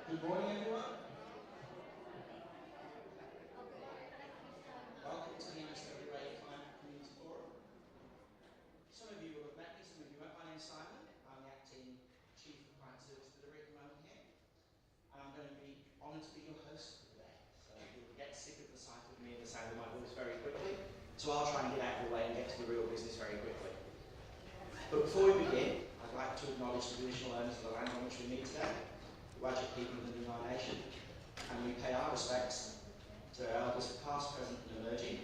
Good morning, everyone. Welcome to the MSWA Climate Community Forum. Some of you will have met me, some of you won't. My name's Simon. I'm the Acting Chief of Climate Service Delivery at the moment here. I'm going to be honoured to be your host for today. So you'll get sick of the sight of me and the sound of my voice very quickly. So I'll try and get out of the way and get to the real business very quickly. But before we begin, I'd like to acknowledge the traditional owners of the land on which we meet today, the Wajik people living in our nation, and we pay our respects to our elders past, present and emerging,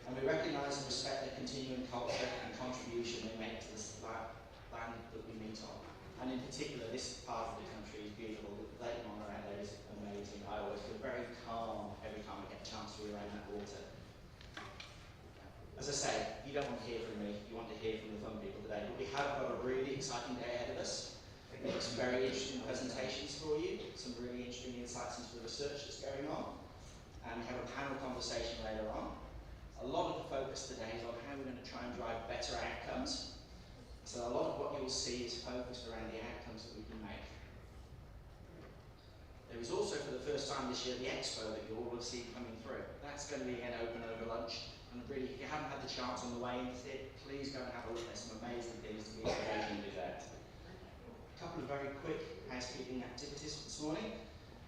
and we recognise and respect their continuing culture and contribution they make to this land that we meet on. And in particular, this part of the country is beautiful. The lake on around there is amazing. I always feel very calm every time I get a chance to be around that water. As I say, you don't want to hear from me, you want to hear from the fun people today. But we have got a really exciting day ahead of us. We've got some very interesting presentations for you, some really interesting insights into the research that's going on. And we have a panel conversation later on. A lot of the focus today is on how we're going to try and drive better outcomes. So a lot of what you'll see is focused around the outcomes that we can make. There is also, for the first time this year, the expo that you'll all see coming through. That's going to be again open over lunch. And really, if you haven't had the chance on the way into it, please go and have a look. There's some amazing things to be engaging with that. A couple of very quick housekeeping activities this morning.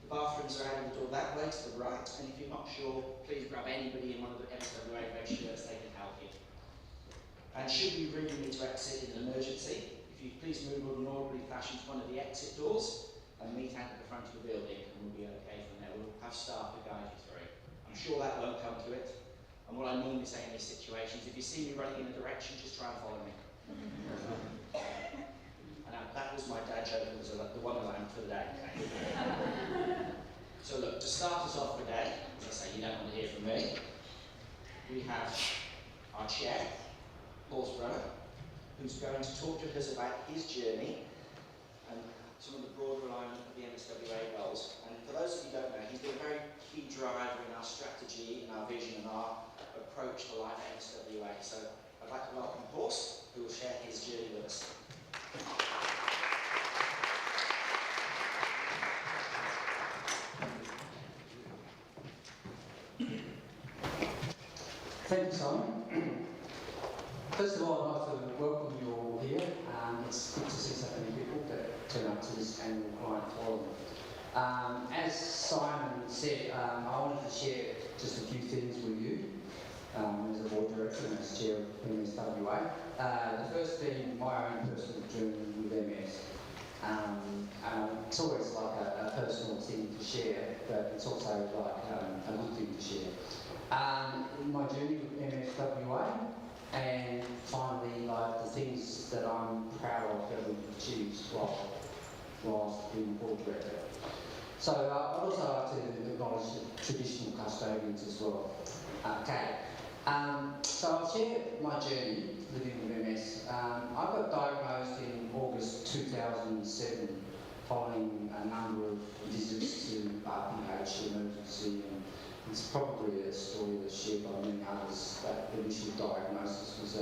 The bathrooms are out of the door that way to the right, and if you're not sure, please grab anybody in one of the MSWA red shirts, they can help you. And should you really need to exit in an emergency, if you please move in an orderly fashion to one of the exit doors and meet out at the front of the building, and we'll be okay from there. We'll have staff to guide you through. I'm sure that won't come to it. And what I normally say in these situations, if you see me running in a direction, just try and follow me. And that was my dad joke, it was the one alarm for the day. So look, to start us off today, as I say, you don't want to hear from me, we have our chair, Paul's brother, who's going to talk to us about his journey and some of the broader alignment of the MSWA goals. And for those of you who don't know, he's been a very key driver in our strategy and our vision and our approach to life at MSWA. So I'd like to welcome Horst, who will share his journey with us. Thank you, Simon. First of all, I'd like to welcome you all here. It's good to see so many people that turn up to this annual client forum. As Simon said, I wanted to share just a few things with you as a board director and as chair of MSWA. The first being my own personal journey with MS. It's always like a personal thing to share, but it's also like a good thing to share. My journey with MSWA, and finally, like the things that I'm proud of that we've achieved whilst being board director. So I'd also like to acknowledge the traditional custodians as well. Okay. So I'll share my journey living with MS. I got diagnosed in August 2007 following a number of visits to RPH emergency, and it's probably a story that's shared by many others. That initial diagnosis was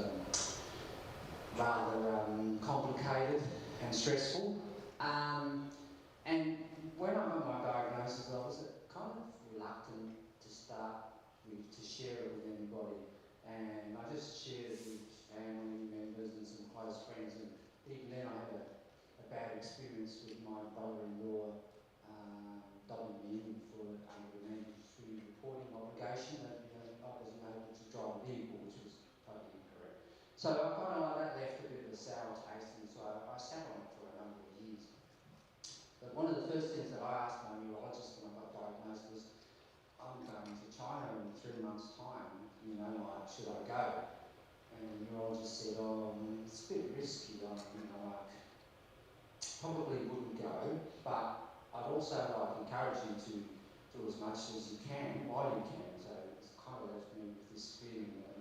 rather complicated and stressful. And when I got my diagnosis, I was kind of reluctant to share it with anybody, and I just shared it with family members and some close friends, and even then I had a bad experience with my brother-in-law doubling me in for under the mandatory reporting obligation that I wasn't able to drive a vehicle, which was totally incorrect. So I kind of that left a bit of a sour taste, and so I sat on it for a number of years. But one of the first things that I asked my neurologist when I got diagnosed was, I'm going to China in 3 months' time, should I go? And the neurologist said, it's a bit risky, probably wouldn't go, but I'd also encourage you to do as much as you can while you can. So it's kind of left me with this feeling that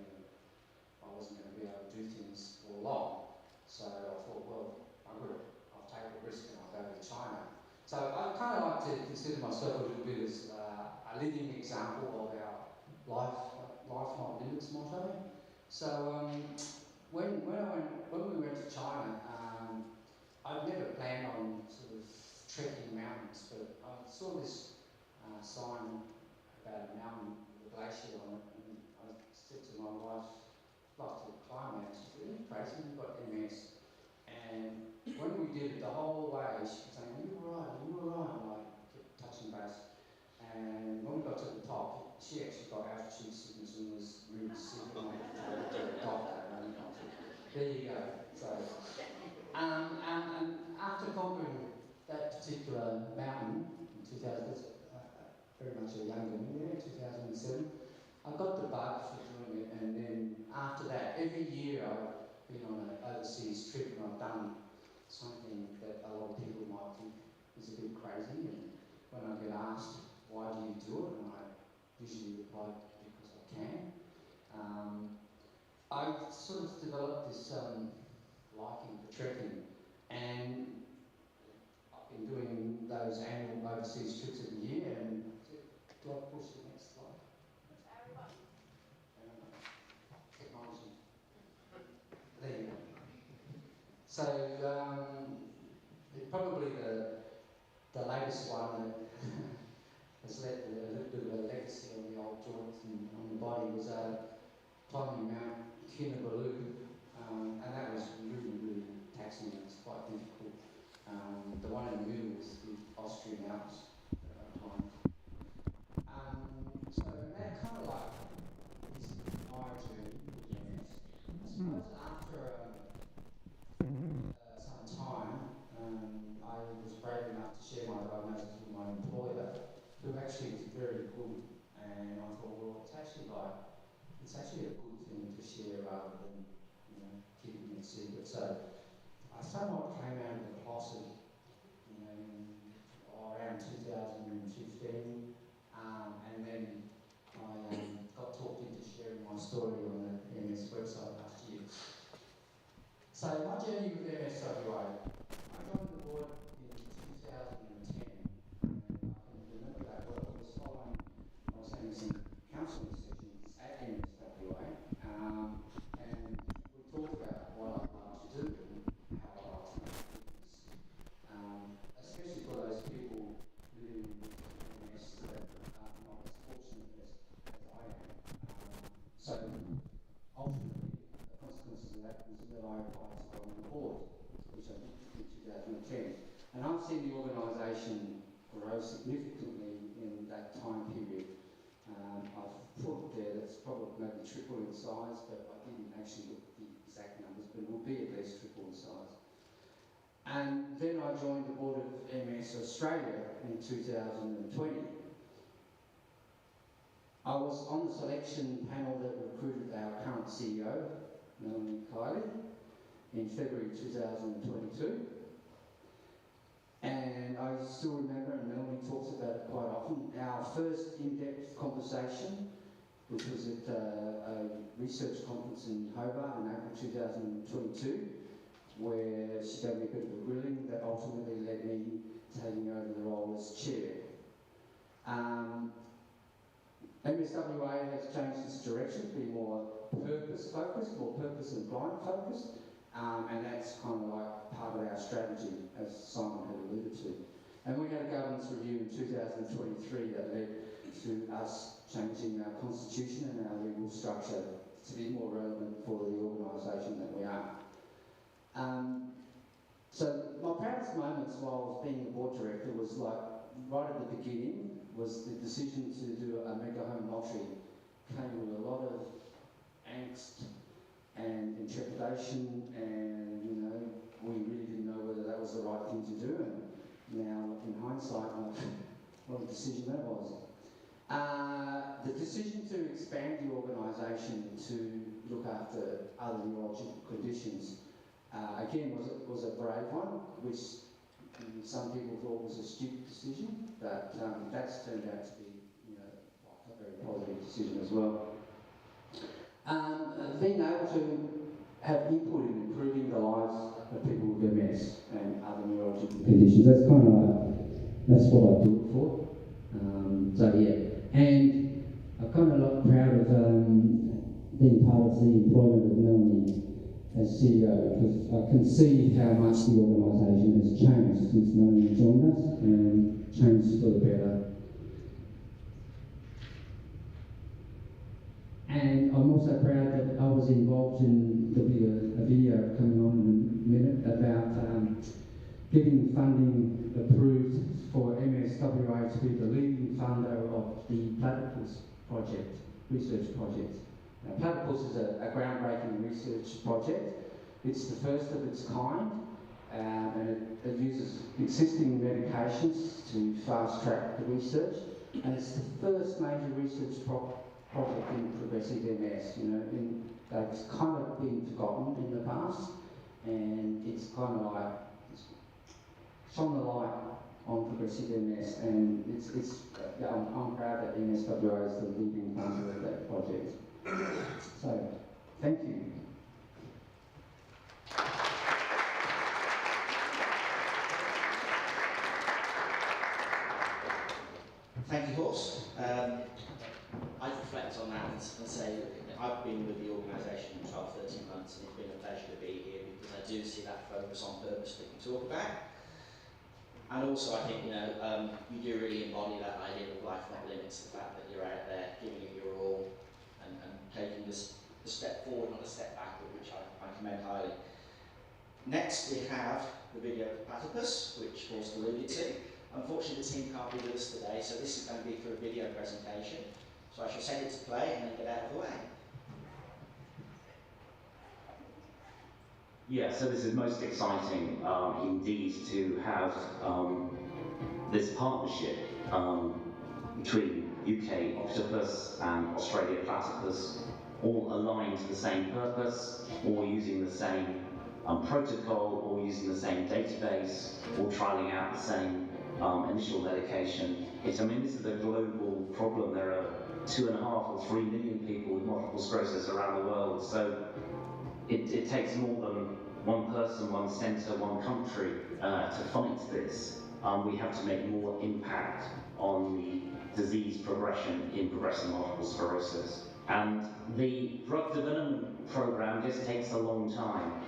I wasn't going to be able to do things for long. So I thought, well, I'll take a risk and I'll go to China. So I kind of like to consider myself a little bit as a living example of our life not limits motto. So when we went to China, I'd never planned on sort of trekking mountains, but I saw this sign about a mountain with a glacier on it, and I said to my wife, I'd like to climb that. She said, "Are you crazy? You've got MS." And when we did it the whole way, she was saying, "You were right, you were right." And I kept touching base. And when we got to the top, she actually got altitude sickness and was really sick, and I had to go to the doctor. And there you go. So, and after conquering that particular mountain in 2000, that's very much a younger me there, 2007, I got the bug for doing it, and then after that, every year I've been on an overseas trip and I've done something that a lot of people might think is a bit crazy, and when I get asked, "Why do you do it?" and I usually reply, "Because I can." I've sort of developed this liking for trekking, and I've been doing those annual overseas trips every year. And do I push the next slide? Technology. There you go. So probably the latest one that has left a little bit of a legacy on the old joints and on the body was climbing Mount Kinabalu, and that was really, really taxing. It was quite difficult. The one in the middle was the Austrian Alps that I climbed. So that kind of like is my journey with MS. I suppose after some time, I was brave enough to share my diagnosis with my employer, who actually was very good. And I thought, well, it's actually a good thing to share rather than keeping it secret. So I somewhat came out of the closet, around 2015, and then I got talked into sharing my story on the MS website last year. So my journey with MSWA, I joined the board in 2010, and I can remember that well. I was having some counselling sessions at MSWA, and we talked about what I'd like to do and how I'd like to make a difference, especially for those people living with MS that are not as fortunate as I am. So ultimately, the consequences of that was that I applied to go on the board, which I did in 2010. And I've seen the organisation grow significantly in that time period. I've put there that's probably maybe triple in size, but I didn't actually look at the exact numbers, but it will be at least triple in size. And then I joined the board of MS Australia in 2020. I was on the selection panel that recruited our current CEO, Melanie Kiley, in February 2022. And I still remember, and Melanie talks about it quite often, our first in-depth conversation, which was at a research conference in Hobart in April 2022, where she gave me a bit of a grilling that ultimately led me taking over the role as chair. MSWA has changed its direction to be more purpose-focused, more purpose and client-focused, and that's kind of like part of our strategy, as Simon had alluded to. And we had a governance review in 2023 that led to us changing our constitution and our legal structure to be more relevant for the organisation that we are. So my proudest moments while I was being the board director was like right at the beginning was the decision to do a mega home lottery. Came with a lot of angst and intrepidation, and we really didn't know whether that was the right thing to do. And now, in hindsight, what a decision that was. The decision to expand the organisation to look after other neurological conditions, again, was a brave one, which some people thought was a stupid decision, but that's turned out to be, a very positive decision as well. Being able to have input in improving the lives of people with MS and other neurological conditions, that's what I do it for. And I'm kind of proud of being part of the employment of Melanie as CEO, because I can see how much the organisation has changed since Melanie joined us, and changed for the better. And I'm also proud that I was involved in, there'll be a video coming on in a minute about getting funding approved for MSWA to be the leading funder of the Platypus project, research project. Now, Platypus is a groundbreaking research project. It's the first of its kind, and it uses existing medications to fast track the research, and it's the first major research project in progressive MS. You know, it's kind of been forgotten in the past, and it's kind of like shone the light on progressive MS, and I'm proud that MSWA is the leading funder of that project. So, thank you. Thank you, Horst. I'd reflect on that and say, I've been with the organisation 12, 13 months, and it's been a pleasure to be here because I do see that focus on purpose that you talk about. And also, I think, you do really embody that idea of life not limits, the fact that you're out there giving it your all and taking this a step forward, not a step backward, which I commend highly. Next, we have the video of Platypus, which Horst alluded to. Unfortunately, the team can't be with us today, so this is going to be through a video presentation. So I shall send it to play and then get out of the way. Yeah, so this is most exciting indeed to have this partnership between UK Octopus and Australia Platypus, all aligned to the same purpose, all using the same protocol, all using the same database, all trialling out the same initial medication. This is a global problem. There are 2.5 or 3 million people with multiple sclerosis around the world, so it takes more than one person, one centre, one country to fight this. We have to make more impact on the disease progression in progressive multiple sclerosis. And the drug development programme just takes a long time.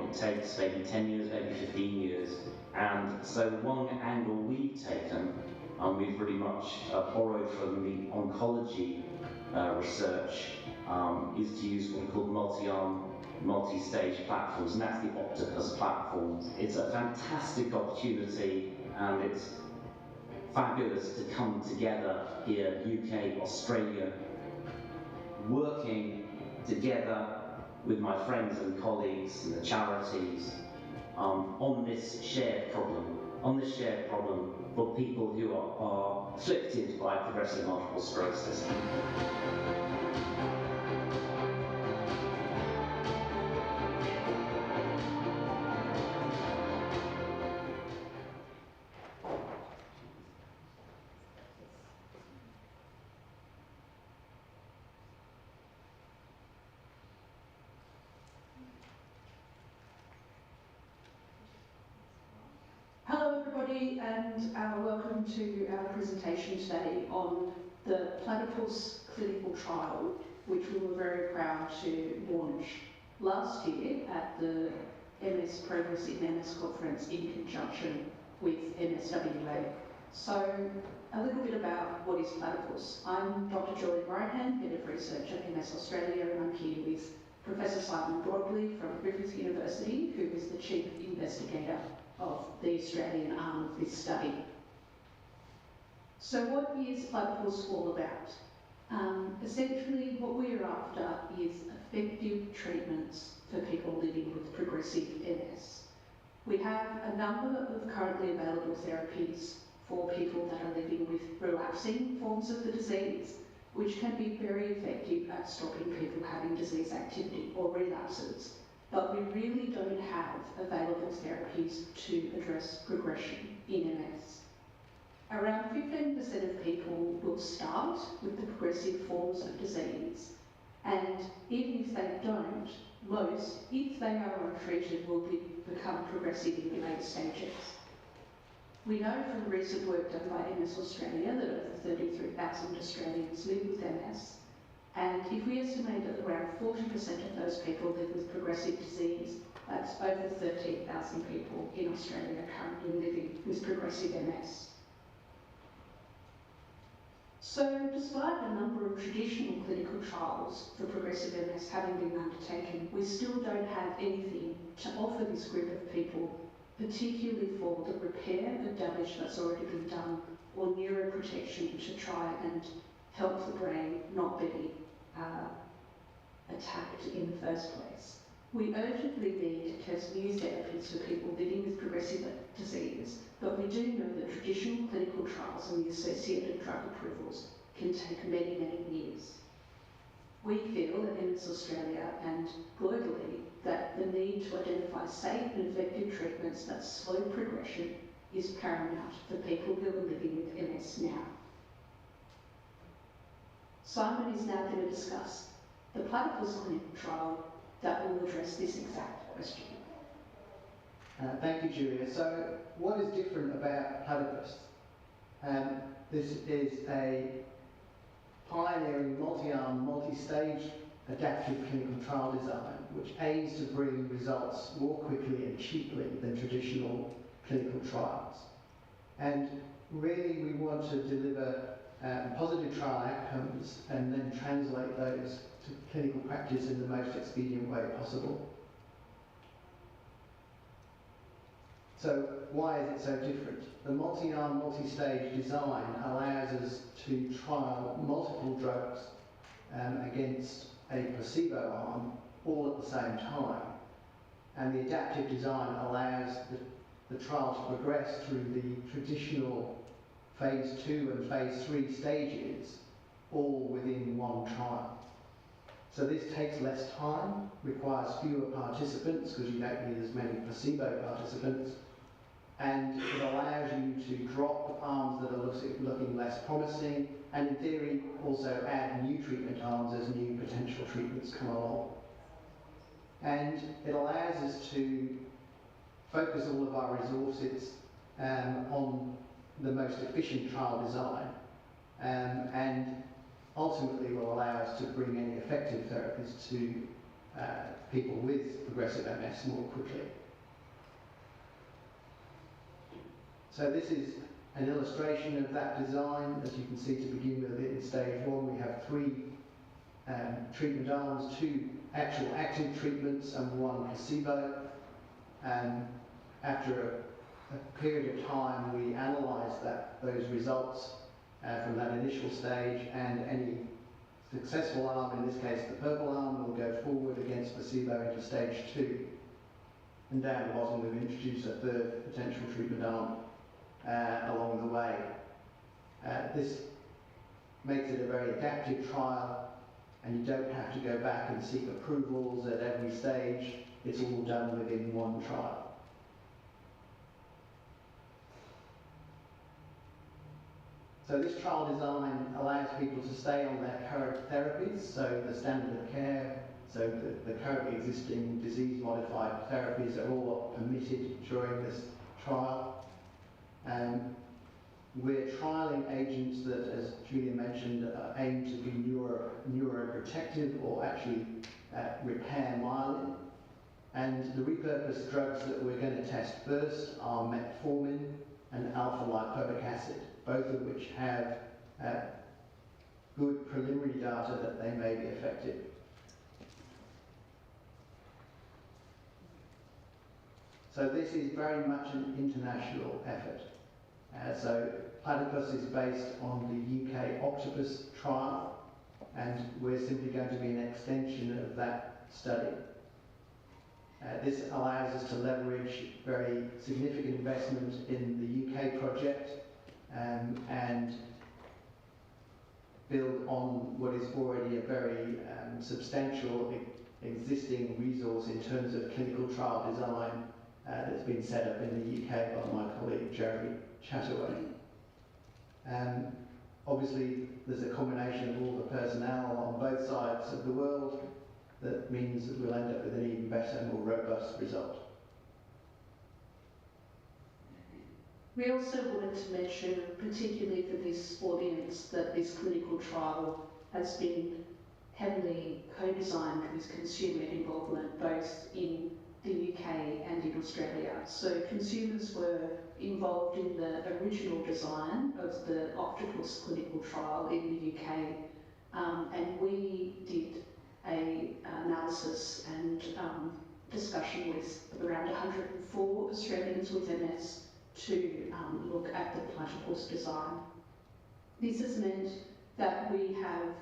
It takes maybe 10 years, maybe 15 years. And so one angle we've taken, we've pretty much borrowed from the oncology research, is to use what we call multi-arm, multi-stage platforms, and that's the Octopus platform. It's a fantastic opportunity, and it's fabulous to come together here, UK, Australia, working together with my friends and colleagues and the charities on this shared problem for people who are afflicted by progressive multiple sclerosis. Hello everybody, and welcome to our presentation today on the Platypus clinical trial, which we were very proud to launch last year at the MS Progress in MS conference in conjunction with MSWA. So a little bit about what is Platypus. I'm Dr. Joy Brighthand, Head of Research at MS Australia, and I'm here with Professor Simon Broadley from Griffith University, who is the Chief Investigator of the Australian arm of this study. So what is Platypus all about? Essentially what we're after is effective treatments for people living with progressive MS. We have a number of currently available therapies for people that are living with relapsing forms of the disease, which can be very effective at stopping people having disease activity or relapses. But we really don't have available therapies to address progression in MS. Around 15% of people will start with the progressive forms of disease, and even if they don't, most, if they are untreated, will become progressive in the late stages. We know from recent work done by MS Australia that over 33,000 Australians live with MS, And if we estimate that around 40% of those people live with progressive disease, that's over 13,000 people in Australia currently living with progressive MS. So, despite a number of traditional clinical trials for progressive MS having been undertaken, we still don't have anything to offer this group of people, particularly for the repair of damage that's already been done or neuroprotection to try and help the brain not be attacked in the first place. We urgently need to test new therapies for people living with progressive disease, but we do know that traditional clinical trials and the associated drug approvals can take many, many years. We feel at MS Australia and globally that the need to identify safe and effective treatments that slow progression is paramount for people who are living with MS now. Simon is now going to discuss the Platypus clinical trial that will address this exact question. Thank you, Julia. So, what is different about Platypus? This is a pioneering multi-arm, multi-stage adaptive clinical trial design which aims to bring results more quickly and cheaply than traditional clinical trials. And really we want to deliver positive trial outcomes and then translate those to clinical practice in the most expedient way possible. So why is it so different? The multi-arm, multi-stage design allows us to trial multiple drugs against a placebo arm all at the same time. And the adaptive design allows the trial to progress through the traditional phase 2 and phase 3 stages, all within one trial. So this takes less time, requires fewer participants because you don't need as many placebo participants, and it allows you to drop arms that are looking less promising, and in theory also add new treatment arms as new potential treatments come along. And it allows us to focus all of our resources on the most efficient trial design, and ultimately will allow us to bring any effective therapies to people with progressive MS more quickly. So this is an illustration of that design. As you can see, to begin with, in stage 1 we have 3 treatment arms, 2 actual active treatments and 1 placebo. After a period of time we analyse those results from that initial stage, and any successful arm, in this case the purple arm, will go forward against placebo into stage 2. And down the bottom we've introduced a 3rd potential treatment arm along the way. This makes it a very adaptive trial, and you don't have to go back and seek approvals at every stage. It's all done within one trial. So this trial design allows people to stay on their current therapies, so the standard of care, so the currently existing disease-modified therapies are all permitted during this trial. We're trialling agents that, as Julia mentioned, aim to be neuroprotective or actually repair myelin. And the repurposed drugs that we're going to test first are metformin and alpha-lipoic acid, both of which have good preliminary data that they may be effective. So this is very much an international effort. So Platypus is based on the UK Octopus trial, and we're simply going to be an extension of that study. This allows us to leverage very significant investment in the UK project and build on what is already a very substantial existing resource in terms of clinical trial design that's been set up in the UK by my colleague Jeremy Chataway. Obviously there's a combination of all the personnel on both sides of the world that means that we'll end up with an even better, more robust result. We also wanted to mention, particularly for this audience, that this clinical trial has been heavily co-designed with consumer involvement both in the UK and in Australia. So consumers were involved in the original design of the Octopus clinical trial in the UK, and we did an analysis and discussion with around 104 Australians with MS to look at the Platypus design. This has meant that we have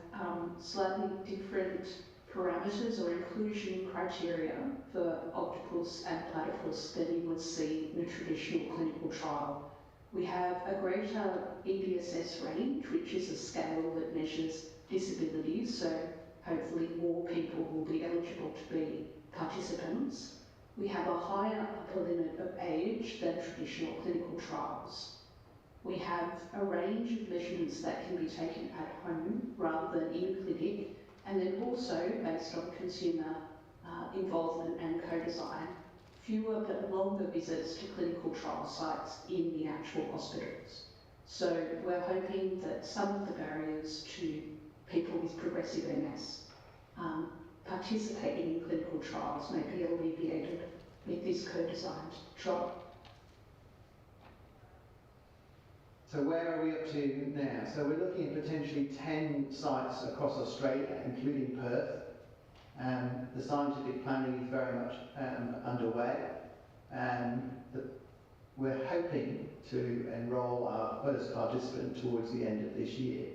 slightly different parameters or inclusion criteria for Octopus and Platypus than you would see in a traditional clinical trial. We have a greater EDSS range, which is a scale that measures disabilities, so hopefully more people will be eligible to be participants. We have a higher upper limit of age than traditional clinical trials. We have a range of measurements that can be taken at home rather than in clinic, and then also based on consumer involvement and co-design, fewer but longer visits to clinical trial sites in the actual hospitals. So we're hoping that some of the barriers to people with progressive MS participating in clinical trials may be alleviated with this co-designed trial. So where are we up to now? So we're looking at potentially 10 sites across Australia, including Perth. The scientific planning is very much underway. We're hoping to enrol our first participant towards the end of this year.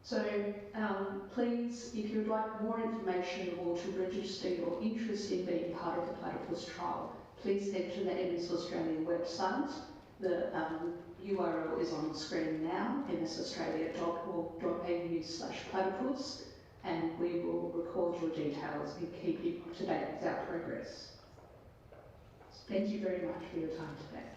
So please, if you'd like more information or to register your interest in being part of the Platypus trial, please head to the MS Australia website. The URL is on the screen now, msaustralia.org.au/platypus, and we will record your details and keep you up to date with our progress. Thank you very much for your time today.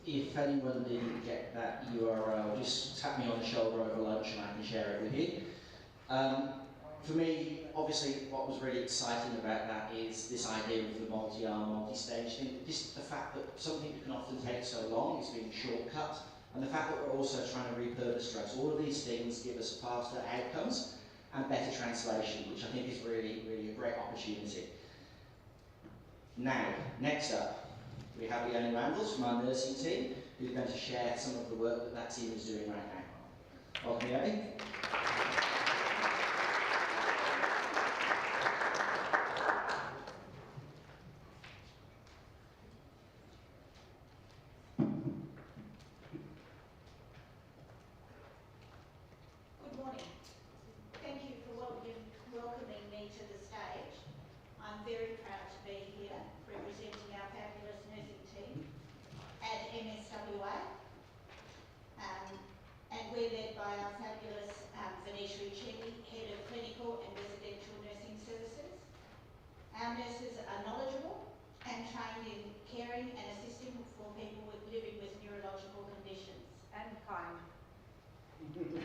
If anyone didn't get that URL, just tap me on the shoulder over lunch and I can share it with you. For me, obviously, what was really exciting about that is this idea of the multi-arm, multi-stage thing. Just the fact that something that can often take so long is being shortcut, and the fact that we're also trying to repurpose drugs. All of these things give us faster outcomes and better translation, which I think is really, really a great opportunity. Now, next up, we have Leonie Randalls from our nursing team, who's going to share some of the work that that team is doing right now. Welcome, Leonie. Good morning. Thank you for welcoming me to the stage. I'm very proud to be here representing our fabulous nursing team at MSWA. And we're led by our fabulous Venetia Riccielli, Head of Clinical and Residential Nursing Services. Our nurses are knowledgeable and trained in caring and assisting for people living with neurological conditions. And kind. Thank you.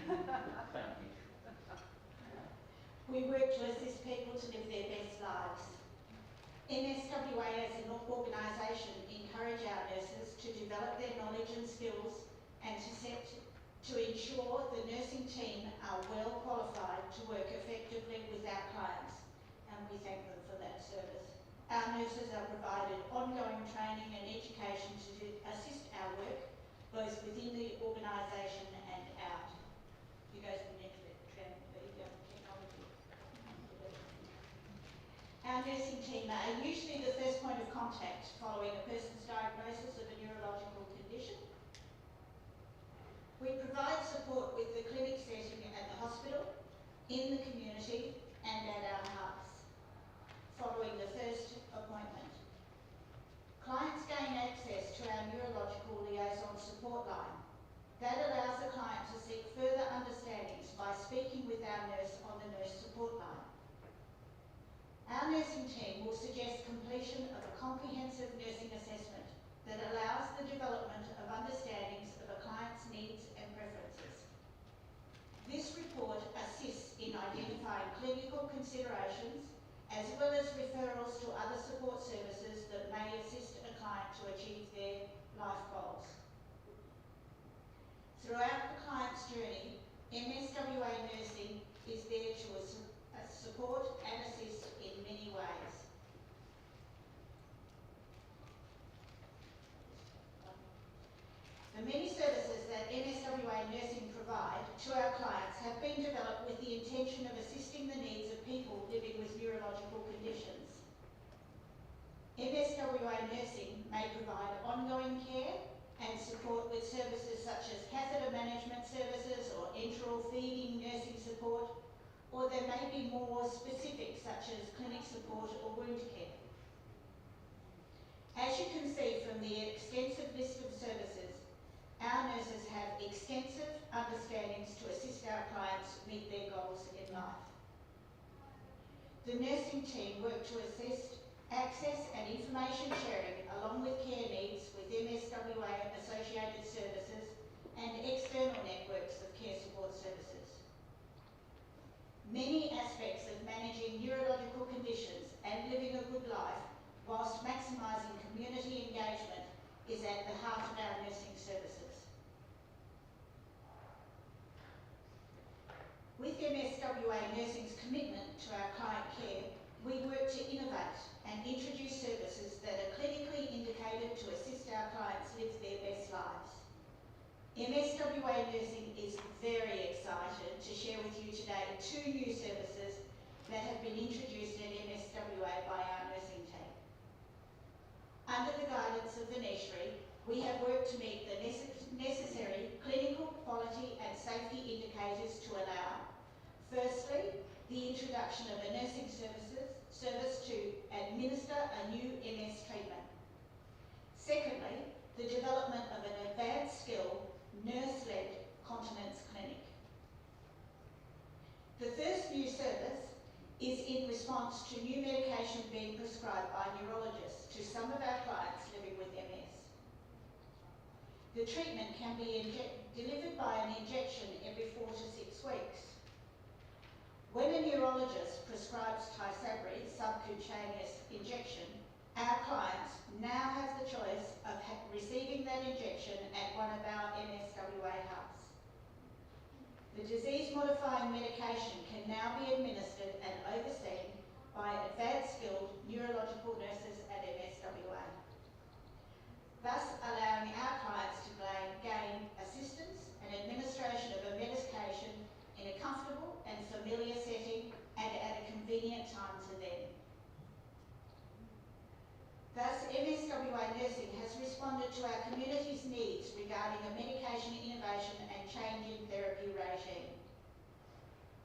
We work to assist people to live their best lives. MSWA as an organisation encourage our nurses to develop their knowledge and skills and to ensure the nursing team are well qualified to work effectively with our clients, and we thank them for that service. Our nurses are provided ongoing training and education to assist our work, both within the organisation and out. You go to the next bit, technology. Our nursing team are usually the first point of contact following a person's diagnosis of a neurological condition. We provide support with the clinic setting at the hospital, in the community and at our hubs, following the first appointment. Clients gain access to our neurological liaison support line. That allows the client to seek further understandings by speaking with our nurse on the nurse support line. Our nursing team will suggest completion of a comprehensive nursing assessment that allows the development of understandings of a client's needs and preferences. This report assists in identifying clinical considerations as well as referrals to other support services that may assist a client to achieve their life goals. Throughout the client's journey, MSWA nursing is there to support and assist in many ways. The many services that MSWA nursing provide to our clients have been developed with the intention of assisting the needs of people living with neurological conditions. MSWA nursing may provide ongoing care and support with services such as catheter management services or enteral feeding nursing support, or there may be more specific such as clinic support or wound care. As you can see from the extensive list of services, our nurses have extensive understandings to assist our clients meet their goals in life. The nursing team work to assist access and information sharing along with care needs with MSWA associated services and external networks of care support services. Many aspects of managing neurological conditions and living a good life whilst maximising community engagement is at the heart of our nursing services. With MSWA Nursing's commitment to our client care, we work to innovate and introduce services that are clinically indicated to assist our clients live their best lives. MSWA Nursing is very excited to share with you today 2 new services that have been introduced at MSWA by our nursing team. Under the guidance of the Neshri, we have worked to meet the necessary clinical quality and safety indicators to allow, firstly, the introduction of a nursing service to administer a new MS treatment. Secondly, the development of an advanced skill, nurse-led continence clinic. The first new service is in response to new medication being prescribed by neurologists to some of our clients living with MS. The treatment can be delivered by an injection every 4 to 6 weeks. When a neurologist prescribes Tysabri subcutaneous injection, our clients now have the choice of receiving that injection at one of our MSWA hubs. The disease-modifying medication can now be administered and overseen by advanced skilled neurological nurses at MSWA, thus allowing our clients to gain assistance and administration of a medication in a comfortable and familiar setting and at a convenient time to them. Thus, MSWA Nursing has responded to our community's needs regarding a medication innovation and change in therapy regime.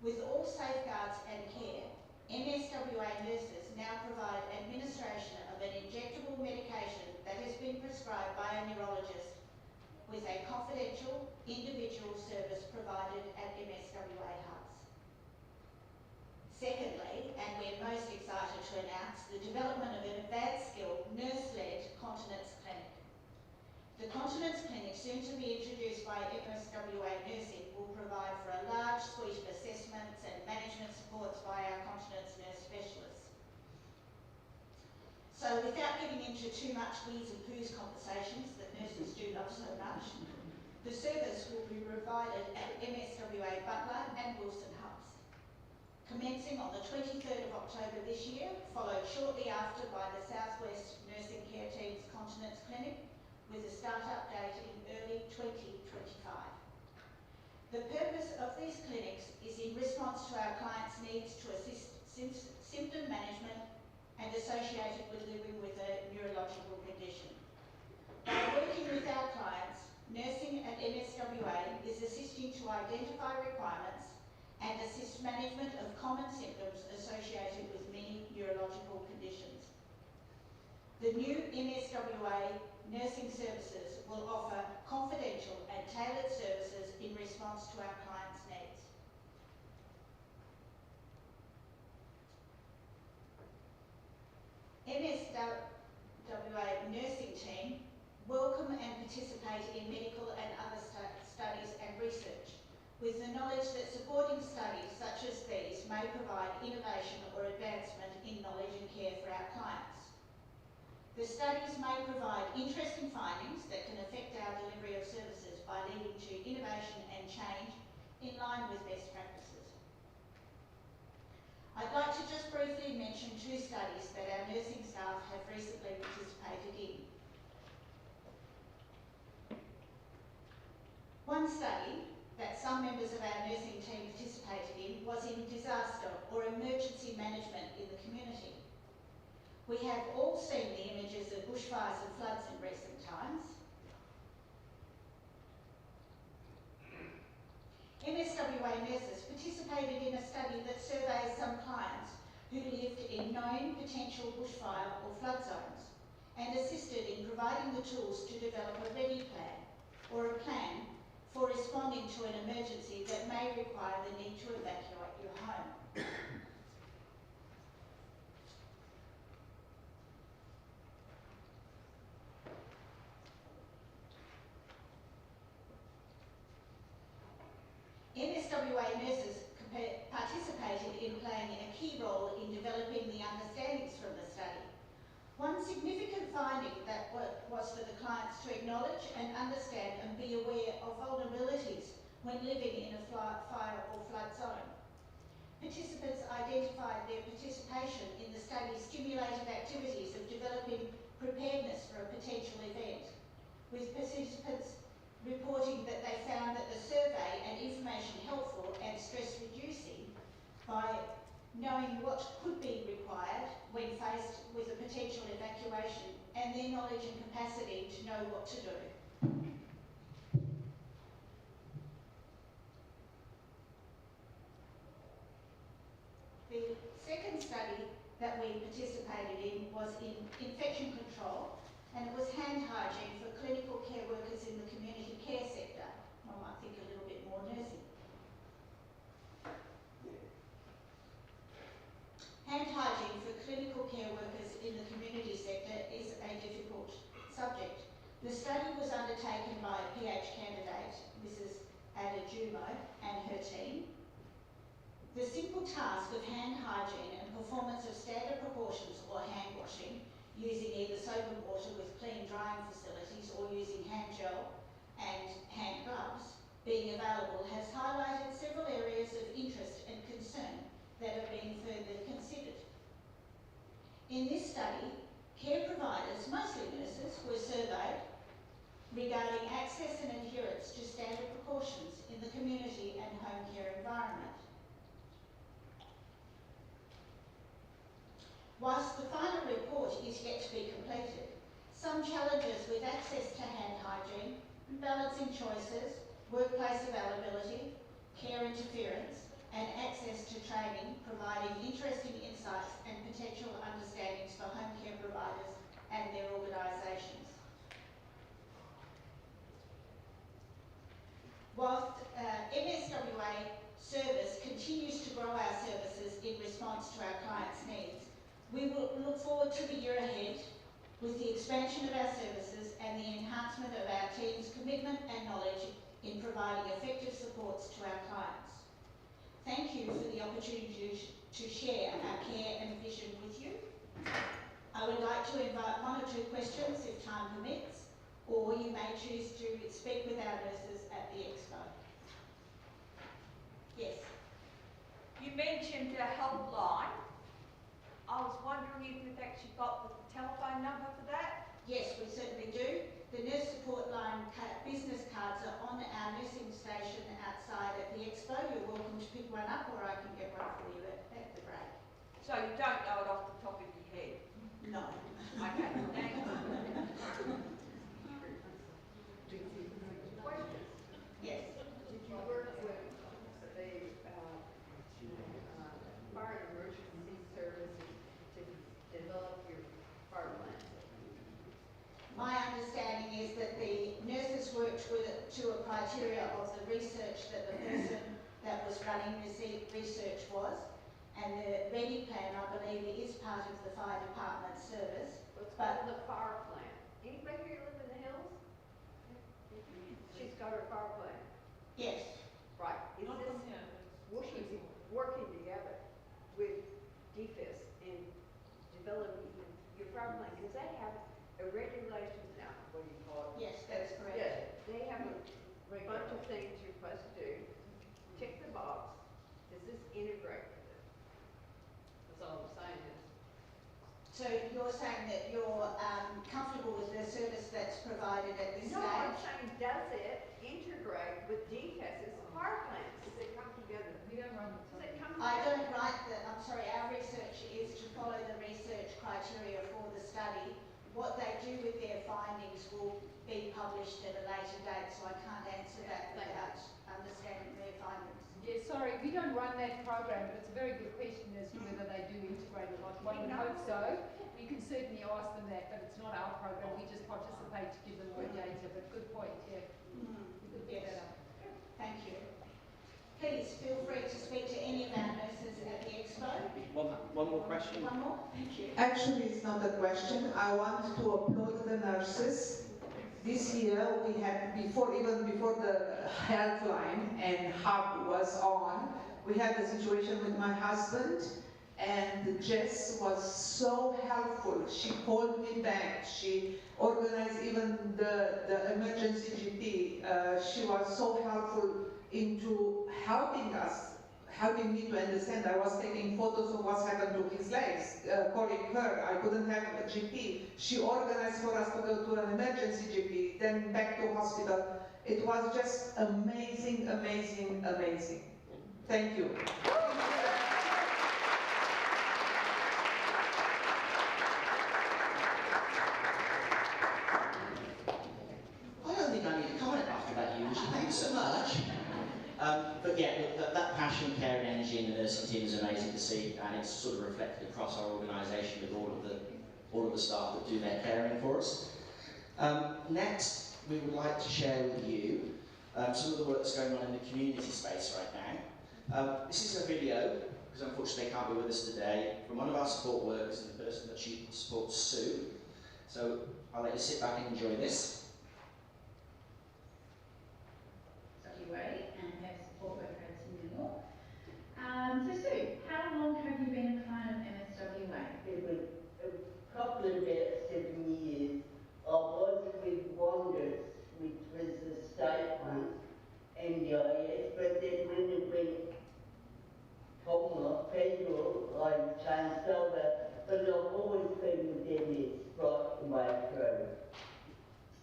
With all safeguards and care, MSWA nurses now provide administration of an injectable medication that has been prescribed by a neurologist with a confidential, individual service provided at MSWA hubs. Secondly, and we're most excited to announce, the development of an advanced skill, nurse-led continence clinic. The continence clinic, soon to be introduced by MSWA Nursing, will provide for a large suite of assessments and management supports by our continence nurse specialists. So without getting into too much wheeze and poos conversations that nurses do love so much, the service will be provided at MSWA Butler and Wilson hubs. Commencing on the 23rd of October this year, followed shortly after by the Southwest Nursing Care Team's Continence Clinic, with a start-up date in early 2025. The purpose of these clinics is in response to our clients' needs to assist symptom management and associated with living with a neurological condition. By working with our clients, nursing at MSWA is assisting to identify requirements and assist management of common symptoms associated with many neurological conditions. The new MSWA nursing services will offer confidential and tailored services in response to our clients' needs. MSWA nursing team welcome and participate in medical and other studies and research, with the knowledge that supporting studies such as these may provide innovation or advancement in knowledge The studies may provide interesting findings that can affect our delivery of services by leading to innovation and change in line with best practices. I'd like to just briefly mention two studies that our nursing staff have recently participated in. One study that some members of our nursing team participated in was in disaster or emergency management in the community. We have all seen the images of bushfires and floods in recent times. MSWA nurses participated in a study that surveys some clients who lived in known potential bushfire or flood zones and assisted in providing the tools to develop a ready plan or a plan for responding to an emergency that may require the need to evacuate your home. MSWA nurses participated in playing a key role in developing the understandings from the study. One significant finding that was for the clients to acknowledge and understand and be aware of vulnerabilities when living in a fire or flood zone. Participants identified their participation in the study stimulated activities of developing preparedness for a potential event, with participants reporting that they found that the survey and information helpful and stress reducing by knowing what could be required when faced with a potential evacuation and their knowledge and capacity to know what to do. The second study that we participated in was in infection control, and it was hand hygiene for clinical care workers in the community care sector. I might think a little bit more nursing. Hand hygiene for clinical care workers in the community sector is a difficult subject. The study was undertaken by a PH candidate, Mrs. Ada Jumo, and her team. The simple task of hand hygiene and performance of standard proportions or hand washing using either soap and water with clean drying facilities or using hand gel and hand gloves being available has highlighted several areas of interest and concern that are being further considered. In this study, care providers, mostly nurses, were surveyed regarding access and adherence to standard precautions in the community and home care environment. Whilst the final report is yet to be completed, some challenges with access to hand hygiene, balancing choices, workplace availability, care interference, and access to training, providing interesting insights and potential understandings for home care providers and their organisations. Whilst MSWA service continues to grow our services in response to our clients' needs, we will look forward to the year ahead with the expansion of our services and the enhancement of our team's commitment and knowledge in providing effective supports to our clients. Thank you for the opportunity to share our care and vision with you. I would like to invite one or two questions if time permits, or you may choose to speak with our nurses at the expo. Yes? You mentioned a helpline. I was wondering if you've actually got the telephone number for that? Yes, we certainly do. The nurse support line business cards are on our nursing station outside at the expo. You're welcome to pick one up, or I can get one for you at the break. So you don't know it off the top of your head? No. Okay, thank you. Yes. Did you work with the fire and emergency services to develop your fire plan? My understanding is that the nurses worked to a criteria of the research that the person that was running the research was, and the ready plan, I believe, is part of the fire department service. What's called the fire plan? Anybody here live in the hills? She's got her fire plan. Yes. Right. Is this working together with DFIS in developing your travelling, because they have a regulation now, what do you call it? Yes, that's correct. Yeah, they have a bunch of things you're supposed to do. Check the box. Does this integrate with it? That's all I'm saying is. So you're saying that you're comfortable with the service that's provided at this No, I'm stage? saying, does it integrate with DCAS's power plants? Does it come together? We don't run. Does it come I together? don't write I'm sorry, our research is to follow the research criteria for the study. What they do with their findings will be published at a later date, so I can't answer that without understanding their findings. Yeah, sorry, we don't run that program, but it's a very good question as to whether they do integrate or not. One would hope so. You can certainly ask them that, but it's not our program. We just participate to give them more data. But good point, yeah. We could pick that up. Thank you. Please feel free to speak to any of our nurses at the expo. One more question. One more? Thank you. Actually, it's not a question. I want to applaud the nurses. This year we had, even before the helpline and hub was on, we had a situation with my husband, and Jess was so helpful. She called me back. She organized even the emergency GP. She was so helpful into helping us, helping me to understand. I was taking photos of what's happened to his legs, calling her. I couldn't have a GP. She organized for us to go to an emergency GP, then back to hospital. It was just amazing, amazing, amazing. Thank you. I don't think I need a comment after that, Eugene. Thanks so much. But yeah, look, that passion, care and energy in the nursing team is amazing to see, and it's sort of reflected across our organisation with all of the staff that do their caring for us. Next, we would like to share with you some of the work that's going on in the community space right now. This is a video, because unfortunately they can't be with us today, from one of our support workers and the person that she supports, Sue. So I'll let you sit back and enjoy this. MSWA and have support worker at Sydney. So Sue, how long have you been a client of MSWA? It was probably about 7 years. I was with Wonders, which was the state one, NDIS, but then when it went Commonwealth Federal, I changed over, but I've always been with MS right the way through.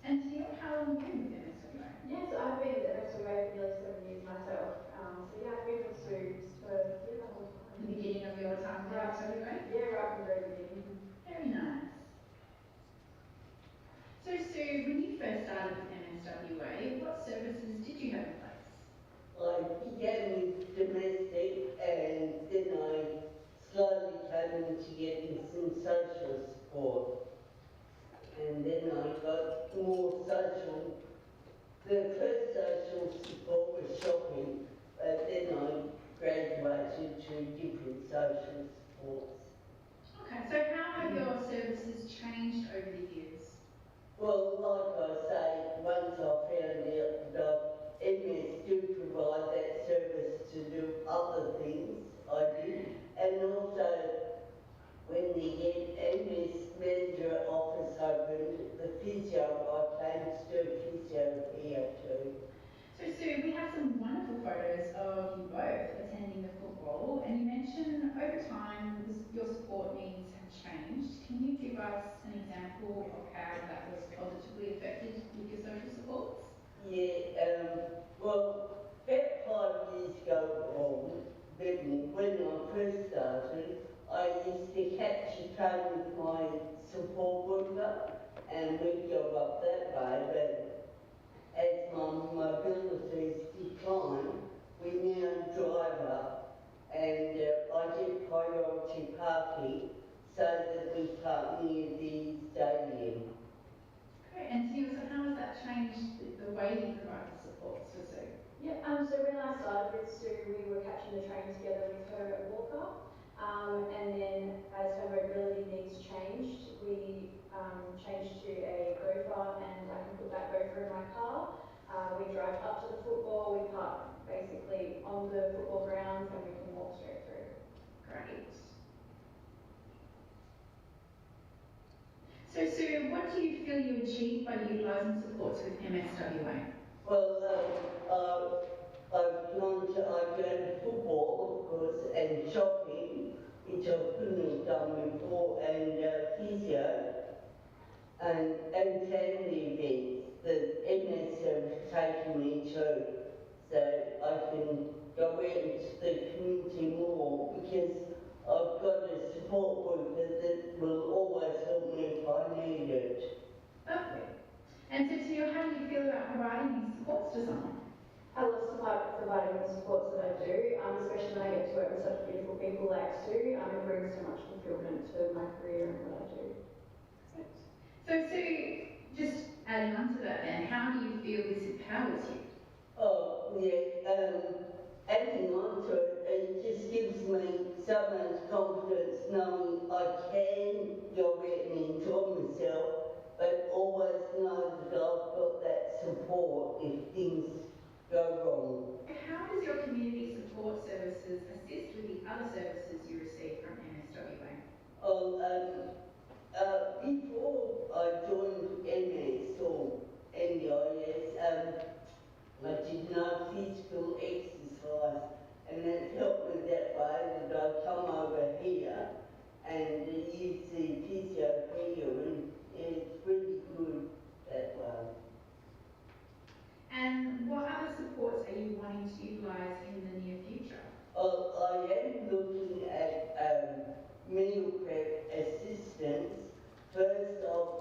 And Tia, how long have you been with MSWA? Yes, I've been at MSWA for nearly 7 years myself. So yeah, I've been with Sue for the whole time. The beginning of your time with MSWA? Yeah, right from the very beginning. Very nice. So Sue, when you first started with MSWA, what services did you have in place? I began with domestic, and then I slowly came into getting some social support. And then I got more social. The first social support was shopping, but then I graduated to different social supports. Okay, so how have your services changed over the years? Well, like I say, once I found out that MS do provide that service to do other things, I did. And also, when the MS manager office opened, the physio, I came to do physio here too. So Sue, we have some wonderful photos of you both attending the football, and you mentioned over time your support needs have changed. Can you give us an example of how that was positively affected with your social supports? Yeah, well, about 5 years ago, when I first started, I used to catch a train with my support worker, and we'd go up that way, but as my mobility's declined, we now drive up, and I get priority parking so that we park near the stadium. Great, and Tia, so how has that changed the way you provide the supports for Sue? Yeah, so when I started with Sue, we were catching the train together with her at Walker. And then as her mobility needs changed, we changed to a gopher, and I can put that gopher in my car. We drive up to the football, we park basically on the football grounds, and we can walk straight through. Great. what do you feel you achieved by utilising supports with MSWA? Well, I've gone to football, of course, and shopping, which I couldn't have done before, and physio, and family events that MS have taken me to, so I can go out into the community more, because I've got a support worker that will always help me if I need it. Lovely. And so, Tio, how do you feel about providing these supports to someone? I love providing the supports that I do, especially when I get to work with such beautiful people like Sue. It brings so much fulfillment to my career and what I do. So, Sue, just adding on to that then, how do you feel this empowers you? Oh, yeah, adding on to it, it just gives me so much confidence knowing I can go out and enjoy myself, but always know that I've got that support if things go wrong. How does your community support services assist with the other services you receive from MSWA? Oh, before I joined MS or NDIS, I did no physical exercise, and it helped me that way that I come over here and use the physio here, and it's really good that way. And what other supports are you wanting to utilise in the near future? I am looking at meal prep assistance. First off,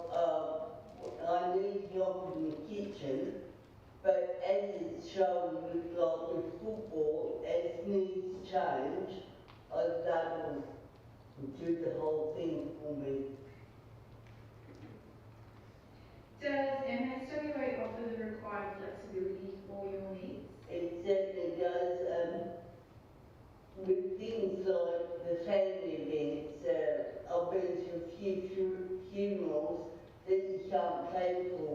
I need help in the kitchen, but as it's shown with football, as needs change, that will do the whole thing for me. Does MSWA offer the required flexibility for your needs? It certainly does. With things like the family events, I've been to a few funerals that you can't pay for,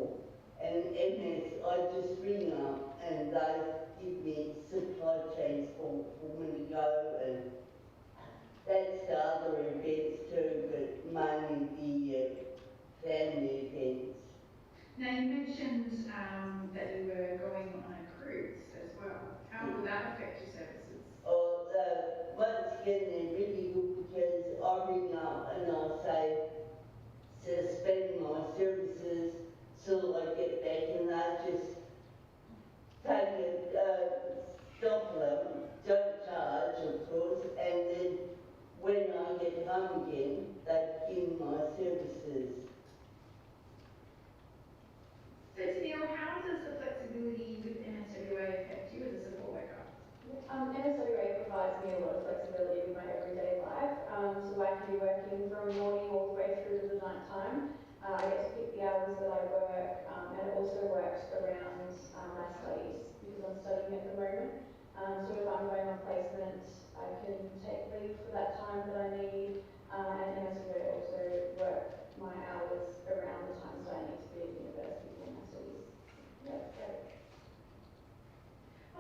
and MS, I just ring up and they give me supply transport for me to go, and that's the other events too, but mainly the family events. Now you mentioned that you were going on a cruise as well. How will that affect your services? Oh, once again, they're really good because I ring up and I say, suspend my services till I get back, and they just take it, stop them, don't charge, of course, and then when I get home again, they begin my services. So Neil, how does the flexibility with MSWA affect you as a support worker? MSWA provides me a lot of flexibility with my everyday life. So I can be working from morning all the way through to the night time. I get to pick the hours that I work, and it also works around my studies because I'm studying at the moment. So if I'm going on placement, I can take leave for that time that I need, and MSWA also work my hours around the times that I need to be at university for my studies. Yeah, great.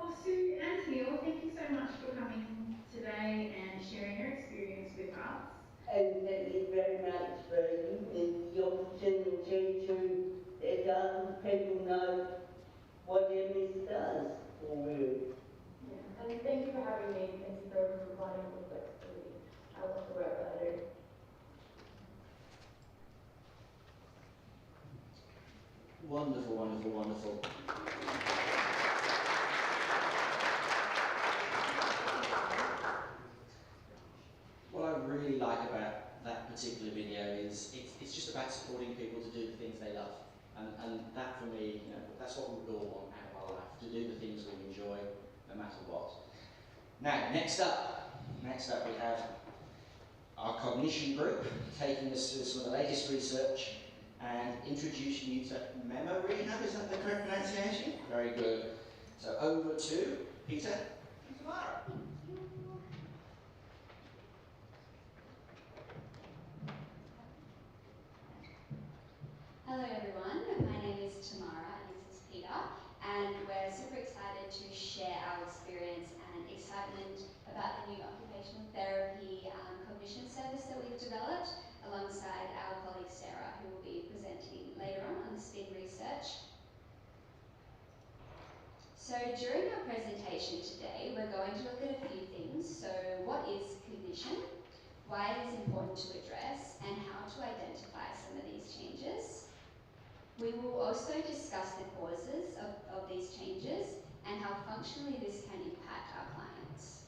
Oh, Sue and Neil, thank you so much for coming today and sharing your experience with us. And thank you very much for giving the opportunity to let other people know what MS does for you. Yeah, and thank you for having me. Thank you for providing me with flexibility. I love the work that I do. Wonderful, wonderful, wonderful. What I really like about that particular video is it's just about supporting people to do the things they love. And that for me, that's what we all want out of our life, to do the things we enjoy no matter what. Now, next up we have our cognition group, taking us through some of the latest research and introducing you to memo rehab. Is that the correct pronunciation? Very good. So over to Peter and Tamara. Hello everyone, my name is Tamara and this is Peter, and we're super excited to share our experience and excitement about the new occupational therapy cognition service that we've developed alongside our colleague Sarah, who will be presenting So during our presentation today, we're going to look at a few things. So what is cognition, why it is important to address, and how to identify some of these changes. We will also discuss the causes of these changes and how functionally this can impact our clients.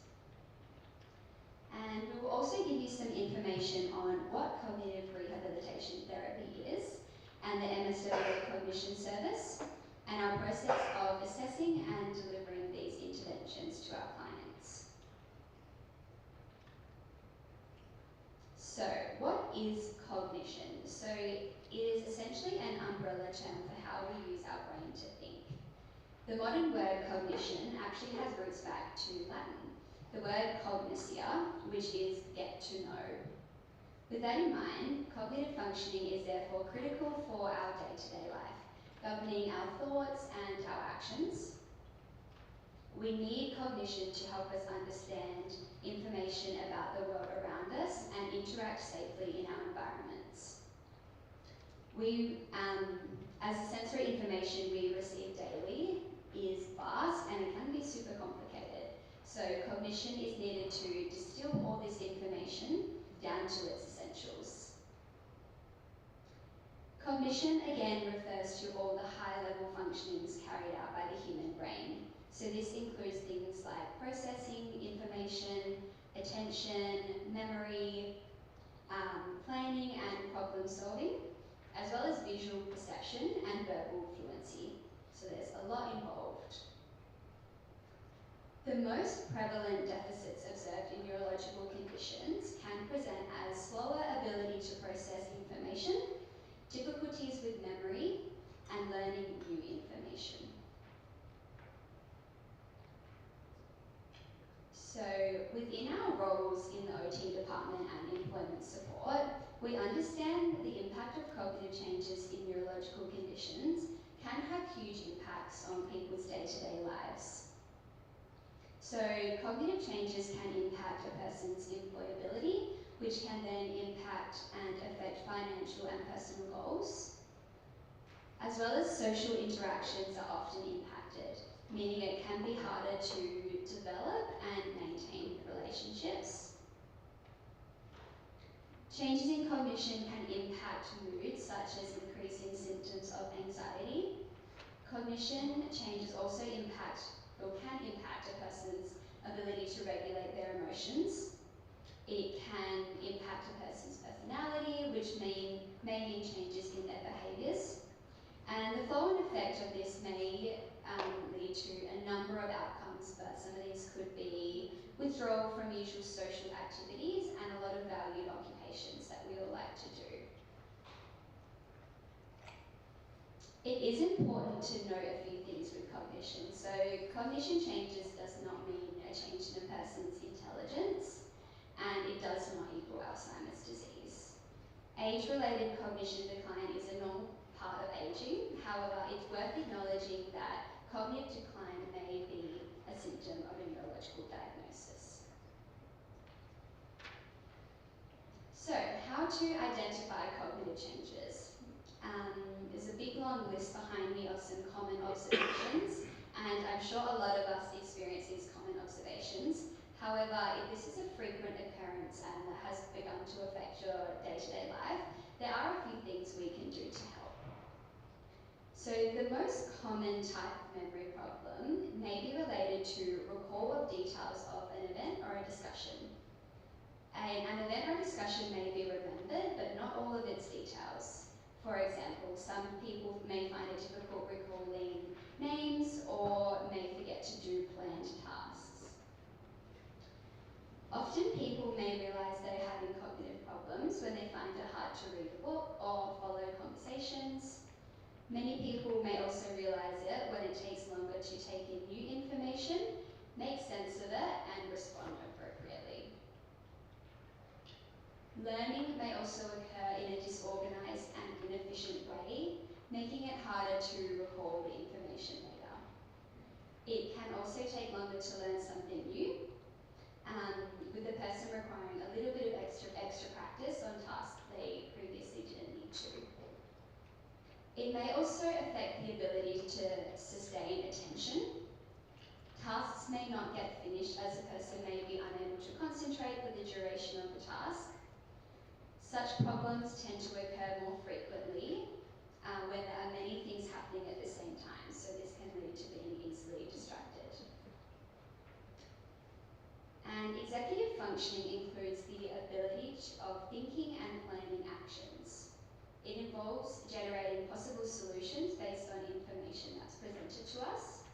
And we will also give you some information on what cognitive rehabilitation therapy is and the MSWA cognition service and our process of assessing and delivering these interventions to our clients. So, what is cognition? So, it is essentially an umbrella term for how we use our brain to think. The modern word cognition actually has roots back to Latin. The word cognitia, which is get to know. With that in mind, cognitive functioning is therefore critical for our day-to-day life, governing our thoughts and our actions. We need cognition to help us understand information about the world around us and interact safely in our environments. As the sensory information we receive daily is vast and it can be super complicated. So cognition is needed to distill all this information down to its essentials. Cognition again refers to all the high-level functionings carried out by the human brain. So this includes things like processing information, attention, memory, planning and problem solving, as well as visual perception and verbal fluency. So there's a lot involved. The most prevalent deficits observed in neurological conditions can present as slower ability to process information, difficulties with memory, and learning new information. So within our roles in the OT department and employment support, we understand the impact of cognitive changes in neurological conditions can have huge impacts on people's day-to-day lives. So cognitive changes can impact a person's employability, which can then impact and affect financial and personal goals, as well as social interactions are often impacted, meaning it can be harder to develop and maintain relationships. Changes in cognition can impact mood, such as increasing symptoms of anxiety. Cognition changes also impact or can impact a person's ability to regulate their emotions. It can impact a person's personality, which may mean changes in their behaviours. And the flow-on effect of this may lead to a number of outcomes, but some of these could be withdrawal from usual social activities and a lot of valued occupations that we all like to do. It is important to note a few things with cognition. So cognition changes does not mean a change in a person's intelligence, and it does not equal Alzheimer's disease. Age-related cognition decline is a normal part of aging. However, it's worth acknowledging that cognitive decline may be a symptom of a neurological diagnosis. So, how to identify cognitive changes? There's a big long list behind me of some common observations, and I'm sure a lot of us experience these common observations. However, if this is a frequent occurrence and that has begun to affect your day-to-day life, there are a few things we can do to help. So the most common type of memory problem may be related to recall of details of an event or a discussion. An event or discussion may be remembered, but not all of its details. For example, some people may find it difficult recalling names or may forget to do planned tasks. Often people may realise they're having cognitive problems when they find it hard to read a book or follow conversations. Many people may also realise it when it takes longer to take in new information, make sense of it, and respond appropriately. Learning may also occur in a disorganised and inefficient way, making it harder to recall the information later. It can also take longer to learn something new, with the person requiring a little bit of extra practice on tasks they previously didn't need to. It may also affect the ability to sustain attention. Tasks may not get finished as a person may be unable to concentrate for the duration of the task. Such problems tend to occur more frequently when there are many things happening at the same time, so this can lead to being easily distracted. And executive functioning includes the ability of thinking and planning actions. It involves generating possible solutions based on information that's presented to us.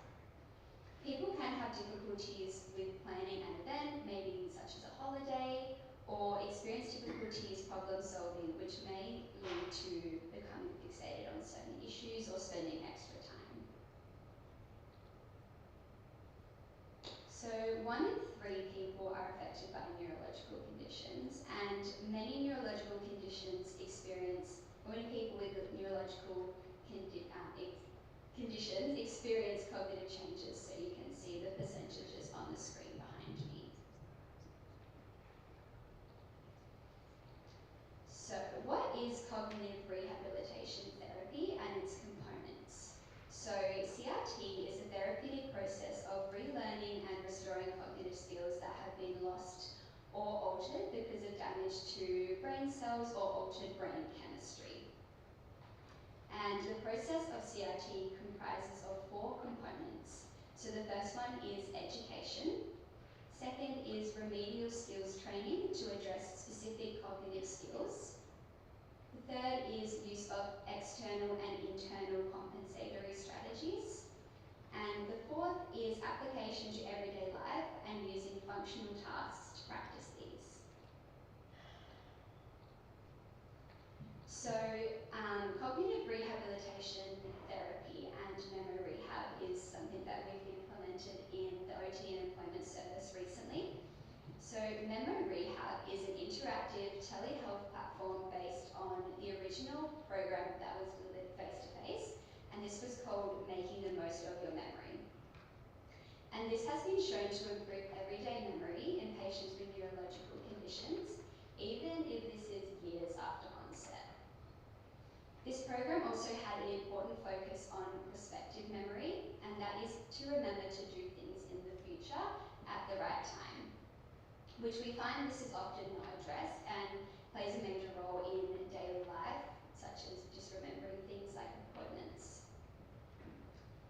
People can have difficulties with planning an event, maybe such as a holiday, or experience difficulties problem solving, which may lead to becoming fixated on certain issues or spending extra time. So 1 in 3 people are affected by neurological conditions, and many neurological conditions many people with neurological conditions experience cognitive changes, so you can see the percentages on the screen behind me. So what is cognitive rehabilitation therapy and its components? So CRT is a therapeutic process of relearning and restoring cognitive skills that have been lost or altered because of damage to brain cells or altered brain chemistry. And the process of CRT comprises of 4 components. So the first one is education. Second is remedial skills training to address specific cognitive skills. The third is use of external and internal compensatory strategies. And the fourth is application to everyday life and using functional tasks to practice these. So cognitive rehabilitation therapy and memo rehab is something that we've implemented in the OT and employment service recently. So memo rehab is an interactive telehealth platform based on the original program that was delivered face-to-face, and this was called Making the Most of Your Memory. And this has been shown to improve everyday memory in patients with neurological conditions, even if this is years after onset. This program also had an important focus on prospective memory, and that is to remember to do things in the future at the right time, which we find this is often not addressed and plays a major role in daily life, such as just remembering things like appointments.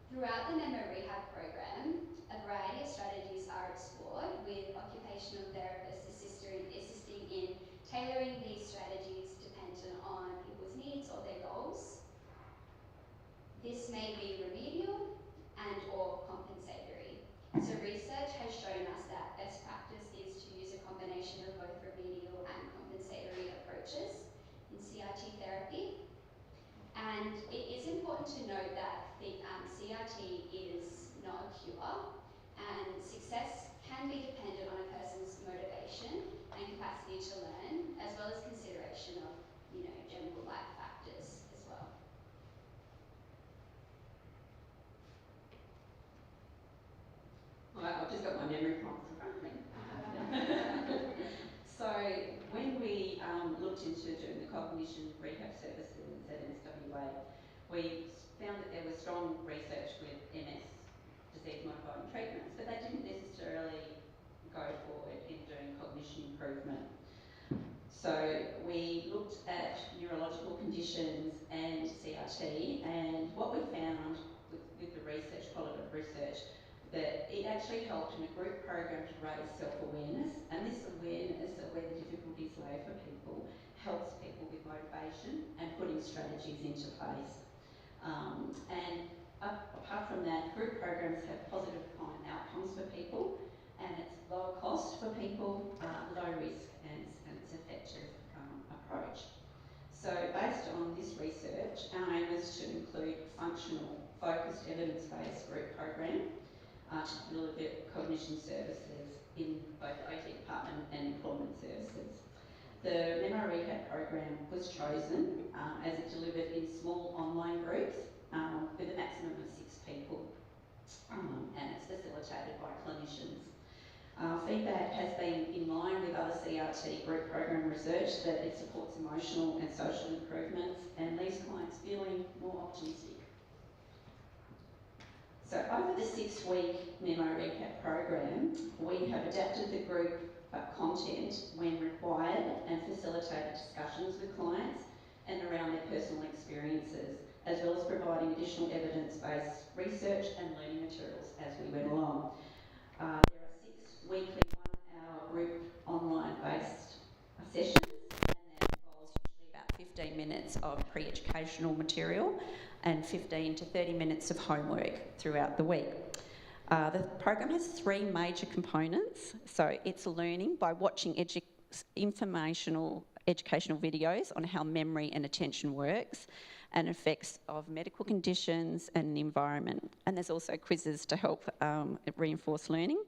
Throughout the memo rehab program, a variety of strategies are explored, with occupational therapists assisting in tailoring these strategies dependent on people's needs or their goals. This may be remedial and or compensatory. So research has shown us that best practice is to use a combination of both remedial and compensatory approaches in CRT therapy. And it is important to note that CRT is not a cure, and success can be dependent on a person's motivation and capacity to learn, as well as consideration of, general life factors as well. I've just got my memory prompts in front of me. So when we looked into doing the cognition rehab services at MSWA, we found that there was strong research with MS, disease-modifying treatments, but they didn't necessarily go forward in doing cognition improvement. So we looked at neurological conditions and CRT, and what we found with the research, qualitative research, that it actually helped in a group program to raise self-awareness, and this awareness of where the difficulties lay for people helps people with motivation and putting strategies into place. Apart from that, group programs have positive outcomes for people, and it's lower cost for people, low risk, and it's effective approach. So based on this research, our aim was to include functional, focused, evidence-based group program to deliver cognition services in both the OT department and employment services. The memo rehab program was chosen as it delivered in small online groups with a maximum of 6 people, and it's facilitated by clinicians. Feedback has been in line with other CRT group program research that it supports emotional and social improvements and leaves clients feeling more optimistic. So over the 6-week Memo Recap program, we have adapted the group content when required and facilitated discussions with clients and around their personal experiences, as well as providing additional evidence-based research and learning materials as we went along. There are 6 weekly 1-hour group online-based sessions, and that involves usually about 15 minutes of pre-educational material and 15 to 30 minutes of homework throughout the week. The program has 3 major components. So it's learning by watching educational videos on how memory and attention works and effects of medical conditions and the environment. And there's also quizzes to help reinforce learning.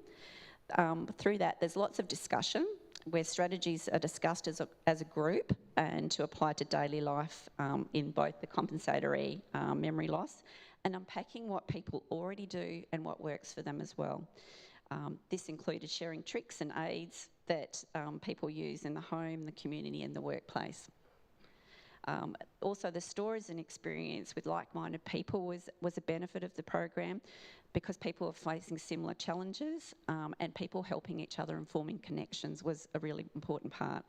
Through that, there's lots of discussion where strategies are discussed as a group and to apply to daily life in both the compensatory memory loss and unpacking what people already do and what works for them as well. This included sharing tricks and aids that people use in the home, the community and the workplace. Also, the stories and experience with like-minded people was a benefit of the program because people are facing similar challenges and people helping each other and forming connections was a really important part.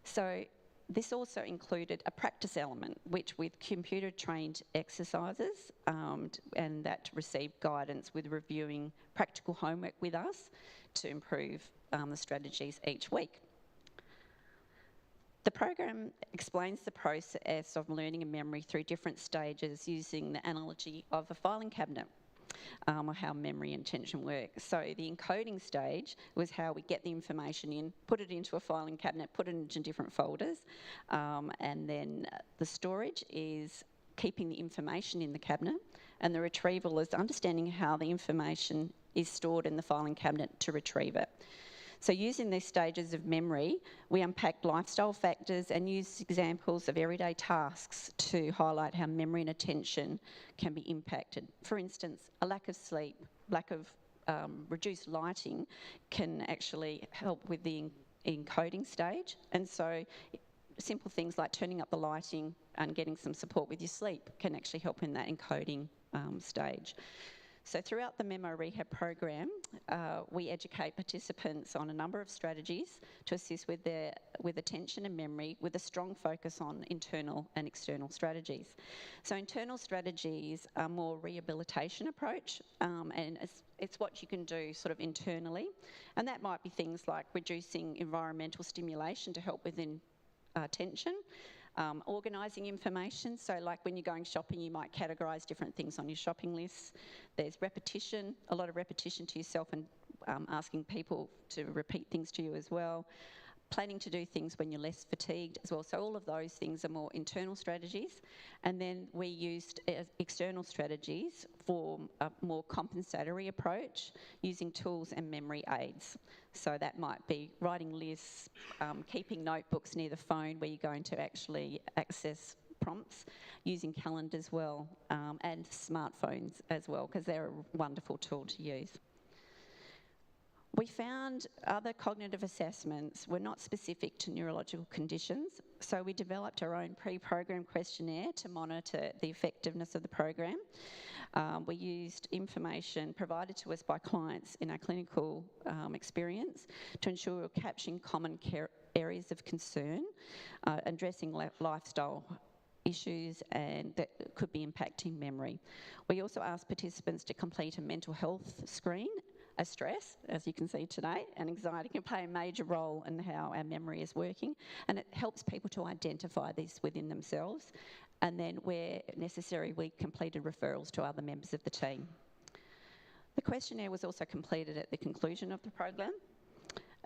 So this also included a practice element, which with computer-trained exercises and that received guidance with reviewing practical homework with us to improve the strategies each week. The program explains the process of learning and memory through different stages using the analogy of a filing cabinet, or how memory and attention work. So the encoding stage was how we get the information in, put it into a filing cabinet, put it into different folders, and then the storage is keeping the information in the cabinet, and the retrieval is understanding how the information is stored in the filing cabinet to retrieve it. So using these stages of memory, we unpacked lifestyle factors and used examples of everyday tasks to highlight how memory and attention can be impacted. For instance, a lack of sleep, lack of reduced lighting can actually help with the encoding stage. And so simple things like turning up the lighting and getting some support with your sleep can actually help in that encoding stage. So throughout the Memo Rehab program, we educate participants on a number of strategies to assist with attention and memory with a strong focus on internal and external strategies. So internal strategies are more rehabilitation approach and it's what you can do sort of internally, and that might be things like reducing environmental stimulation to help with attention. Organising information, so like when you're going shopping you might categorise different things on your shopping lists. There's repetition, a lot of repetition to yourself and asking people to repeat things to you as well. Planning to do things when you're less fatigued as well. So all of those things are more internal strategies. And then we used external strategies for a more compensatory approach using tools and memory aids. So that might be writing lists, keeping notebooks near the phone where you're going to actually access prompts, using calendars as well, and smartphones as well, because they're a wonderful tool to use. We found other cognitive assessments were not specific to neurological conditions, so we developed our own pre-program questionnaire to monitor the effectiveness of the program. We used information provided to us by clients in our clinical experience to ensure we were capturing common areas of concern, addressing lifestyle issues and that could be impacting memory. We also asked participants to complete a mental health screen. As stress, as you can see today, and anxiety can play a major role in how our memory is working, and it helps people to identify this within themselves, and then where necessary we completed referrals to other members of the team. The questionnaire was also completed at the conclusion of the program,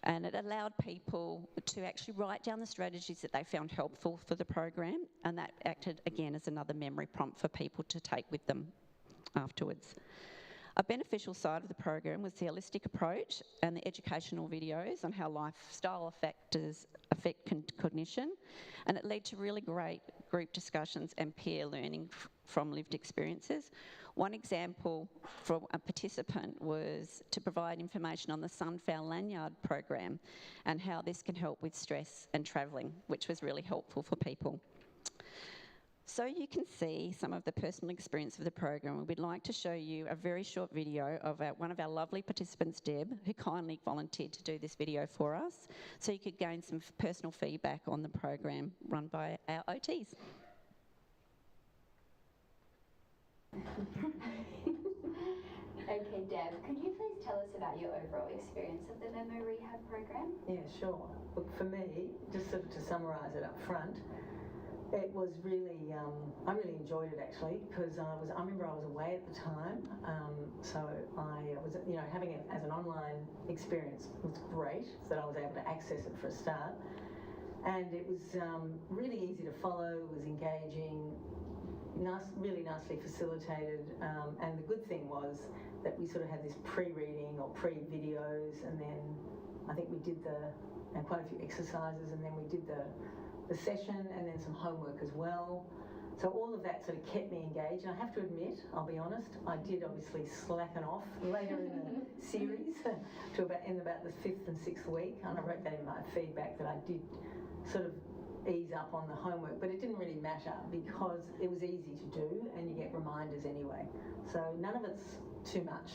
and it allowed people to actually write down the strategies that they found helpful for the program, and that acted again as another memory prompt for people to take with them afterwards. A beneficial side of the program was the holistic approach and the educational videos on how lifestyle factors affect cognition, and it led to really great group discussions and peer learning from lived experiences. One example from a participant was to provide information on the Sunfowl Lanyard program and how this can help with stress and travelling, which was really helpful for people. So you can see some of the personal experience of the program. We'd like to show you a very short video of one of our lovely participants, Deb, who kindly volunteered to do this video for us, so you could gain some personal feedback on the program run by our OTs. Okay, Deb, could you please tell us about your overall experience of the Memo Rehab program? Yeah, sure. Look, for me, just sort of to summarise it up front, it was really, I really enjoyed it actually, because I remember I was away at the time, so I was, having it as an online experience was great, so that I was able to access it for a start. And it was really easy to follow, it was engaging, really nicely facilitated, and the good thing was that we sort of had this pre-reading or pre-videos, and then I think we did quite a few exercises, and then we did the session, and then some homework as well. So all of that sort of kept me engaged. And I have to admit, I'll be honest, I did obviously slacken off later in the series to about the 5th and 6th week, and I wrote that in my feedback that I did sort of ease up on the homework, but it didn't really matter because it was easy to do and you get reminders anyway. So none of it's too much.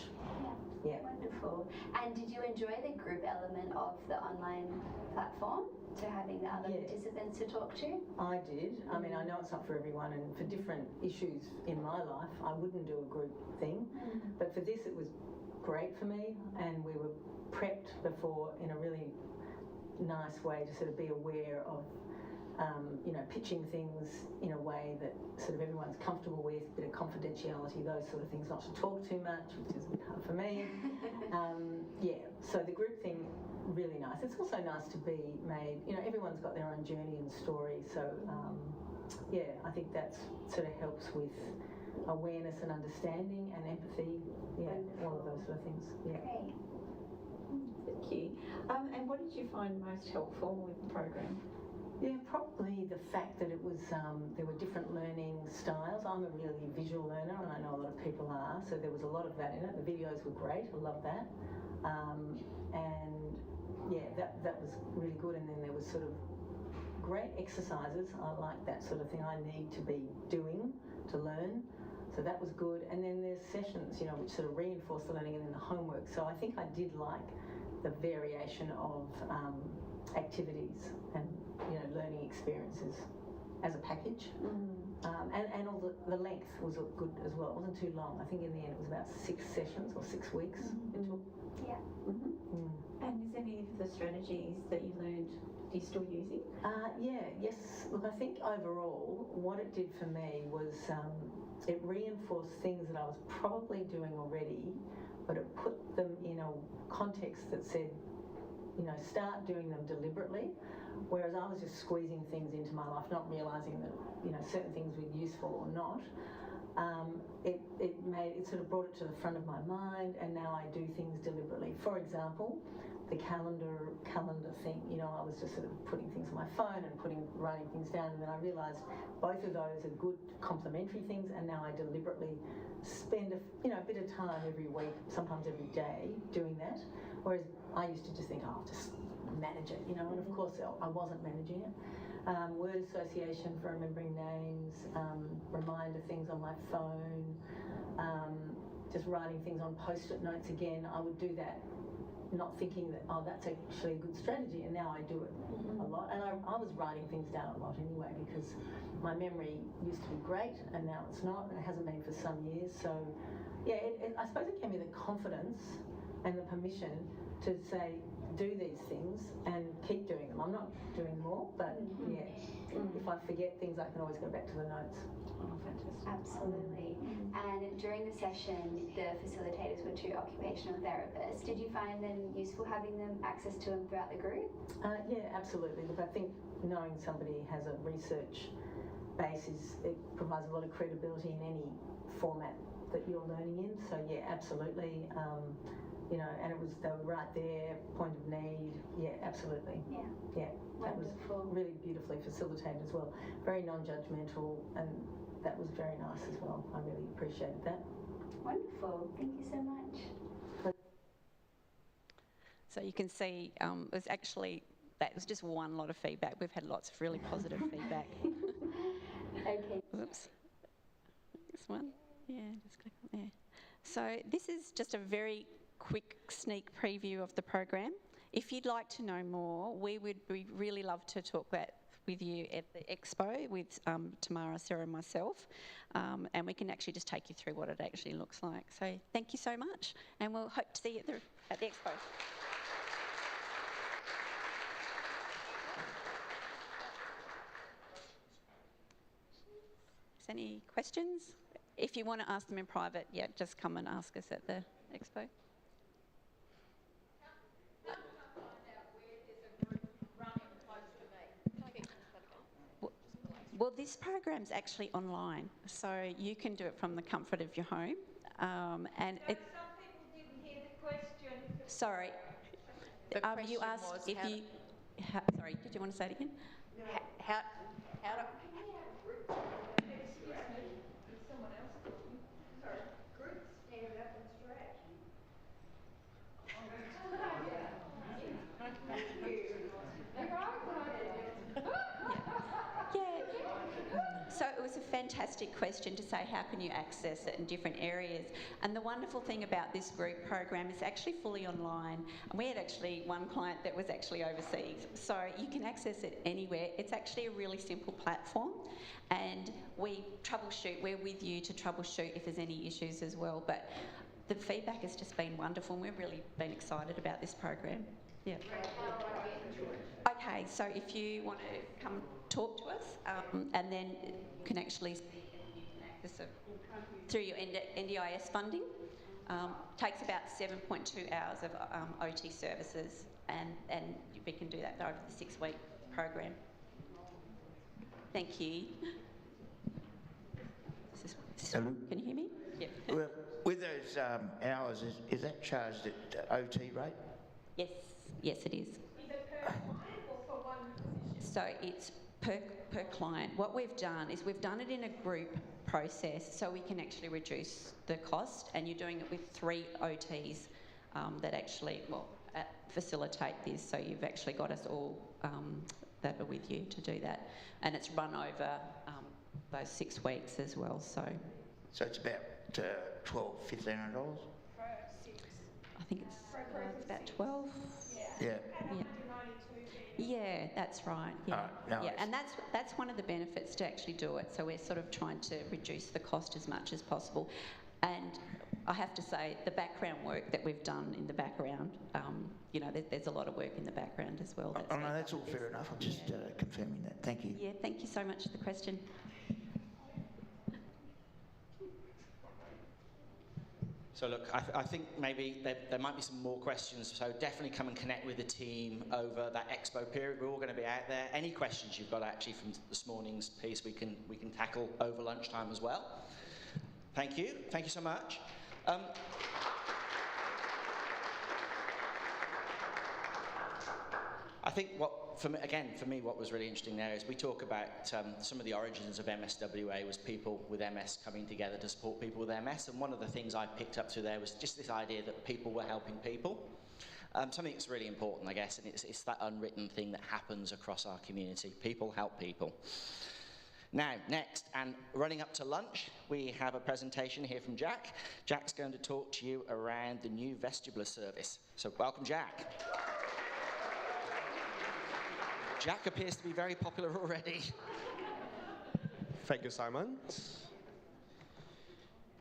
Yeah. Wonderful. And did you enjoy the group element of the online platform, to having the other participants to talk to? I did. I mean, I know it's not for everyone, and for different issues in my life, I wouldn't do a group thing. But for this, it was great for me, and we were prepped before in a really nice way to sort of be aware of pitching things in a way that sort of everyone's comfortable with, a bit of confidentiality, those sort of things, not to talk too much, which is a bit hard for me. So the group thing, really nice. It's also nice to be made, everyone's got their own journey and story, so I think that sort of helps with awareness and understanding and empathy, all of those sort of things. Great. Thank you. And what did you find most helpful with the program? Yeah, probably the fact that it was, there were different learning styles. I'm a really visual learner, and I know a lot of people are, so there was a lot of that in it. The videos were great, I love that. That was really good, and then there was sort of great exercises. I like that sort of thing I need to be doing to learn, so that was good. And then there's sessions, which sort of reinforce the learning, and then the homework. So I think I did like the variation of activities and learning experiences as a package. And all the length was good as well. It wasn't too long. I think in the end it was about 6 sessions or 6 weeks it took. And is any of the strategies that you learned, are you still using? Yes. Look, I think overall what it did for me was it reinforced things that I was probably doing already, but it put them in a context that said, start doing them deliberately, whereas I was just squeezing things into my life, not realising that, certain things were useful or not. It sort of brought it to the front of my mind, and now I do things deliberately. For example, the calendar thing, I was just sort of putting things on my phone and writing things down, and then I realised both of those are good complementary things, and now I deliberately spend a bit of time every week, sometimes every day, doing that. Whereas I used to just think, I'll just manage it, and of course I wasn't managing it. Word association for remembering names, reminder things on my phone, just writing things on post-it notes again. I would do that not thinking that, that's actually a good strategy, and now I do it a lot. And I was writing things down a lot anyway, because my memory used to be great and now it's not, and it hasn't been for some years. So I suppose it gave me the confidence and the permission to say, do these things and keep doing them. I'm not doing more, but if I forget things, I can always go back to the notes. Oh, fantastic. Absolutely. And during the session, the facilitators were 2 occupational therapists. Did you find them useful, having them access to them throughout the group? Yeah, absolutely. Look, I think knowing somebody has a research base it provides a lot of credibility in any format that you're learning in. So yeah, absolutely. And they were right there, point of need. Yeah, absolutely. Yeah. That was really beautifully facilitated as well. Very non-judgmental, and that was very nice as well. I really appreciated that. Wonderful. Thank you so much. So you can see that was just one lot of feedback. We've had lots of really positive feedback. Okay. Oops. This one. Yeah, just click on there. So this is just a very quick sneak preview of the program. If you'd like to know more, we would really love to talk that with you at the expo with Tamara, Sarah and myself, and we can actually just take you through what it actually looks like. So thank you so much, and we'll hope to see you at the expo. Any questions? If you want to ask them in private, yeah, just come and ask us at the expo. Well, this program's actually online, so you can do it from the comfort of your home. And so some people didn't hear the question. Sorry. The question you asked was if you... sorry, did you want to say it again? How do... Someone else talking. Sorry. Groups stand up and stretch. So it was a fantastic question to say how can you access it in different areas, and the wonderful thing about this group program is actually fully online, and we had actually one client that was actually overseas, so you can access it anywhere. It's actually a really simple platform, and we troubleshoot, we're with you to troubleshoot if there's any issues as well, but the feedback has just been wonderful and we've really been excited about this program. Yeah. Okay, so if you want to come talk to us, and then you can actually access it through your NDIS funding. Takes about 7.2 hours of OT services, and we can do that over the 6-week program. Thank you. Hello? Can you hear me? Yep. Well, with those hours, is that charged at OT rate? Yes, yes it is. Is it per client or for one position? So it's per client. What we've done is we've done it in a group process so we can actually reduce the cost, and you're doing it with 3 OTs that actually facilitate this. So you've actually got us all that are with you to do that, and it's run over those 6 weeks as well. So it's about $1,200–1,500? I think it's about 12. Yeah. Yeah, that's right. Yeah, no, yeah, and that's one of the benefits to actually do it. So we're sort of trying to reduce the cost as much as possible. And I have to say, the background work that we've done in the background, you know, there's a lot of work in the background as well. Oh, no, that's all fair enough. I'm just confirming that. Thank you. Yeah, thank you so much for the question. So look, I think maybe there might be some more questions, so definitely come and connect with the team over that expo period. We're all going to be out there. Any questions you've got actually from this morning's piece, we can tackle over lunchtime as well. Thank you so much. I think for me, what was really interesting there is we talk about some of the origins of MSWA was people with MS coming together to support people with MS, and one of the things I picked up through there was just this idea that people were helping people. Something that's really important, I guess, and it's that unwritten thing that happens across our community. People help people. Now, next, and running up to lunch, we have a presentation here from Jack. Jack's going to talk to you around the new Vestibular service. So welcome, Jack. Jack appears to be very popular already. Thank you, Simon.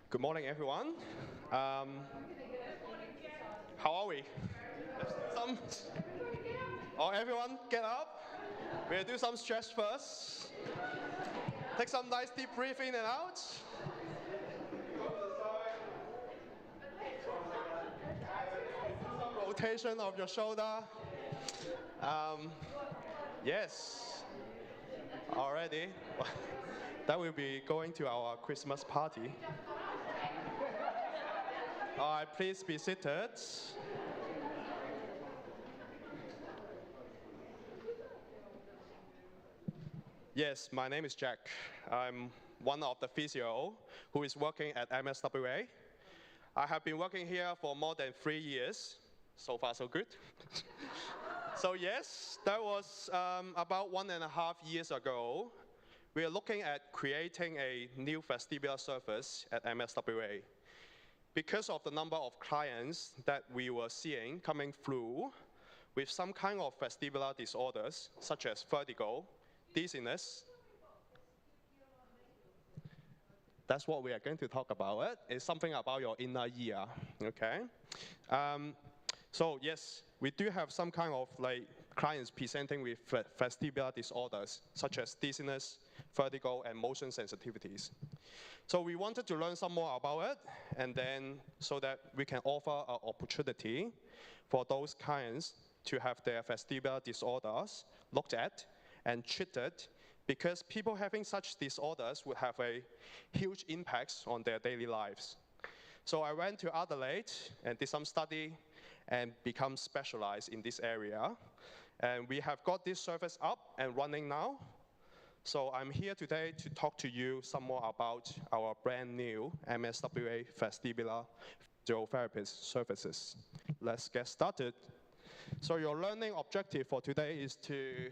Good morning, everyone. How are we? Everyone get up. We'll do some stretch first. Take some nice deep breath in and out. Some rotation of your shoulder. Yes, already. That will be going to our Christmas party. All right, please be seated. Yes, my name is Jack. I'm one of the physio who is working at MSWA. I have been working here for more than 3 years. So far, so good. So yes, that was about 1.5 years ago. we are looking at creating a new vestibular surface at MSWA. Because of the number of clients that we were seeing coming through with some kind of vestibular disorders, such as vertigo, dizziness, that's what we are going to talk about. It's something about your inner ear, okay? So yes, we do have some kind of clients presenting with vestibular disorders, such as dizziness, vertigo, and motion sensitivities. So we wanted to learn some more about it, and then so that we can offer an opportunity for those clients to have their vestibular disorders looked at and treated, because people having such disorders would have a huge impact on their daily lives. So I went to Adelaide and did some study and become specialized in this area. And we have got this service up and running now. So I'm here today to talk to you some more about our brand new MSWA Vestibular Physiotherapist services. Let's get started. So your learning objective for today is to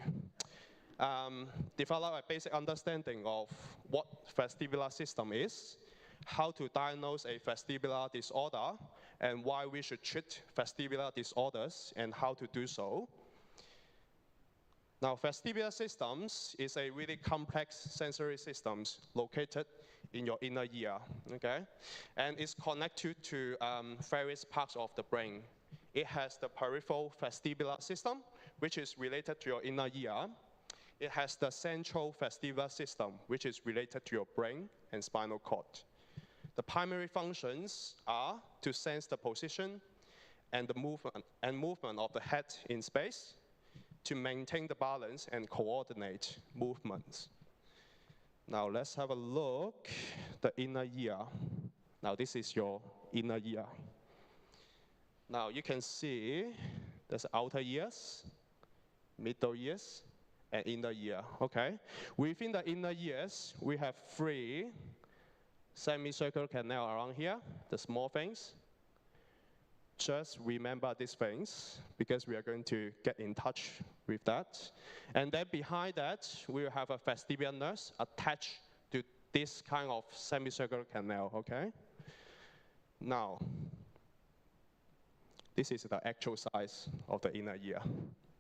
develop a basic understanding of what vestibular system is, how to diagnose a vestibular disorder, and why we should treat vestibular disorders and how to do so. Now, vestibular systems is a really complex sensory systems located in your inner ear, okay? And it's connected to various parts of the brain. It has the peripheral vestibular system, which is related to your inner ear. It has the central vestibular system, which is related to your brain and spinal cord. The primary functions are to sense the position and the movement of the head in space, to maintain the balance and coordinate movements. Now let's have a look at the inner ear. Now this is your inner ear. Now you can see there's outer ears, middle ears, and inner ear, okay? Within the inner ears, we have 3 semicircular canal around here, the small things. Just remember these things, because we are going to get in touch with that. And then behind that, we will have a vestibular nerve attached to this kind of semicircular canal, okay? Now, this is the actual size of the inner ear,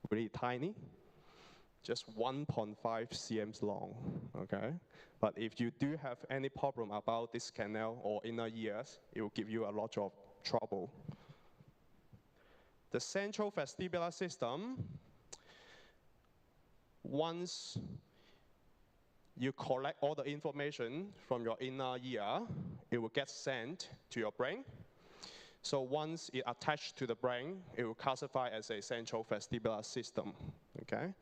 really tiny. Just 1.5 cm long, okay? But if you do have any problem about this canal or inner ears, it will give you a lot of trouble. The central vestibular system, once you collect all the information from your inner ear, it will get sent to your brain. So once it attached to the brain, it will classify as a central vestibular system, okay?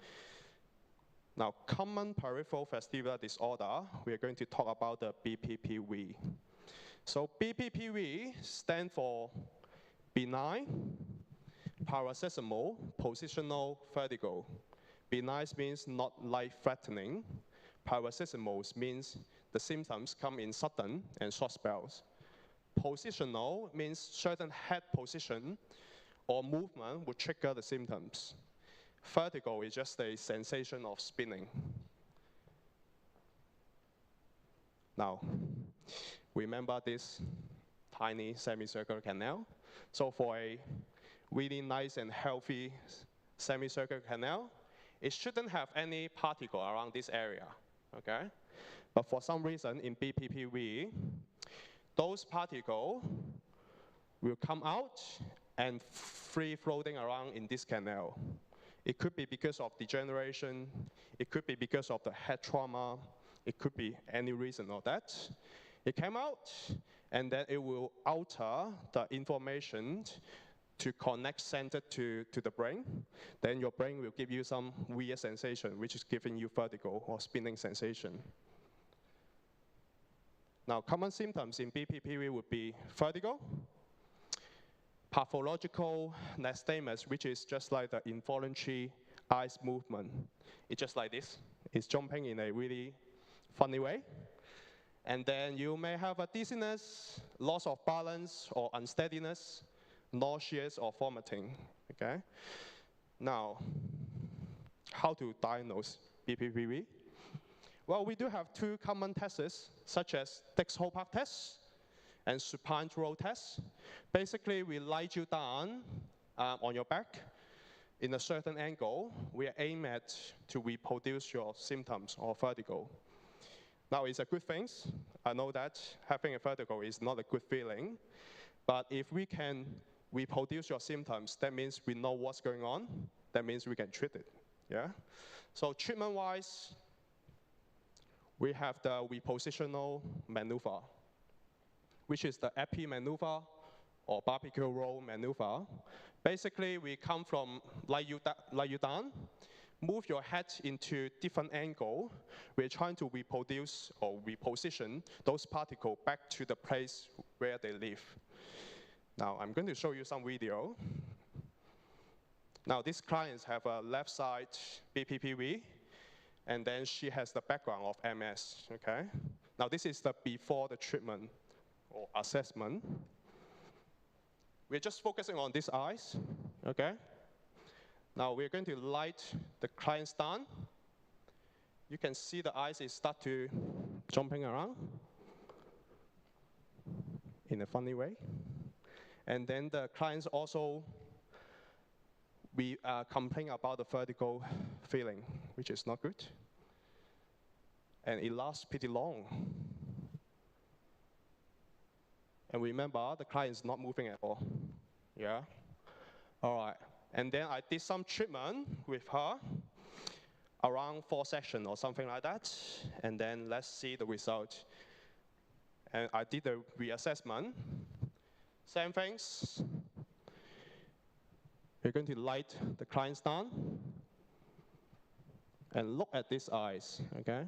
Now, common peripheral vestibular disorder, we are going to talk about the BPPV. So BPPV stands for benign, paroxysmal, positional vertigo. Benign means not life-threatening. Paroxysmal means the symptoms come in sudden and short spells. Positional means certain head position or movement will trigger the symptoms. Vertigo is just a sensation of spinning. Now, remember this tiny semicircular canal? So for a really nice and healthy semicircular canal, it shouldn't have any particle around this area, okay? But for some reason in BPPV, those particles will come out and free floating around in this canal. It could be because of degeneration, it could be because of the head trauma, it could be any reason of that. It came out, and then it will alter the information to connect center to the brain. Then your brain will give you some weird sensation, which is giving you vertigo or spinning sensation. Now, common symptoms in BPPV would be vertigo, pathological nystagmus, which is just like the involuntary eyes movement. It's just like this. It's jumping in a really funny way. And then you may have a dizziness, loss of balance or unsteadiness, nausea or vomiting, okay? Now, how to diagnose BPPV? Well, we do have two common tests, such as Dix-Hallmark test and supine roll test. Basically, we lie you down on your back in a certain angle. We aim at to reproduce your symptoms or vertigo. Now, it's a good thing. I know that having a vertigo is not a good feeling, but if we can reproduce your symptoms, that means we know what's going on. That means we can treat it. Yeah. So treatment-wise, we have the repositional maneuver, which is the epi maneuver or barbecue roll maneuver. Basically, we come from lie you down, move your head into different angle. We're trying to reproduce or reposition those particles back to the place where they live. Now, I'm going to show you some video. Now, these clients have a left side BPPV, and then she has the background of MS, okay? Now, this is the before the treatment or assessment. We're just focusing on these eyes, okay? Now, we're going to light the clients down. You can see the eyes start to jumping around in a funny way. And then the clients also complain about the vertigo feeling, which is not good. And it lasts pretty long. And remember, the client is not moving at all. Yeah? All right. And then I did some treatment with her, around 4 sessions or something like that. And then let's see the result. And I did a reassessment. Same things. We're going to light the clients down and look at these eyes, okay?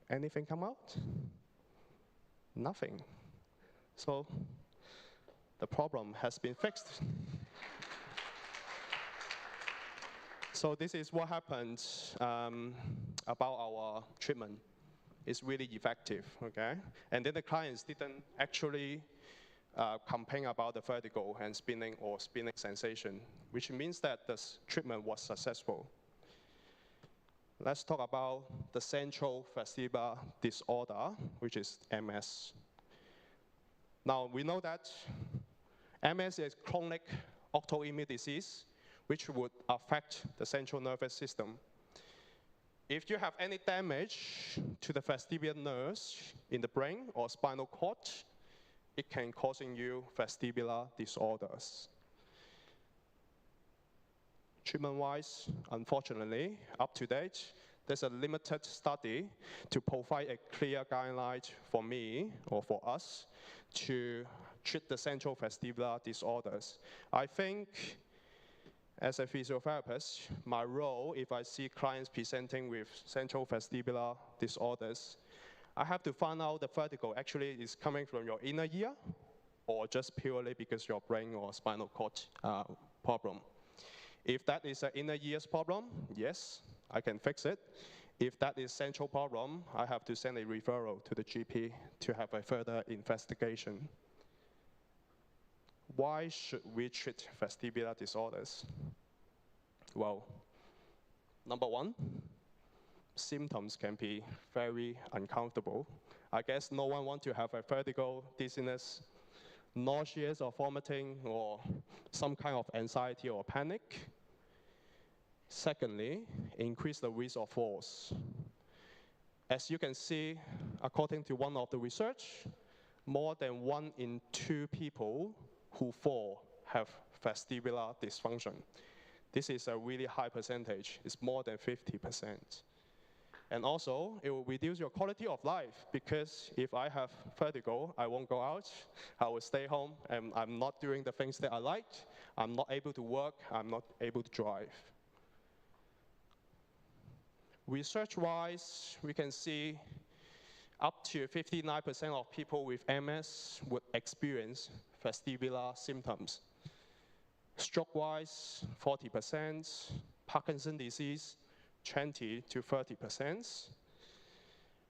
Anything come out? Nothing. So the problem has been fixed. So this is what happened about our treatment. It's really effective, okay? And then the clients didn't actually complain about the vertigo and spinning or spinning sensation, which means that the treatment was successful. Let's talk about the central vestibular disorder, which is MS. Now, we know that MS is chronic autoimmune disease, which would affect the central nervous system. If you have any damage to the vestibular nerves in the brain or spinal cord, it can cause you vestibular disorders. Treatment-wise, unfortunately, up to date, there's a limited study to provide a clear guideline for me or for us to treat the central vestibular disorders. I think as a physiotherapist, my role, if I see clients presenting with central vestibular disorders, I have to find out the vertigo actually is coming from your inner ear or just purely because your brain or spinal cord problem. If that is an inner ears problem, yes, I can fix it. If that is central problem, I have to send a referral to the GP to have a further investigation. Why should we treat vestibular disorders? Well, number one, symptoms can be very uncomfortable. I guess no one wants to have a vertigo, dizziness, nauseous or vomiting, or some kind of anxiety or panic. Secondly, increase the risk of falls. As you can see, according to one of the research, more than 1 in 2 people who fall have vestibular dysfunction. This is a really high percentage. It's more than 50%. And also, it will reduce your quality of life because if I have vertigo, I won't go out. I will stay home and I'm not doing the things that I like. I'm not able to work. I'm not able to drive. Research-wise, we can see up to 59% of people with MS would experience vestibular symptoms. Stroke-wise, 40%. Parkinson's disease, 20 to 30%.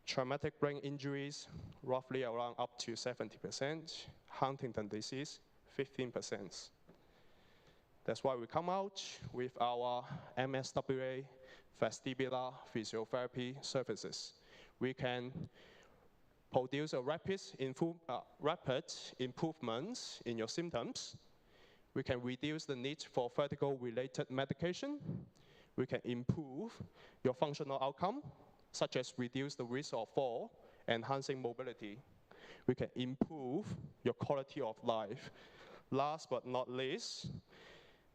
Traumatic brain injuries, roughly around up to 70%. Huntington's disease, 15%. That's why we come out with our MSWA vestibular physiotherapy services. We can produce a rapid improvements in your symptoms. We can reduce the need for vertigo-related medication. We can improve your functional outcome, such as reduce the risk of fall, enhancing mobility. We can improve your quality of life. Last but not least,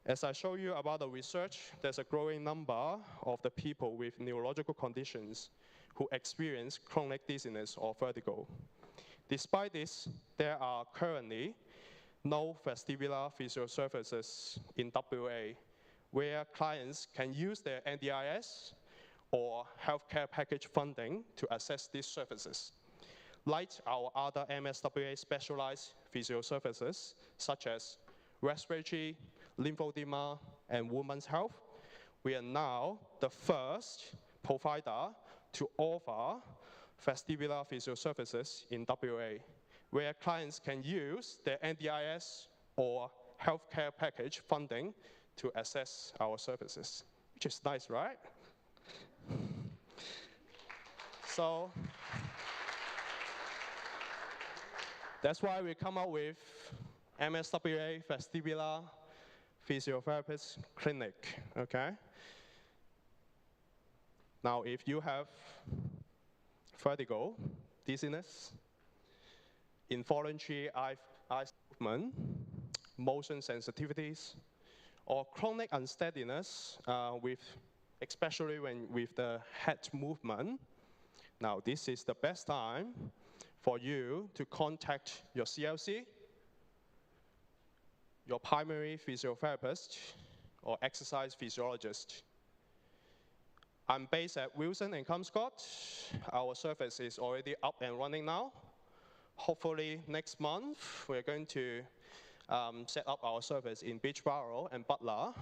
as I show you about the research, there's a growing number of the people with neurological conditions who experience chronic dizziness or vertigo. Despite this, there are currently no vestibular physio services in WA where clients can use their NDIS or healthcare package funding to access these services. Like our other MSWA specialized physio services, such as respiratory, lymphedema, and women's health, we are now the first provider to offer vestibular physio services in WA, where clients can use their NDIS or healthcare package funding to access our services, which is nice, right? So that's why we come up with MSWA Vestibular Physiotherapist Clinic, okay? Now, if you have vertigo, dizziness, involuntary eye movement, motion sensitivities, or chronic unsteadiness, especially with the head movement, now this is the best time for you to contact your CLC, your primary physiotherapist, or exercise physiologist. I'm based at Wilson and Comscott. Our service is already up and running now. Hopefully next month, we're going to set up our service in Beachboro and Butler.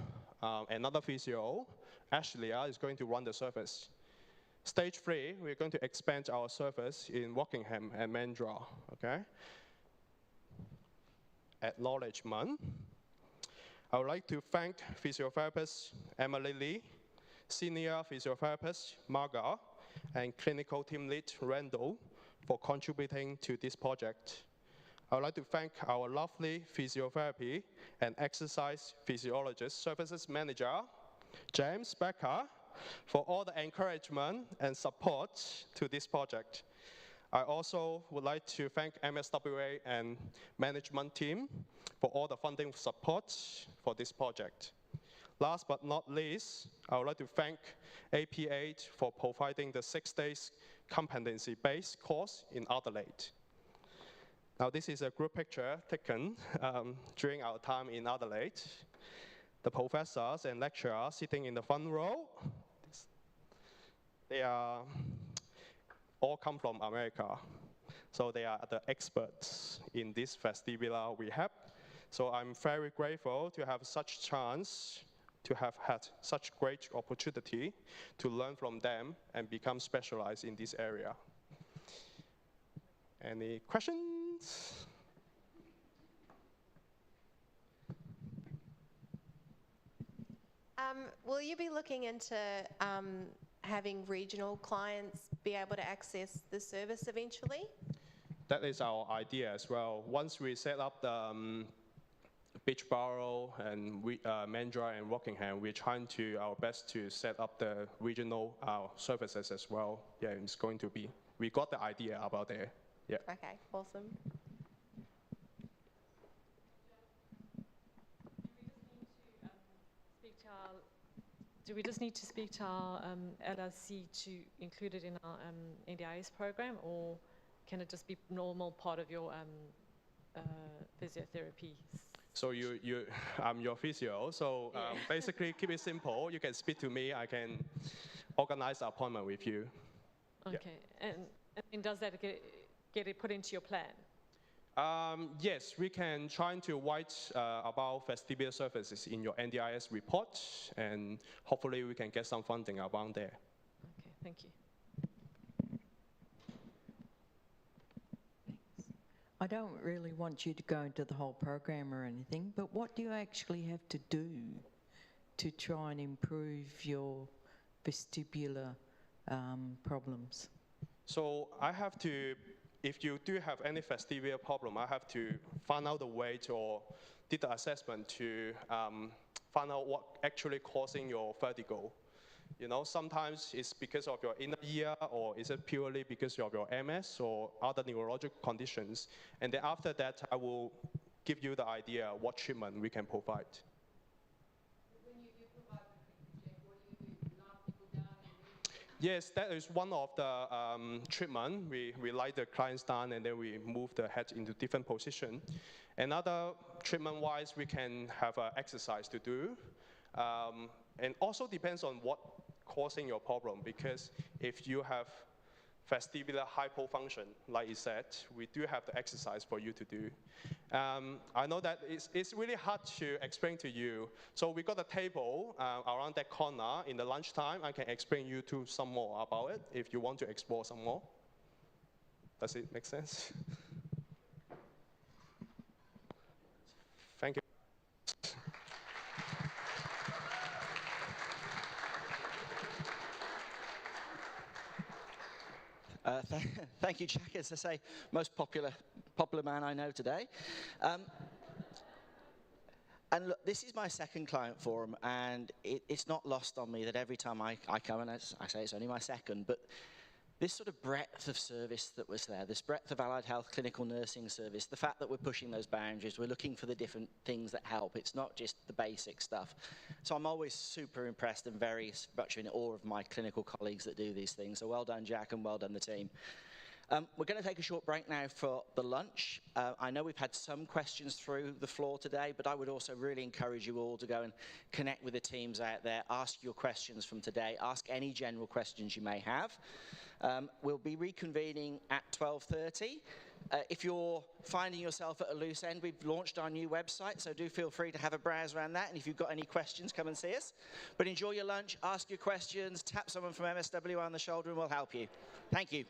Another physio, Ashley, is going to run the service. Stage 3, we're going to expand our service in Wokingham and Mandurah, okay? Acknowledgement. I would like to thank physiotherapist Emily Lee, senior physiotherapist Marga, and clinical team lead Randall for contributing to this project. I would like to thank our lovely physiotherapy and exercise physiologist services manager, James Becker, for all the encouragement and support to this project. I also would like to thank MSWA and management team for all the funding support for this project. Last but not least, I would like to thank AP8 for providing the 6 days competency-based course in Adelaide. Now this is a group picture taken during our time in Adelaide. The professors and lecturers sitting in the front row, they are all come from America. So they are the experts in this vestibular rehab. So I'm very grateful to have such chance, to have had such great opportunity to learn from them and become specialized in this area. Any questions? Will you be looking into having regional clients be able to access the service eventually? That is our idea as well. Once we set up the Beachboro and Mandurah and Rockingham, we're trying to our best to set up the regional services as well. Yeah, it's going to be. We got the idea about there. Yeah. Okay, awesome. Do we just need to speak to our LRC to include it in our NDIS program, or can it just be normal part of your physiotherapy? So I'm your physio, so basically keep it simple. You can speak to me, I can organize an appointment with you. Okay, yeah. And does that get it put into your plan? Yes, we can try to write about vestibular services in your NDIS report, and hopefully we can get some funding around there. Okay, thank you. I don't really want you to go into the whole program or anything, but what do you actually have to do to try and improve your vestibular problems? So I have to, if you do have any vestibular problem, I have to find out the way to, or did the assessment to find out what actually causing your vertigo. You know, sometimes it's because of your inner ear, or is it purely because of your MS or other neurological conditions? And then after that, I will give you the idea what treatment we can provide. Yes, that is one of the treatment. We lie the clients down and then we move the head into different position. Another treatment-wise, we can have an exercise to do. And also depends on what causing your problem, because if you have vestibular hypofunction, like you said, we do have the exercise for you to do. I know that it's really hard to explain to you. So we got a table around that corner in the lunchtime. I can explain you to some more about it if you want to explore some more. Does it make sense? Thank you. Thank you, Jack. As I say, most popular man I know today. And look, this is my second client forum, and it's not lost on me that every time I come, and as I say, it's only my second, but this sort of breadth of service that was there, this breadth of allied health clinical nursing service, the fact that we're pushing those boundaries, we're looking for the different things that help. It's not just the basic stuff. So I'm always super impressed and very much in awe of my clinical colleagues that do these things. So well done, Jack, and well done, the team. We're going to take a short break now for the lunch. I know we've had some questions through the floor today, but I would also really encourage you all to go and connect with the teams out there, ask your questions from today, ask any general questions you may have. We'll be reconvening at 12:30. If you're finding yourself at a loose end, we've launched our new website, so do feel free to have a browse around that, and if you've got any questions, come and see us. But enjoy your lunch, ask your questions, tap someone from MSWA on the shoulder and we'll help you. Thank you.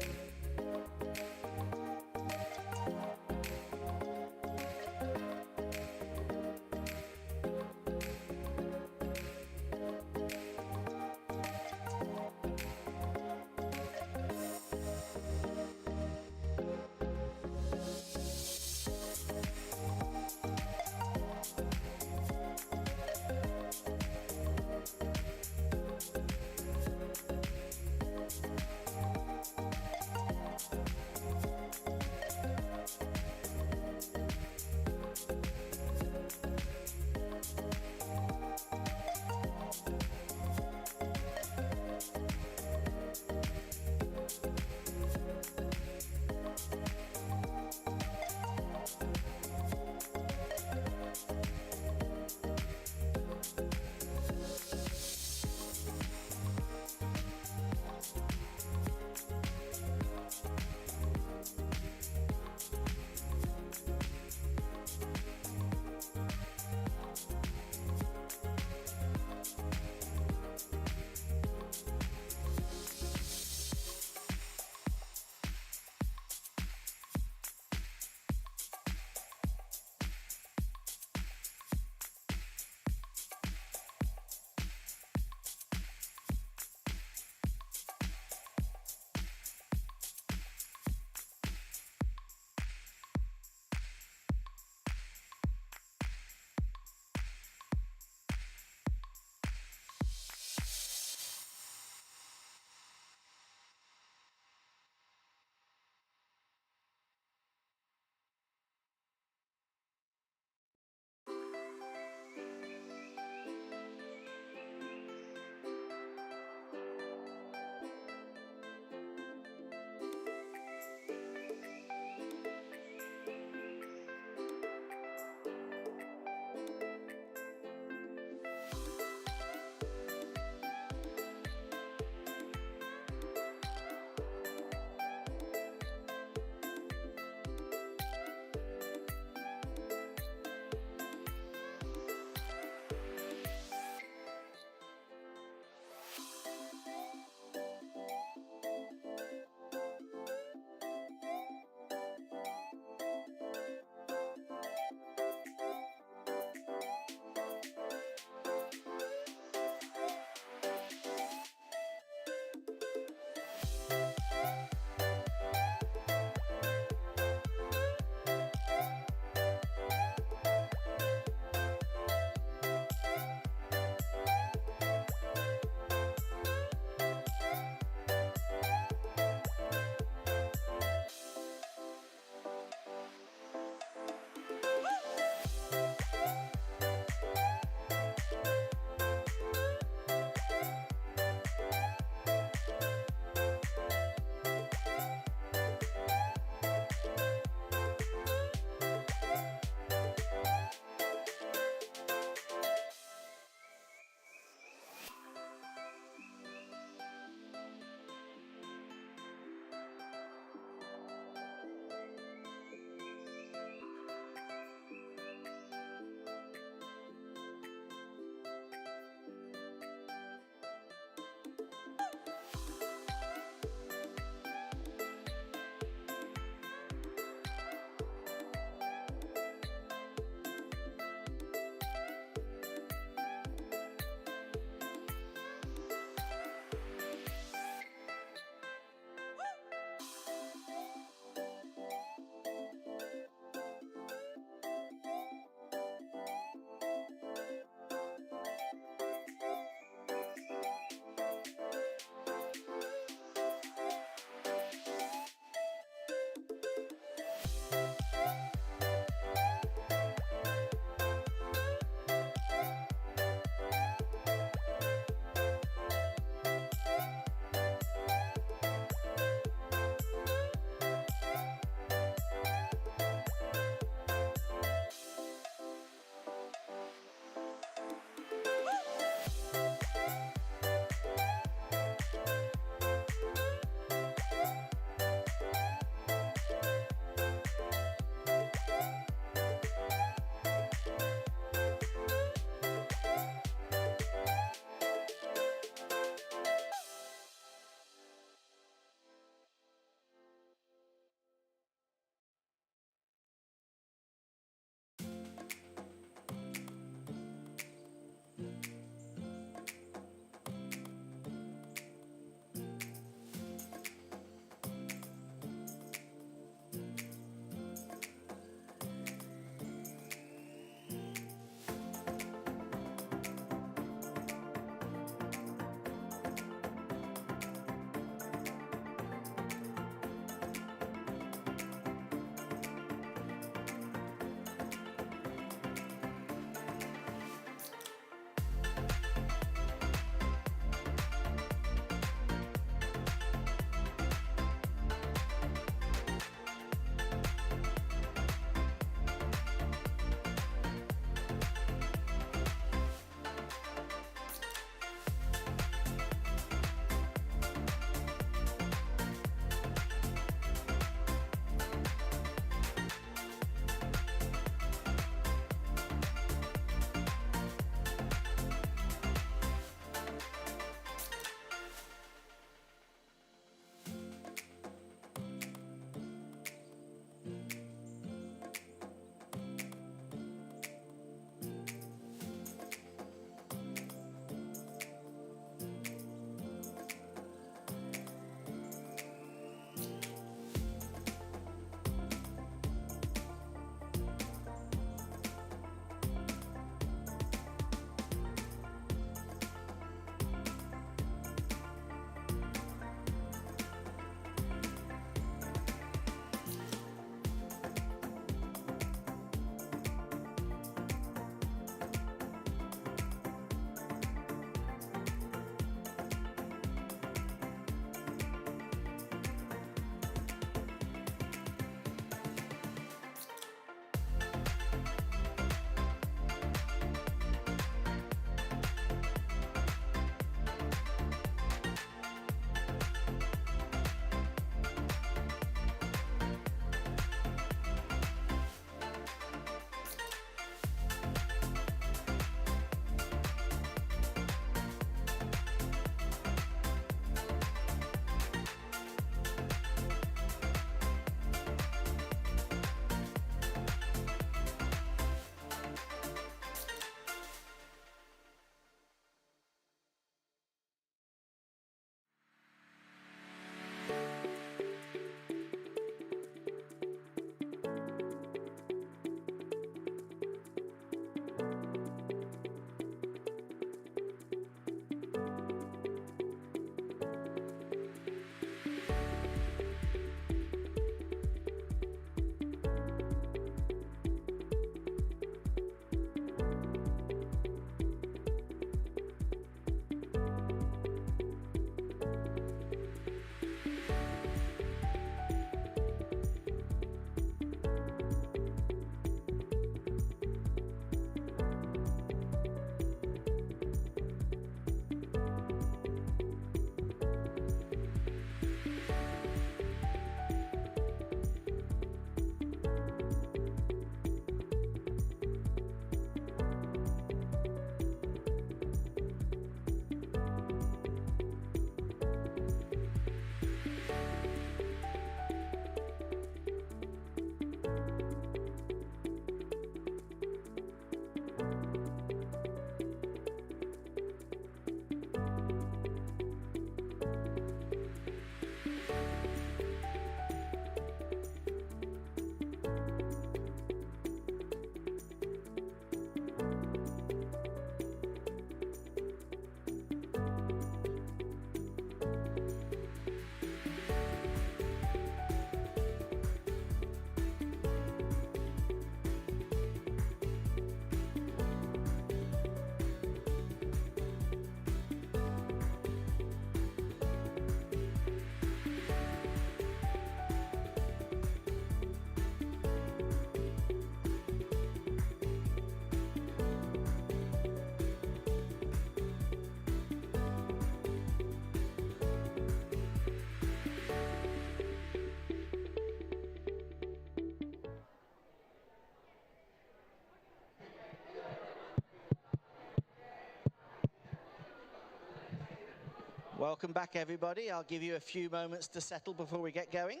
Welcome back, everybody. I'll give you a few moments to settle before we get going.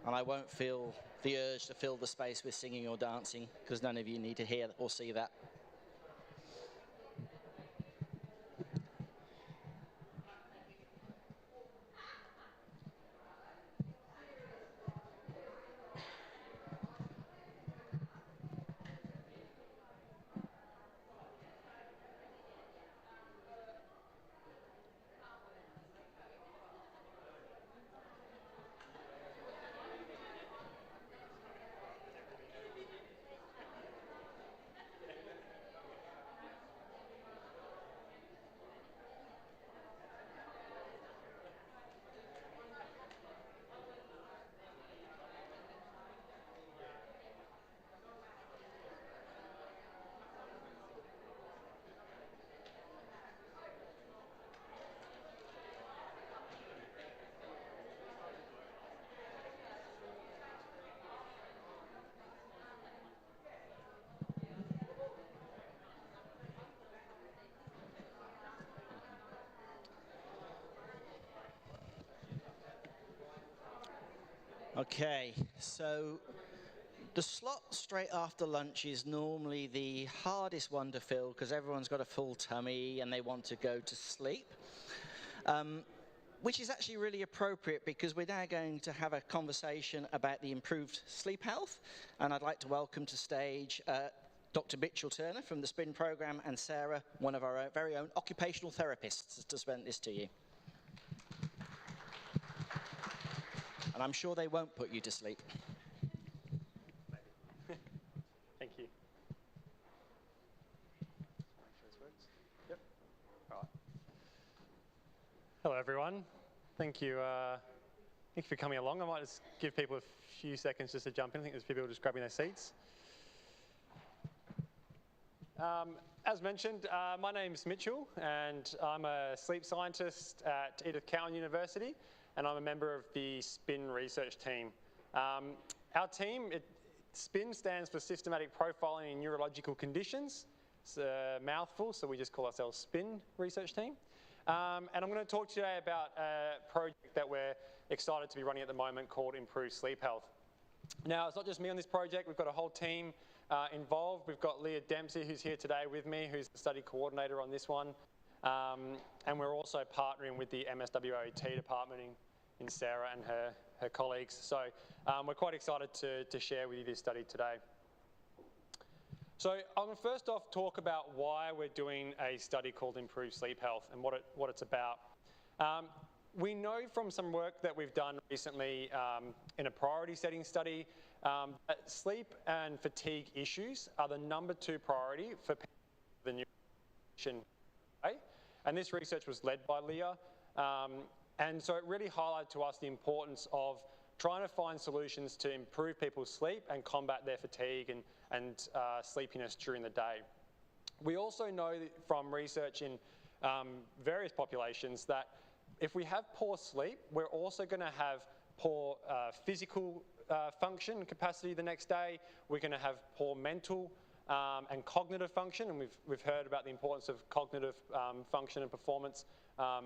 And I won't feel the urge to fill the space with singing or dancing, because none of you need to hear or see that. Okay, so the slot straight after lunch is normally the hardest one to fill because everyone's got a full tummy and they want to go to sleep, which is actually really appropriate because we're now going to have a conversation about the improved sleep health, and I'd like to welcome to stage Dr. Mitchell Turner from the SPIN program and Sarah, one of our very own occupational therapists, to present this to you. And I'm sure they won't put you to sleep. Thank you. Yep. All right. Hello, everyone. Thank you. Thank you for coming along. I might just give people a few seconds just to jump in. I think there's people just grabbing their seats. As mentioned, my name's Mitchell, and I'm a sleep scientist at Edith Cowan University, and I'm a member of the SPIN research team. Our team, SPIN stands for Systematic Profiling in Neurological Conditions. It's a mouthful, so we just call ourselves SPIN research team. And I'm going to talk today about a project that we're excited to be running at the moment called Improved Sleep Health. Now, it's not just me on this project. We've got a whole team involved. We've got Leah Dempsey, who's here today with me, who's the study coordinator on this one. And we're also partnering with the MSWA department in Sarah and her colleagues. So we're quite excited to share with you this study today. So I'm going to first off talk about why we're doing a study called Improved Sleep Health and what it's about. We know from some work that we've done recently in a priority setting study that sleep and fatigue issues are the #2 priority for people with the neurodegeneration. And this research was led by Leah. And so it really highlighted to us the importance of trying to find solutions to improve people's sleep and combat their fatigue and sleepiness during the day. We also know from research in various populations that if we have poor sleep, we're also going to have poor physical function and capacity the next day. We're going to have poor mental and cognitive function, and we've heard about the importance of cognitive function and performance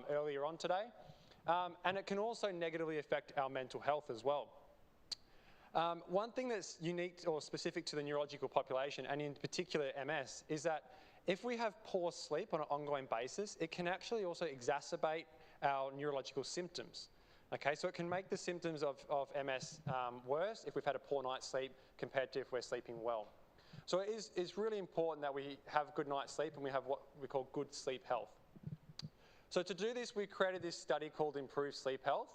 earlier on today. And it can also negatively affect our mental health as well. One thing that's unique or specific to the neurological population, and in particular MS, is that if we have poor sleep on an ongoing basis, it can actually also exacerbate our neurological symptoms. Okay, so it can make the symptoms of MS worse if we've had a poor night's sleep compared to if we're sleeping well. So it's really important that we have good night's sleep and we have what we call good sleep health. So to do this, we created this study called Improved Sleep Health,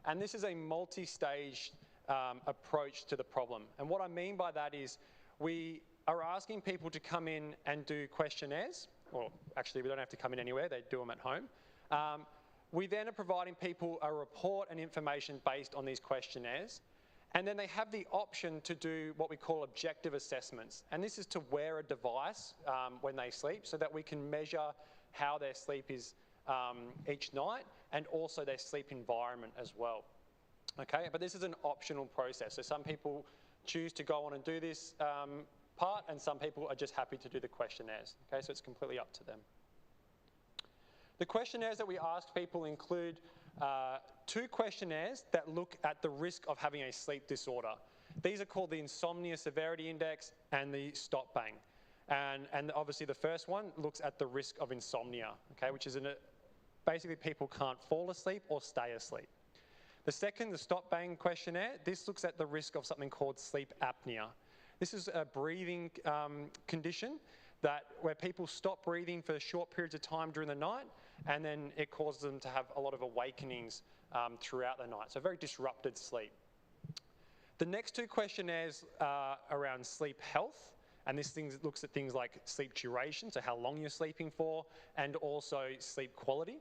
and this is a multi-stage approach to the problem. And what I mean by that is we are asking people to come in and do questionnaires, or actually we don't have to come in anywhere, they do them at home. We then are providing people a report and information based on these questionnaires, and then they have the option to do what we call objective assessments, and this is to wear a device when they sleep so that we can measure how their sleep is each night and also their sleep environment as well. Okay, but this is an optional process, so some people choose to go on and do this part and some people are just happy to do the questionnaires. Okay, so it's completely up to them. The questionnaires that we ask people include 2 questionnaires that look at the risk of having a sleep disorder. These are called the Insomnia Severity Index and the Stop Bang. And obviously the first one looks at the risk of insomnia, okay, which is basically people can't fall asleep or stay asleep. The second, the Stop Bang questionnaire, this looks at the risk of something called sleep apnea. This is a breathing condition where people stop breathing for short periods of time during the night, and then it causes them to have a lot of awakenings throughout the night. So very disrupted sleep. The next 2 questionnaires are around sleep health, and this looks at things like sleep duration, so how long you're sleeping for, and also sleep quality.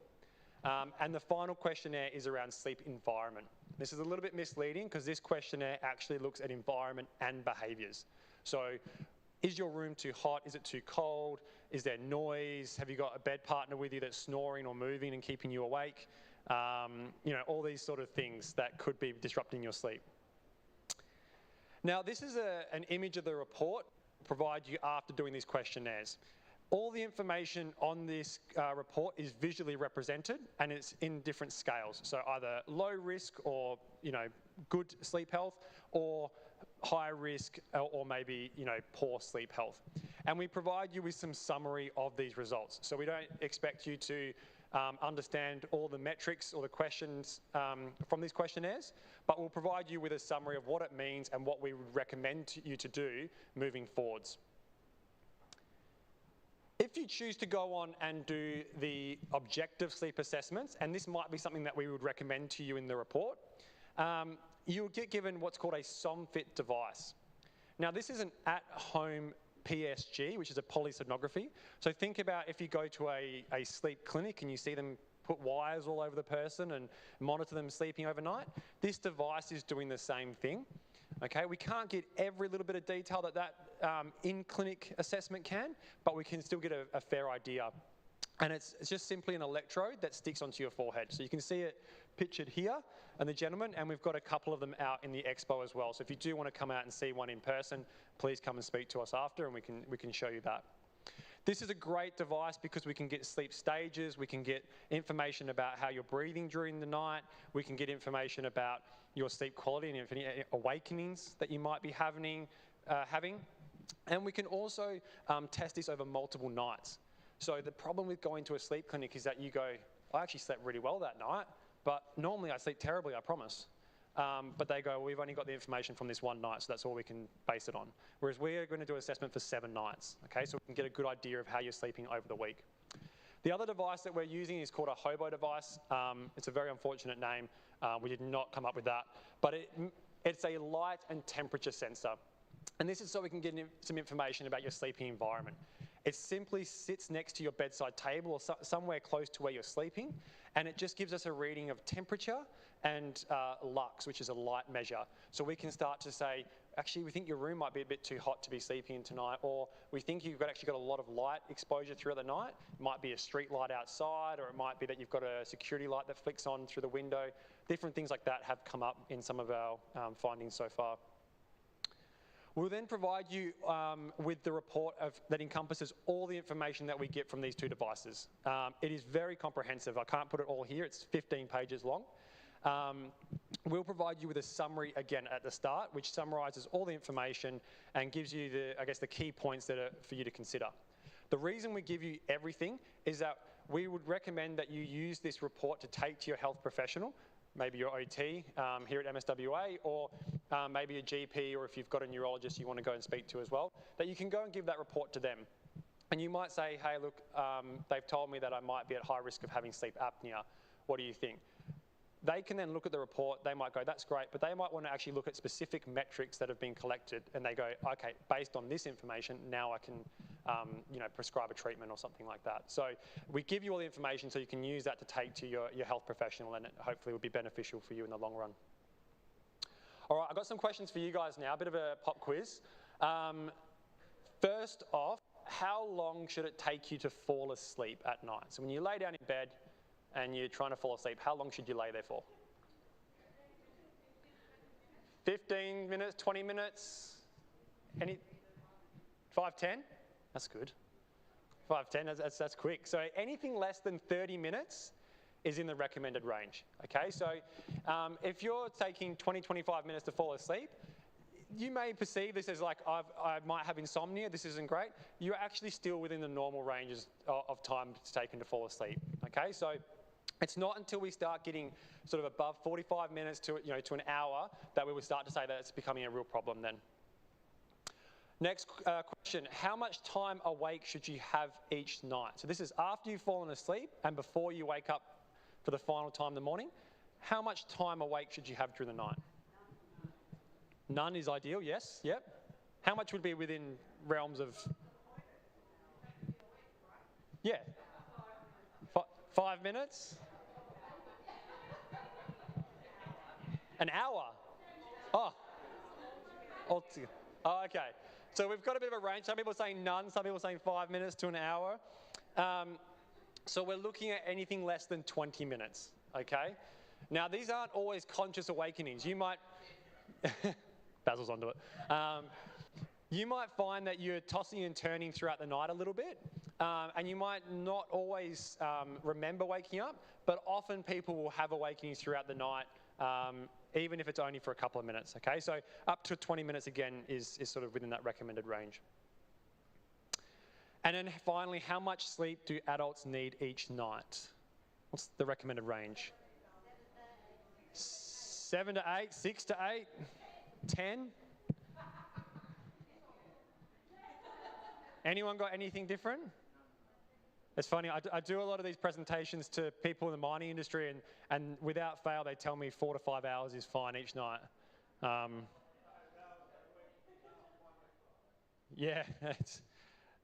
And the final questionnaire is around sleep environment. This is a little bit misleading because this questionnaire actually looks at environment and behaviours. So is your room too hot? Is it too cold? Is there noise? Have you got a bed partner with you that's snoring or moving and keeping you awake? You know, all these sort of things that could be disrupting your sleep. Now, this is an image of the report provide you after doing these questionnaires. All the information on this report is visually represented, and it's in different scales. So either low risk or, you know, good sleep health, or high risk or maybe, you know, poor sleep health. And we provide you with some summary of these results. So we don't expect you to understand all the metrics or the questions from these questionnaires, but we'll provide you with a summary of what it means and what we would recommend you to do moving forwards. If you choose to go on and do the objective sleep assessments, and this might be something that we would recommend to you in the report, you'll get given what's called a SomFit device. Now, this is an at-home PSG, which is a polysomnography. So think about if you go to a sleep clinic and you see them put wires all over the person and monitor them sleeping overnight. This device is doing the same thing. Okay, we can't get every little bit of detail that in-clinic assessment can, but we can still get a fair idea. And it's just simply an electrode that sticks onto your forehead. So you can see it pictured here, and the gentleman, and we've got a couple of them out in the expo as well. So if you do want to come out and see one in person, please come and speak to us after, and we can show you that. This is a great device because we can get sleep stages, we can get information about how you're breathing during the night, we can get information about your sleep quality and any awakenings that you might be having. And we can also test this over multiple nights. So the problem with going to a sleep clinic is that you go, I actually slept really well that night, but normally I sleep terribly, I promise. But they go, well, we've only got the information from this one night, so that's all we can base it on. Whereas we're going to do an assessment for 7 nights, okay? So we can get a good idea of how you're sleeping over the week. The other device that we're using is called a hobo device. It's a very unfortunate name. We did not come up with that. But it's a light and temperature sensor. And this is so we can get some information about your sleeping environment. It simply sits next to your bedside table or somewhere close to where you're sleeping, and it just gives us a reading of temperature and lux, which is a light measure. So we can start to say, actually, we think your room might be a bit too hot to be sleeping in tonight, or we think you've actually got a lot of light exposure throughout the night. It might be a street light outside, or it might be that you've got a security light that flicks on through the window. Different things like that have come up in some of our findings so far. We'll then provide you with the report that encompasses all the information that we get from these 2 devices. It is very comprehensive. I can't put it all here. It's 15 pages long. We'll provide you with a summary again at the start, which summarises all the information and gives you the key points that are for you to consider. The reason we give you everything is that we would recommend that you use this report to take to your health professional, maybe your OT here at MSWA, or maybe a GP, or if you've got a neurologist you want to go and speak to as well, that you can go and give that report to them. And you might say, hey, look, they've told me that I might be at high risk of having sleep apnea. What do you think? They can then look at the report, they might go, that's great, but they might want to actually look at specific metrics that have been collected, and they go, okay, based on this information, now I can prescribe a treatment or something like that. So we give you all the information so you can use that to take to your health professional, and it hopefully will be beneficial for you in the long run. All right, I've got some questions for you guys now, a bit of a pop quiz. First off, how long should it take you to fall asleep at night? So when you lay down in bed and you're trying to fall asleep, how long should you lay there for? 15 minutes, 20 minutes? 5, 10? That's good. 5-10, that's quick. So anything less than 30 minutes is in the recommended range, okay? So if you're taking 20-25 minutes to fall asleep, you may perceive this as like, I might have insomnia, this isn't great. You're actually still within the normal ranges of time it's taken to fall asleep, okay? So it's not until we start getting sort of above 45 minutes to, to an hour that we will start to say that it's becoming a real problem then. Next question, how much time awake should you have each night? So this is after you've fallen asleep and before you wake up for the final time in the morning. How much time awake should you have during the night? None is ideal, yes, yep. How much would be within realms of? Yeah. 5 minutes? An hour? Oh. Oh, okay. So we've got a bit of a range. Some people are saying none, some people are saying 5 minutes to an hour. So we're looking at anything less than 20 minutes, okay? Now, these aren't always conscious awakenings. You might, Basil's onto it. You might find that you're tossing and turning throughout the night a little bit, and you might not always remember waking up, but often people will have awakenings throughout the night, even if it's only for a couple of minutes, okay? So up to 20 minutes, again, is sort of within that recommended range. And then finally, how much sleep do adults need each night? What's the recommended range? 7 to 8, 6 to 8, 10? Anyone got anything different? It's funny, I do a lot of these presentations to people in the mining industry, and without fail, they tell me 4 to 5 hours is fine each night. Yeah,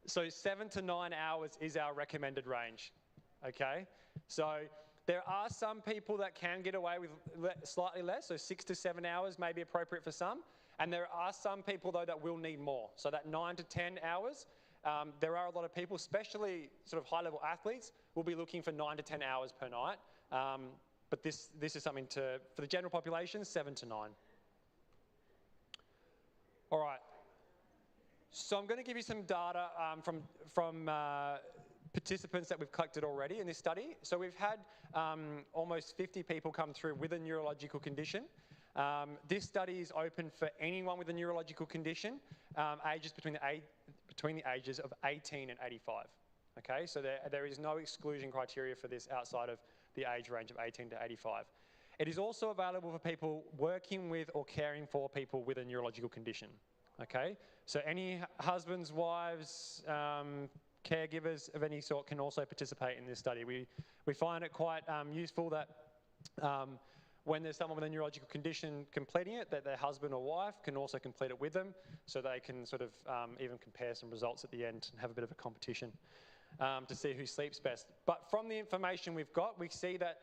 so 7 to 9 hours is our recommended range, okay? So there are some people that can get away with slightly less, so 6 to 7 hours may be appropriate for some, and there are some people, though, that will need more. So that 9 to 10 hours, there are a lot of people, especially sort of high-level athletes, will be looking for 9 to 10 hours per night. But this is something for the general population, 7 to 9. All right. So I'm going to give you some data from participants that we've collected already in this study. So we've had almost 50 people come through with a neurological condition. This study is open for anyone with a neurological condition, ages between the ages of 18 and 85. Okay, so there is no exclusion criteria for this outside of the age range of 18 to 85. It is also available for people working with or caring for people with a neurological condition. Okay, so any husbands, wives, caregivers of any sort can also participate in this study. We find it quite useful that when there's someone with a neurological condition completing it, that their husband or wife can also complete it with them, so they can sort of even compare some results at the end and have a bit of a competition to see who sleeps best. But from the information we've got, we see that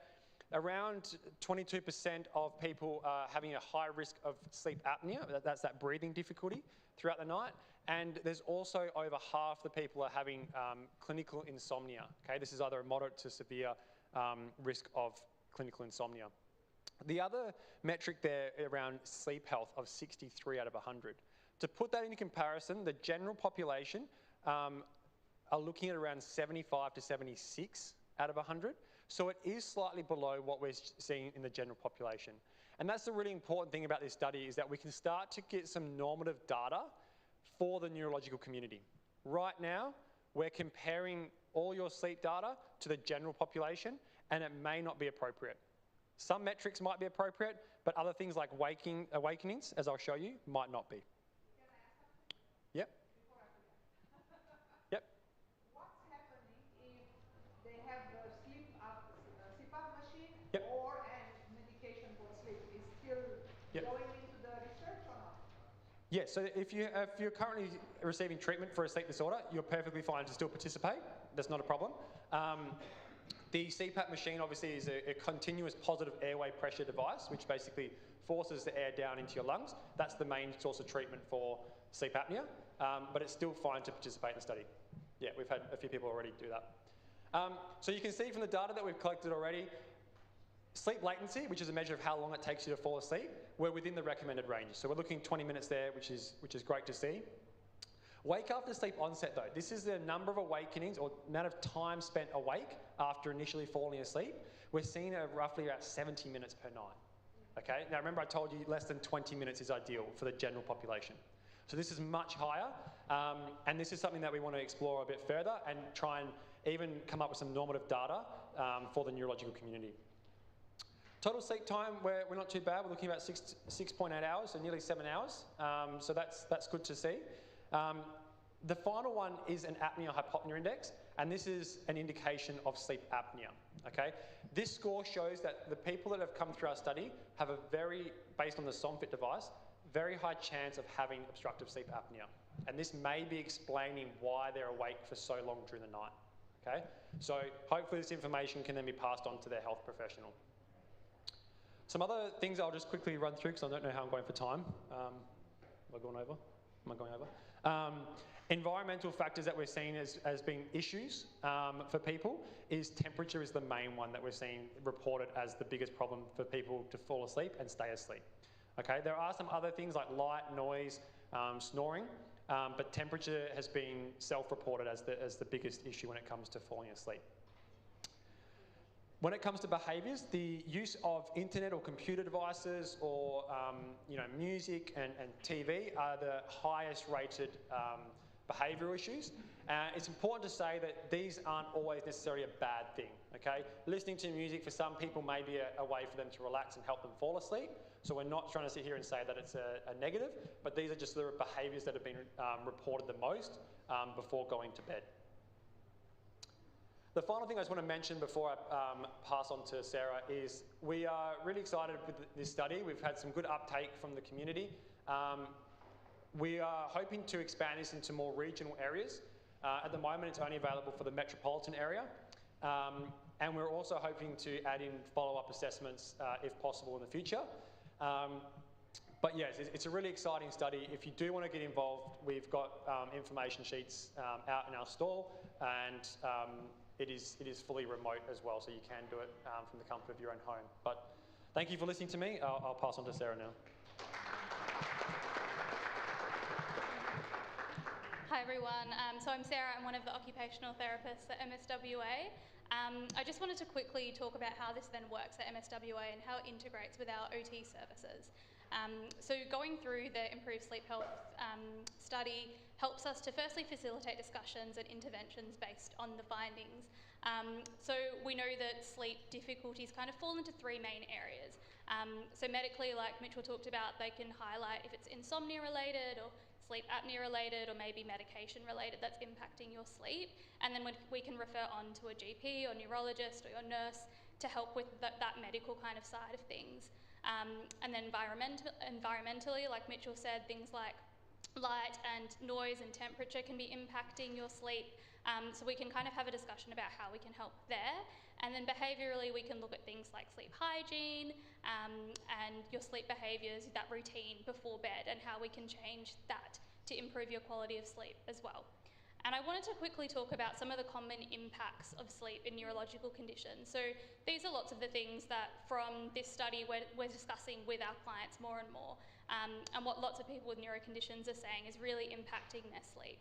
around 22% of people are having a high risk of sleep apnea, that's that breathing difficulty throughout the night, and there's also over half the people are having clinical insomnia. Okay, this is either a moderate to severe risk of clinical insomnia. The other metric there around sleep health of 63 out of 100. To put that into comparison, the general population are looking at around 75 to 76 out of 100. So it is slightly below what we're seeing in the general population. And that's the really important thing about this study, is that we can start to get some normative data for the neurological community. Right now, we're comparing all your sleep data to the general population, and it may not be appropriate. Some metrics might be appropriate, but other things like awakenings, as I'll show you, might not be. Yep. Yep. What's happening if they have the CPAP machine Yep. or medication for sleep? Is still going into the research or not? Yeah, so if you're currently receiving treatment for a sleep disorder, you're perfectly fine to still participate. That's not a problem. The CPAP machine obviously is a continuous positive airway pressure device, which basically forces the air down into your lungs. That's the main source of treatment for sleep apnea, but it's still fine to participate in the study. Yeah, we've had a few people already do that. So you can see from the data that we've collected already, sleep latency, which is a measure of how long it takes you to fall asleep, we're within the recommended range. So we're looking 20 minutes there, which is great to see. Wake after sleep onset though, this is the number of awakenings or amount of time spent awake after initially falling asleep. We're seeing roughly about 70 minutes per night. Okay, now remember I told you less than 20 minutes is ideal for the general population. So this is much higher, and this is something that we want to explore a bit further and try and even come up with some normative data for the neurological community. Total sleep time, we're not too bad. We're looking at about 6.8 hours, so nearly 7 hours. So that's good to see. The final one is an apnea-hypopnea index, and this is an indication of sleep apnea, okay? This score shows that the people that have come through our study have a very, based on the SOMFIT device, very high chance of having obstructive sleep apnea. And this may be explaining why they're awake for so long during the night, okay? So hopefully this information can then be passed on to their health professional. Some other things I'll just quickly run through because I don't know how I'm going for time. Am I going over? Am I going over? Environmental factors that we're seeing as being issues for people is temperature is the main one that we're seeing reported as the biggest problem for people to fall asleep and stay asleep. Okay, there are some other things like light, noise, snoring, but temperature has been self-reported as the biggest issue when it comes to falling asleep. When it comes to behaviours, the use of internet or computer devices or music and TV are the highest rated behavioural issues. It's important to say that these aren't always necessarily a bad thing, okay? Listening to music for some people may be a way for them to relax and help them fall asleep. So we're not trying to sit here and say that it's a negative, but these are just the behaviours that have been reported the most before going to bed. The final thing I just want to mention before I pass on to Sarah is we are really excited with this study. We've had some good uptake from the community. We are hoping to expand this into more regional areas. At the moment, it's only available for the metropolitan area. And we're also hoping to add in follow-up assessments if possible in the future. But yes, it's a really exciting study. If you do want to get involved, we've got information sheets out in our stall, and it is fully remote as well, so you can do it from the comfort of your own home. But thank you for listening to me. I'll pass on to Sarah now. Hi everyone, so I'm Sarah, I'm one of the occupational therapists at MSWA. I just wanted to quickly talk about how this then works at MSWA and how it integrates with our OT services. So going through the Improved Sleep Health study helps us to firstly facilitate discussions and interventions based on the findings. So we know that sleep difficulties kind of fall into three main areas. So medically, like Mitchell talked about, they can highlight if it's insomnia related or sleep apnea related or maybe medication related that's impacting your sleep. And then we can refer on to a GP or neurologist or your nurse to help with that medical kind of side of things. And then environmentally, like Mitchell said, things like light and noise and temperature can be impacting your sleep. So we can kind of have a discussion about how we can help there. And then behaviourally, we can look at things like sleep hygiene and your sleep behaviours, that routine before bed, and how we can change that to improve your quality of sleep as well. And I wanted to quickly talk about some of the common impacts of sleep in neurological conditions. So these are lots of the things that from this study we're discussing with our clients more and more. And what lots of people with neuro conditions are saying is really impacting their sleep.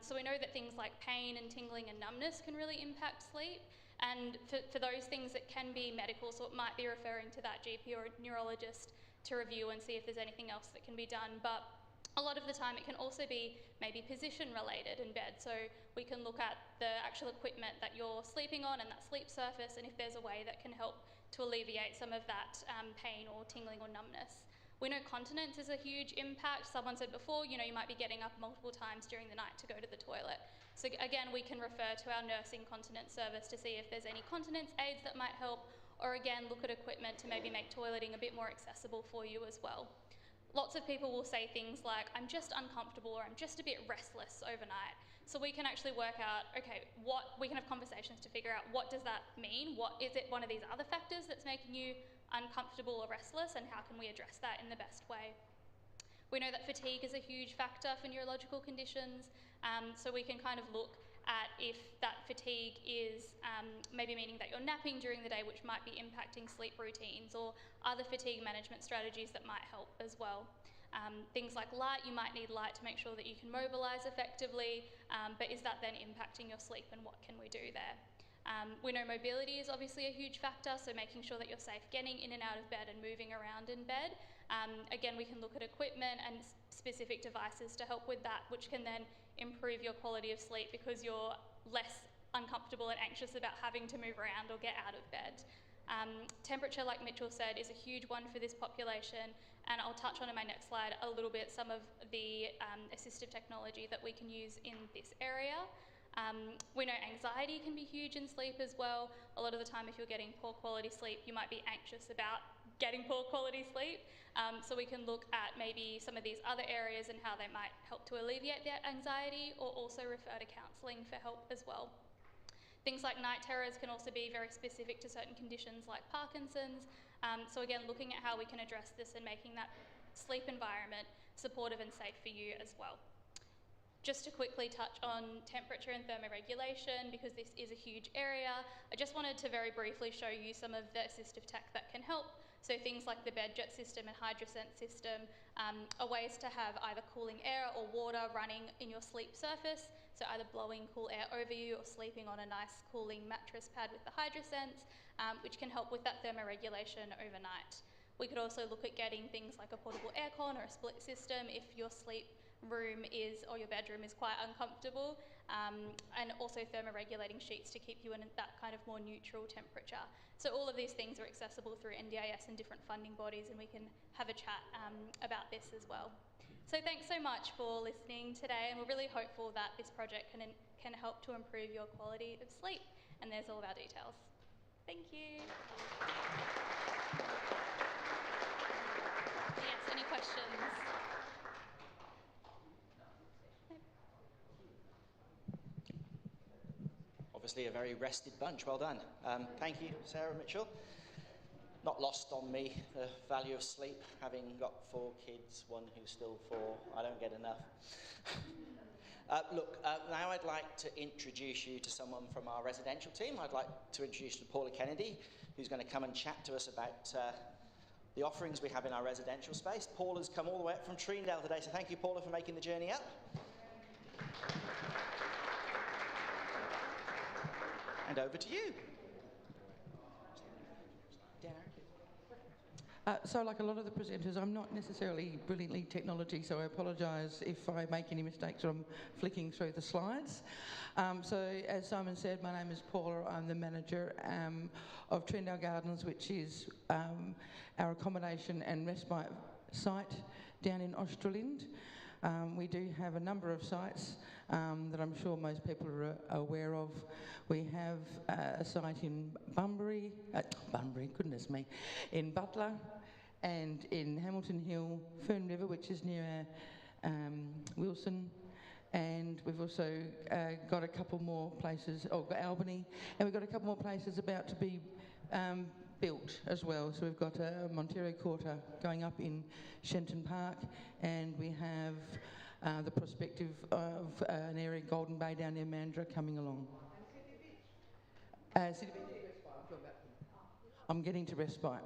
So we know that things like pain and tingling and numbness can really impact sleep. And for those things, it can be medical, so it might be referring to that GP or neurologist to review and see if there's anything else that can be done. But a lot of the time it can also be maybe position related in bed. So we can look at the actual equipment that you're sleeping on and that sleep surface, and if there's a way that can help to alleviate some of that pain or tingling or numbness. We know continence is a huge impact. Someone said before, you might be getting up multiple times during the night to go to the toilet. So again, we can refer to our nursing continence service to see if there's any continence aids that might help, or again, look at equipment to maybe make toileting a bit more accessible for you as well. Lots of people will say things like, I'm just uncomfortable or I'm just a bit restless overnight. So we can actually work out, okay, we can have conversations to figure out what does that mean? Is it one of these other factors that's making you uncomfortable or restless, and how can we address that in the best way? We know that fatigue is a huge factor for neurological conditions, so we can kind of look at if that fatigue is maybe meaning that you're napping during the day, which might be impacting sleep routines, or other fatigue management strategies that might help as well. Things like light, you might need light to make sure that you can mobilise effectively, but is that then impacting your sleep, and what can we do there? We know mobility is obviously a huge factor, so making sure that you're safe getting in and out of bed and moving around in bed. Again, we can look at equipment and specific devices to help with that, which can then improve your quality of sleep because you're less uncomfortable and anxious about having to move around or get out of bed. Temperature, like Mitchell said, is a huge one for this population, and I'll touch on in my next slide a little bit some of the assistive technology that we can use in this area. We know anxiety can be huge in sleep as well. A lot of the time, if you're getting poor quality sleep, you might be anxious about getting poor quality sleep. So we can look at maybe some of these other areas and how they might help to alleviate that anxiety, or also refer to counselling for help as well. Things like night terrors can also be very specific to certain conditions like Parkinson's. So again, looking at how we can address this and making that sleep environment supportive and safe for you as well. Just to quickly touch on temperature and thermoregulation, because this is a huge area, I just wanted to very briefly show you some of the assistive tech that can help. So things like the bed jet system and HydroSense system are ways to have either cooling air or water running in your sleep surface, so either blowing cool air over you or sleeping on a nice cooling mattress pad with the HydroSense, which can help with that thermoregulation overnight. We could also look at getting things like a portable aircon or a split system if your sleep room is, or your bedroom is quite uncomfortable, and also thermoregulating sheets to keep you in that kind of more neutral temperature. So all of these things are accessible through NDIS and different funding bodies, and we can have a chat about this as well. So thanks so much for listening today, and we're really hopeful that this project can help to improve your quality of sleep, and there's all of our details. Thank you. Yes, any questions? Obviously a very rested bunch, well done. Thank you, Sarah Mitchell. Not lost on me the value of sleep, having got 4 kids, one who's still 4, I don't get enough. Now I'd like to introduce you to someone from our residential team. I'd like to introduce you to Paula Kennedy, who's going to come and chat to us about the offerings we have in our residential space. Paula's come all the way up from Treendale today, so thank you, Paula, for making the journey up. And over to you. So like a lot of the presenters, I'm not necessarily brilliantly technology, so I apologise if I make any mistakes or I'm flicking through the slides. So as Simon said, my name is Paula. I'm the manager of Treendale Gardens, which is our accommodation and respite site down in Australind. We do have a number of sites that I'm sure most people are aware of. We have a site in in Butler, and in Hamilton Hill, Fern River, which is near Wilson, and we've also got a couple more places, Albany, and we've got a couple more places about to be built as well. So we've got a Montero Quarter going up in Shenton Park, and we have the prospective of an area, Golden Bay, down near Mandurah, coming along. City Beach. I'm getting to respite.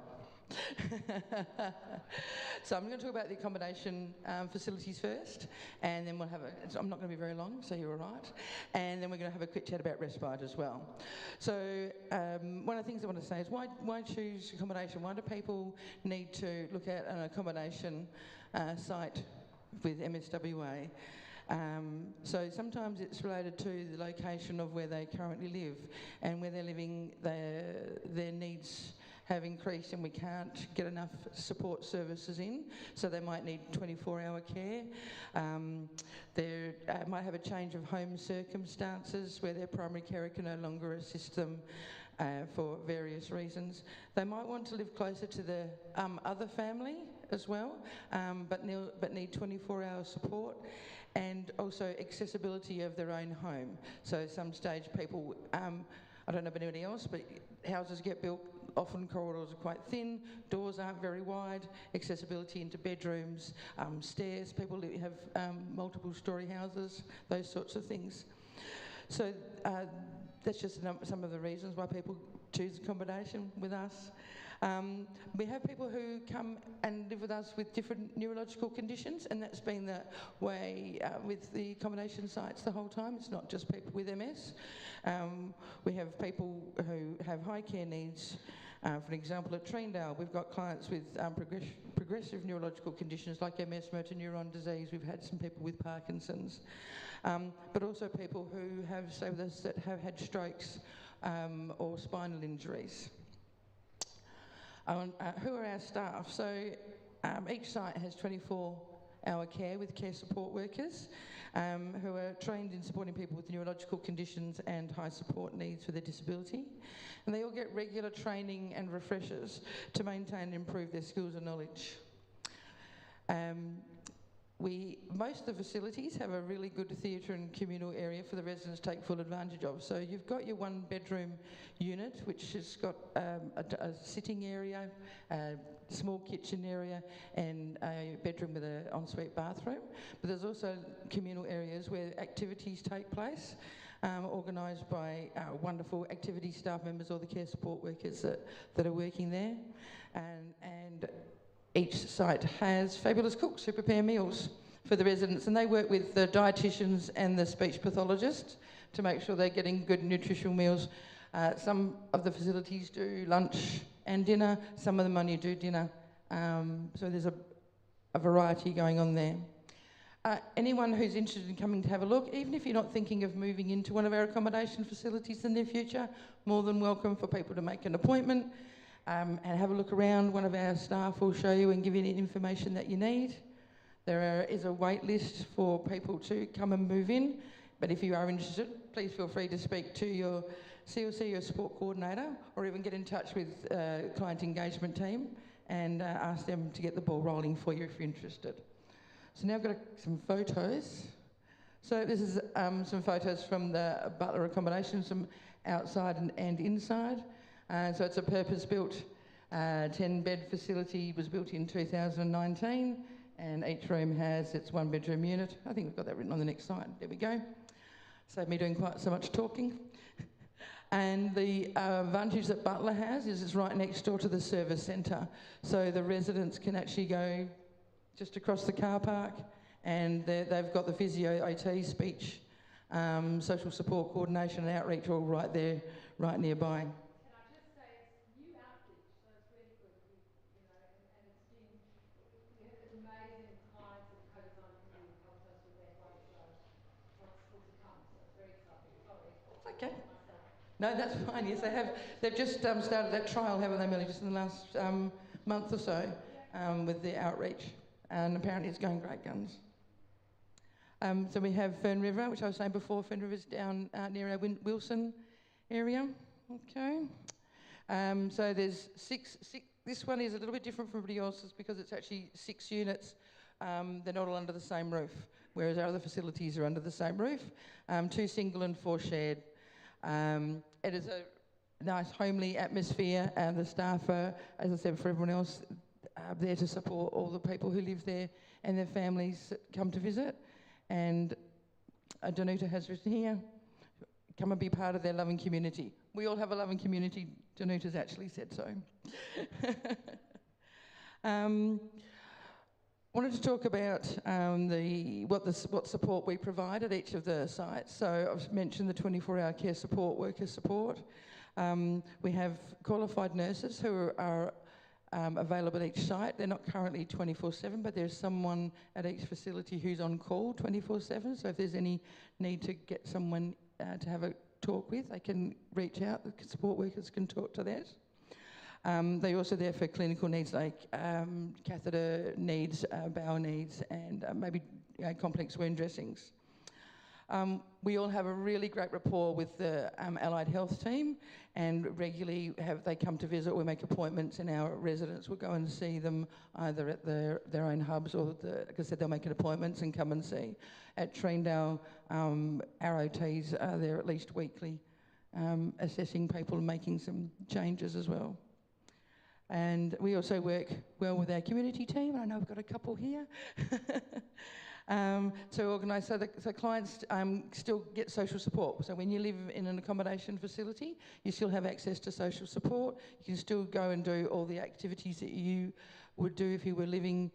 So I'm going to talk about the accommodation facilities first, and then we'll have I'm not going to be very long, so you're all right. And then we're going to have a quick chat about respite as well. So one of the things I want to say is why choose accommodation? Why do people need to look at an accommodation site with MSWA? So sometimes it's related to the location of where they currently live, and where they're living, their needs have increased and we can't get enough support services in, so they might need 24-hour care. They might have a change of home circumstances where their primary carer can no longer assist them for various reasons. They might want to live closer to the other family as well, but need 24-hour support, and also accessibility of their own home. So at some stage people, I don't know about anybody else, but houses get built, often corridors are quite thin, doors aren't very wide, accessibility into bedrooms, stairs, people have multiple storey houses, those sorts of things. So that's just some of the reasons why people choose accommodation with us. We have people who come and live with us with different neurological conditions, and that's been the way with the accommodation sites the whole time. It's not just people with MS. We have people who have high care needs. For example, at Treendale, we've got clients with progressive neurological conditions like MS, motor neuron disease. We've had some people with Parkinson's, but also people who have stayed with us that have had strokes or spinal injuries. Who are our staff? So each site has 24-hour care with care support workers who are trained in supporting people with neurological conditions and high support needs for their disability. And they all get regular training and refreshers to maintain and improve their skills and knowledge. Most of the facilities have a really good theatre and communal area for the residents to take full advantage of. So you've got your one-bedroom unit, which has got a sitting area, a small kitchen area, and a bedroom with an ensuite bathroom. But there's also communal areas where activities take place, organised by wonderful activity staff members or the care support workers that are working there. And each site has fabulous cooks who prepare meals for the residents, and they work with the dietitians and the speech pathologists to make sure they're getting good nutritional meals. Some of the facilities do lunch and dinner, some of them only do dinner. So there's a variety going on there. Anyone who's interested in coming to have a look, even if you're not thinking of moving into one of our accommodation facilities in the near future, more than welcome for people to make an appointment. And have a look around. One of our staff will show you and give you the information that you need. There is a wait list for people to come and move in, but if you are interested, please feel free to speak to your CLC, your support coordinator, or even get in touch with client engagement team and ask them to get the ball rolling for you if you're interested. So now I've got some photos. So this is some photos from the Butler accommodation, some outside and inside. So it's a purpose-built 10-bed facility, was built in 2019, and each room has its one-bedroom unit. I think we've got that written on the next slide. There we go. Save me doing quite so much talking. And the advantage that Butler has is it's right next door to the service centre. So the residents can actually go just across the car park, and they've got the physio, OT, speech, social support coordination and outreach all right there, right nearby. Okay. No, that's fine. Yes, they have. They've just started that trial, haven't they, Millie? Just in the last month or so, with the outreach, and apparently it's going great guns. So we have Fern River, which I was saying before. Fern River's down near our Wilson area. Okay. So there's six. This one is a little bit different from everybody else's because it's actually 6 units. They're not all under the same roof, whereas our other facilities are under the same roof. 2 single and 4 shared. It is a nice homely atmosphere, and the staff are, as I said, for everyone else, there to support all the people who live there and their families that come to visit. And Danuta has written here, come and be part of their loving community. We all have a loving community. Danuta's actually said so. Wanted to talk about what support we provide at each of the sites. So I've mentioned the 24-hour care support, worker support. We have qualified nurses who are available at each site. They're not currently 24/7, but there's someone at each facility who's on call 24/7. So if there's any need to get someone to have a talk with, they can reach out. The support workers can talk to that. They're also there for clinical needs like catheter needs, bowel needs, and maybe complex wound dressings. We all have a really great rapport with the allied health team, and regularly they come to visit. We make appointments, and our residents will go and see them either at their own hubs or, like I said, they'll make an appointment and come and see. At Treendale, our OTs are there at least weekly, assessing people and making some changes as well. And we also work well with our community team. I know we've got a couple here. to organise so clients still get social support. So when you live in an accommodation facility, you still have access to social support. You can still go and do all the activities that you would do if you were living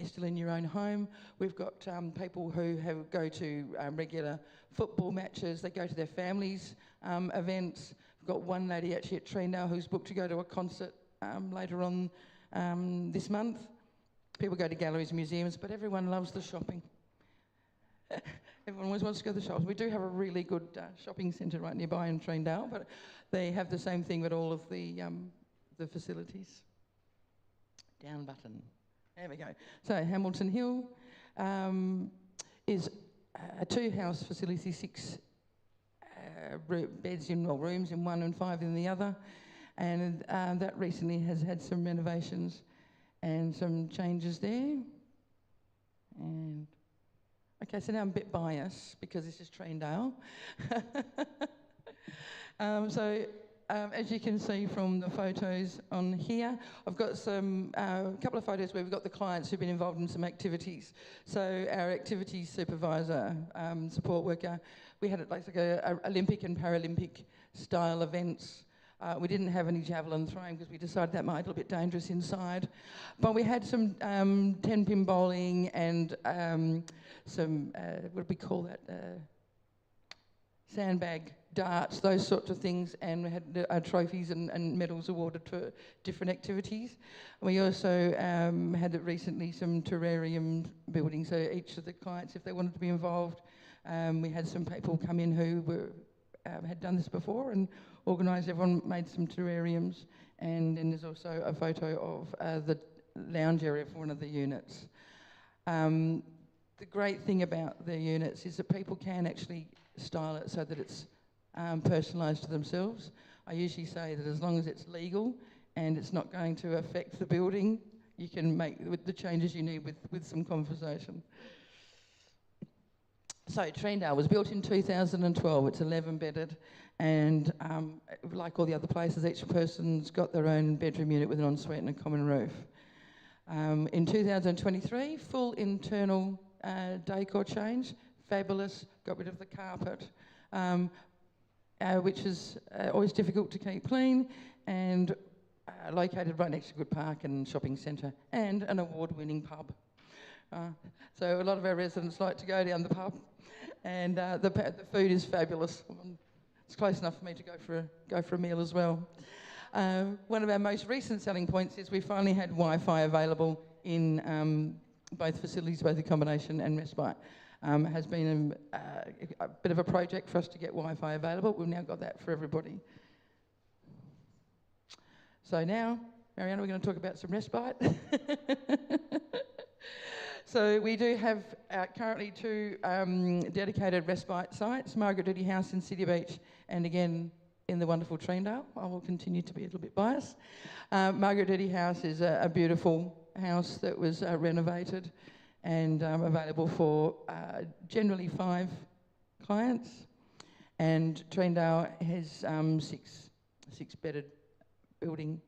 still in your own home. We've got people who go to regular football matches. They go to their families' events. We've got one lady actually at Treendale who's booked to go to a concert later on this month. People go to galleries and museums, but everyone loves the shopping. Everyone always wants to go to the shops. We do have a really good shopping centre right nearby in Treendale, but they have the same thing with all of the facilities. Down button. There we go. So Hamilton Hill is a two-house facility, 6 beds in, or rooms in one and 5 in the other, and that recently has had some renovations and some changes there. And okay, so now I'm a bit biased because this is Treendale. As you can see from the photos on here, I've got a couple of photos where we've got the clients who've been involved in some activities. So our activities supervisor, support worker, we had like a Olympic and Paralympic style events. We didn't have any javelin throwing because we decided that might be a little bit dangerous inside. But we had some 10-pin bowling and some, what do we call that? Sandbag darts, those sorts of things, and we had trophies and medals awarded for different activities. We also had recently some terrarium building, so each of the clients, if they wanted to be involved, we had some people come in who had done this before and organised, everyone made some terrariums, and then there's also a photo of the lounge area for one of the units. The great thing about the units is that people can actually style it so that it's personalised to themselves. I usually say that as long as it's legal and it's not going to affect the building, you can make the changes you need with some conversation. So Treendale was built in 2012. It's 11-bedded, and like all the other places, each person's got their own bedroom unit with an ensuite and a common roof. In 2023, full internal decor change, fabulous, got rid of the carpet, which is always difficult to keep clean, and located right next to a good park and shopping centre, and an award-winning pub. So a lot of our residents like to go down the pub, and the food is fabulous. It's close enough for me to go for a meal as well. One of our most recent selling points is we finally had Wi-Fi available in both facilities, both accommodation and respite. Has been a bit of a project for us to get Wi-Fi available. We've now got that for everybody. So now, Mariana, we're going to talk about some respite. So we do have currently 2 dedicated respite sites, Margaret Doody House in City Beach, and again in the wonderful Treendale. I will continue to be a little bit biased. Margaret Doody House is a beautiful house that was renovated and available for generally 5 clients. And Treendale has 6-bedded building.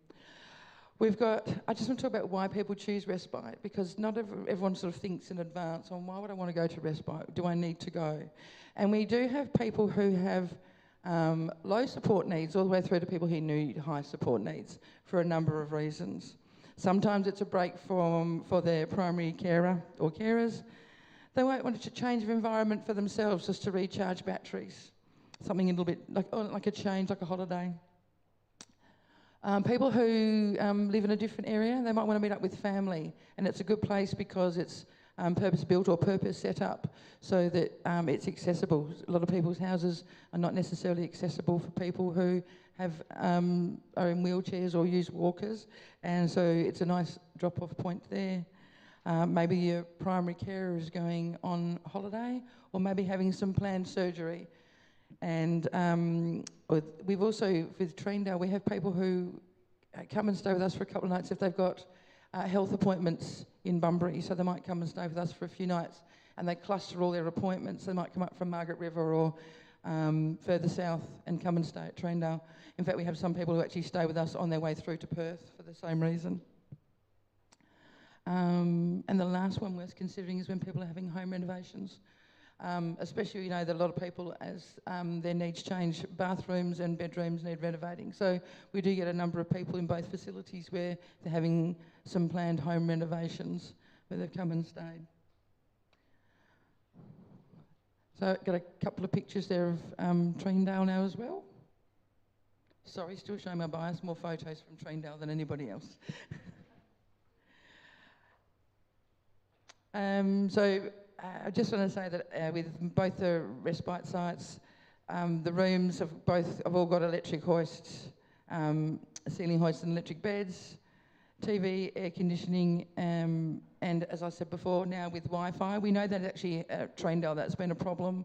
We've got, I just want to talk about why people choose respite, because not everyone sort of thinks in advance on why would I want to go to respite, do I need to go? And we do have people who have low support needs all the way through to people who need high support needs for a number of reasons. Sometimes it's a break for their primary carer or carers. They might want to change of environment for themselves just to recharge batteries. Something a little bit like a change, like a holiday. People who live in a different area, they might want to meet up with family, and it's a good place because it's purpose-built or purpose-set up so that it's accessible. A lot of people's houses are not necessarily accessible for people who are in wheelchairs or use walkers, and so it's a nice drop-off point there. Maybe your primary carer is going on holiday, or maybe having some planned surgery. And we've also, with Treendale, we have people who come and stay with us for a couple of nights if they've got health appointments in Bunbury, so they might come and stay with us for a few nights, and they cluster all their appointments. They might come up from Margaret River or further south and come and stay at Treendale. In fact, we have some people who actually stay with us on their way through to Perth for the same reason. And the last one worth considering is when people are having home renovations. Especially, you know, that a lot of people, as their needs change, bathrooms and bedrooms need renovating. So we do get a number of people in both facilities where they're having some planned home renovations where they've come and stayed. So I've got a couple of pictures there of Treendale now as well. Sorry, still showing my bias, more photos from Treendale than anybody else. I just want to say that with both the respite sites, the rooms have all got electric hoists, ceiling hoists and electric beds, TV, air conditioning, and as I said before, now with Wi-Fi. We know that actually at Treendale that's been a problem,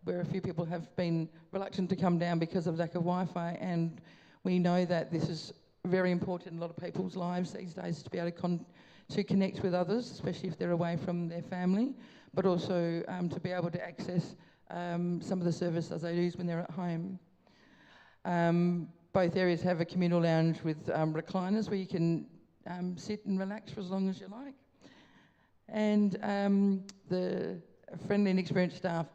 where a few people have been reluctant to come down because of lack of Wi-Fi, and we know that this is very important in a lot of people's lives these days to be able to connect with others, especially if they're away from their family, but also to be able to access some of the services they use when they're at home. Both areas have a communal lounge with recliners where you can sit and relax for as long as you like. And the friendly and experienced staff,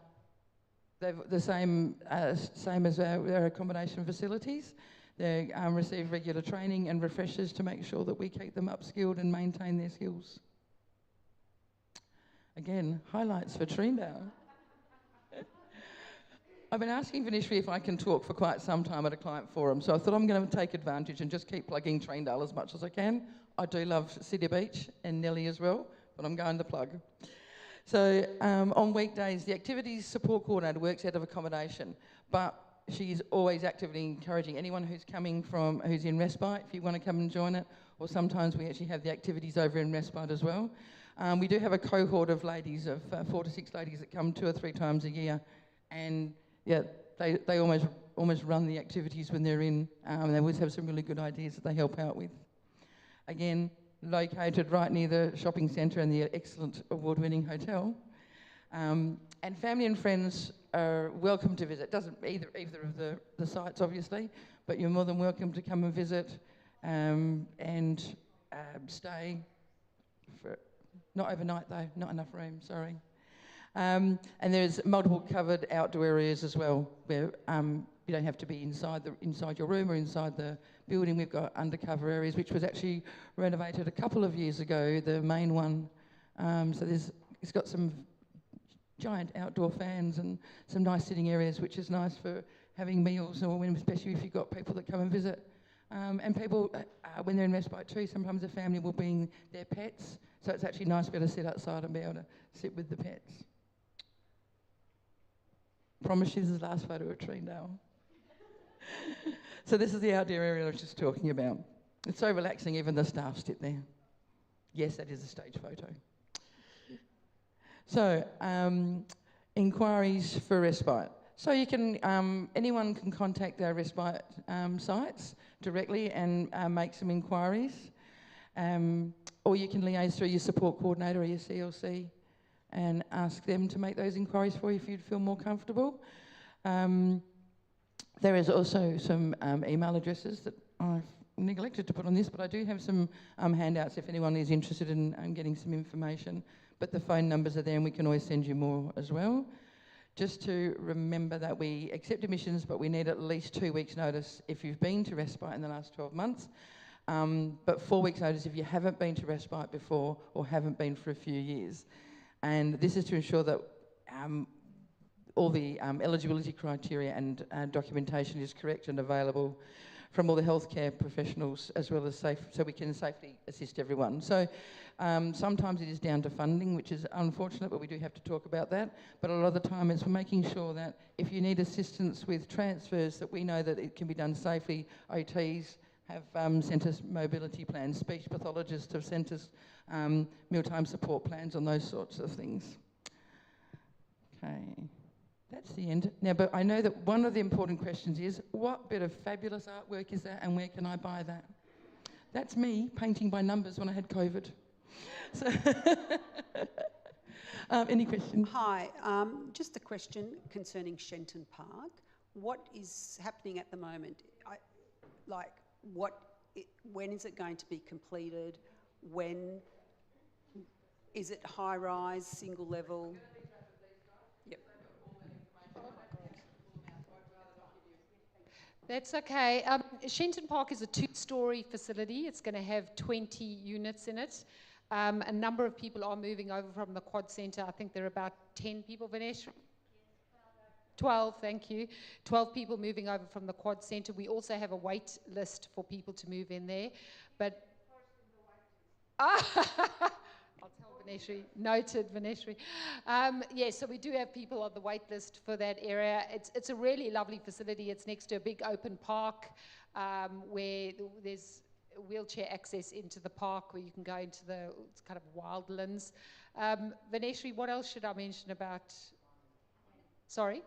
they're the same as our accommodation facilities. They receive regular training and refreshers to make sure that we keep them upskilled and maintain their skills. Again, highlights for Treendale. I've been asking Vinishri if I can talk for quite some time at a client forum, so I thought I'm going to take advantage and just keep plugging Treendale as much as I can. I do love City Beach and Nellie as well, but I'm going to plug. So on weekdays, the activities support coordinator works out of accommodation, but she's always actively encouraging anyone who's in respite, if you want to come and join it, or sometimes we actually have the activities over in respite as well. We do have a cohort of ladies, of 4 to 6 ladies that come 2 or 3 times a year, and yeah, they almost run the activities when they're in, and they always have some really good ideas that they help out with. Again, located right near the shopping centre and the excellent award-winning hotel. And family and friends are welcome to visit. Doesn't either of the sites, obviously, but you're more than welcome to come and visit and stay for, not overnight though, not enough room, sorry. And there's multiple covered outdoor areas as well, where you don't have to be inside your room or inside the building. We've got undercover areas, which was actually renovated a couple of years ago, the main one. So it's got some giant outdoor fans and some nice sitting areas, which is nice for having meals, or especially if you've got people that come and visit. And people, when they're in respite too, sometimes the family will bring their pets, so it's actually nice to be able to sit outside and be able to sit with the pets. Promise you this is the last photo of Treendale. So this is the outdoor area I was just talking about. It's so relaxing, even the staff sit there. Yes, that is a stage photo. So, inquiries for respite. So you can, anyone can contact our respite sites directly and make some inquiries. Or you can liaise through your support coordinator or your CLC and ask them to make those inquiries for you if you'd feel more comfortable. There is also some email addresses that I've neglected to put on this, but I do have some handouts if anyone is interested in getting some information. But the phone numbers are there and we can always send you more as well. Just to remember that we accept admissions, but we need at least 2 weeks' notice if you've been to respite in the last 12 months. But 4 weeks' notice if you haven't been to respite before or haven't been for a few years. And this is to ensure that all the eligibility criteria and documentation is correct and available from all the healthcare professionals, as well as so we can safely assist everyone. So sometimes it is down to funding, which is unfortunate, but we do have to talk about that. But a lot of the time it's making sure that if you need assistance with transfers, that we know that it can be done safely. OTs have centre mobility plans, speech pathologists have sent us mealtime support plans on those sorts of things. Okay. That's the end. Now, but I know that one of the important questions is, what bit of fabulous artwork is that and where can I buy that? That's me painting by numbers when I had COVID. So any questions? Hi, just a question concerning Shenton Park. What is happening at the moment? When is it going to be completed? when? Is it high rise, single level? Yep. That's okay. Shenton Park is a 2-storey facility. It's going to have 20 units in it. A number of people are moving over from the Quad Centre. I think there are about 10 people, Vanessa? 12, thank you. 12 people moving over from the Quad Centre. We also have a wait list for people to move in there. But I'll tell Vanessa. Noted, Vanessa. Yes, so we do have people on the wait list for that area. It's a really lovely facility. It's next to a big open park where there's wheelchair access into the park, where you can go into the kind of wildlands. Vanessa, what else should I mention about? Sorry?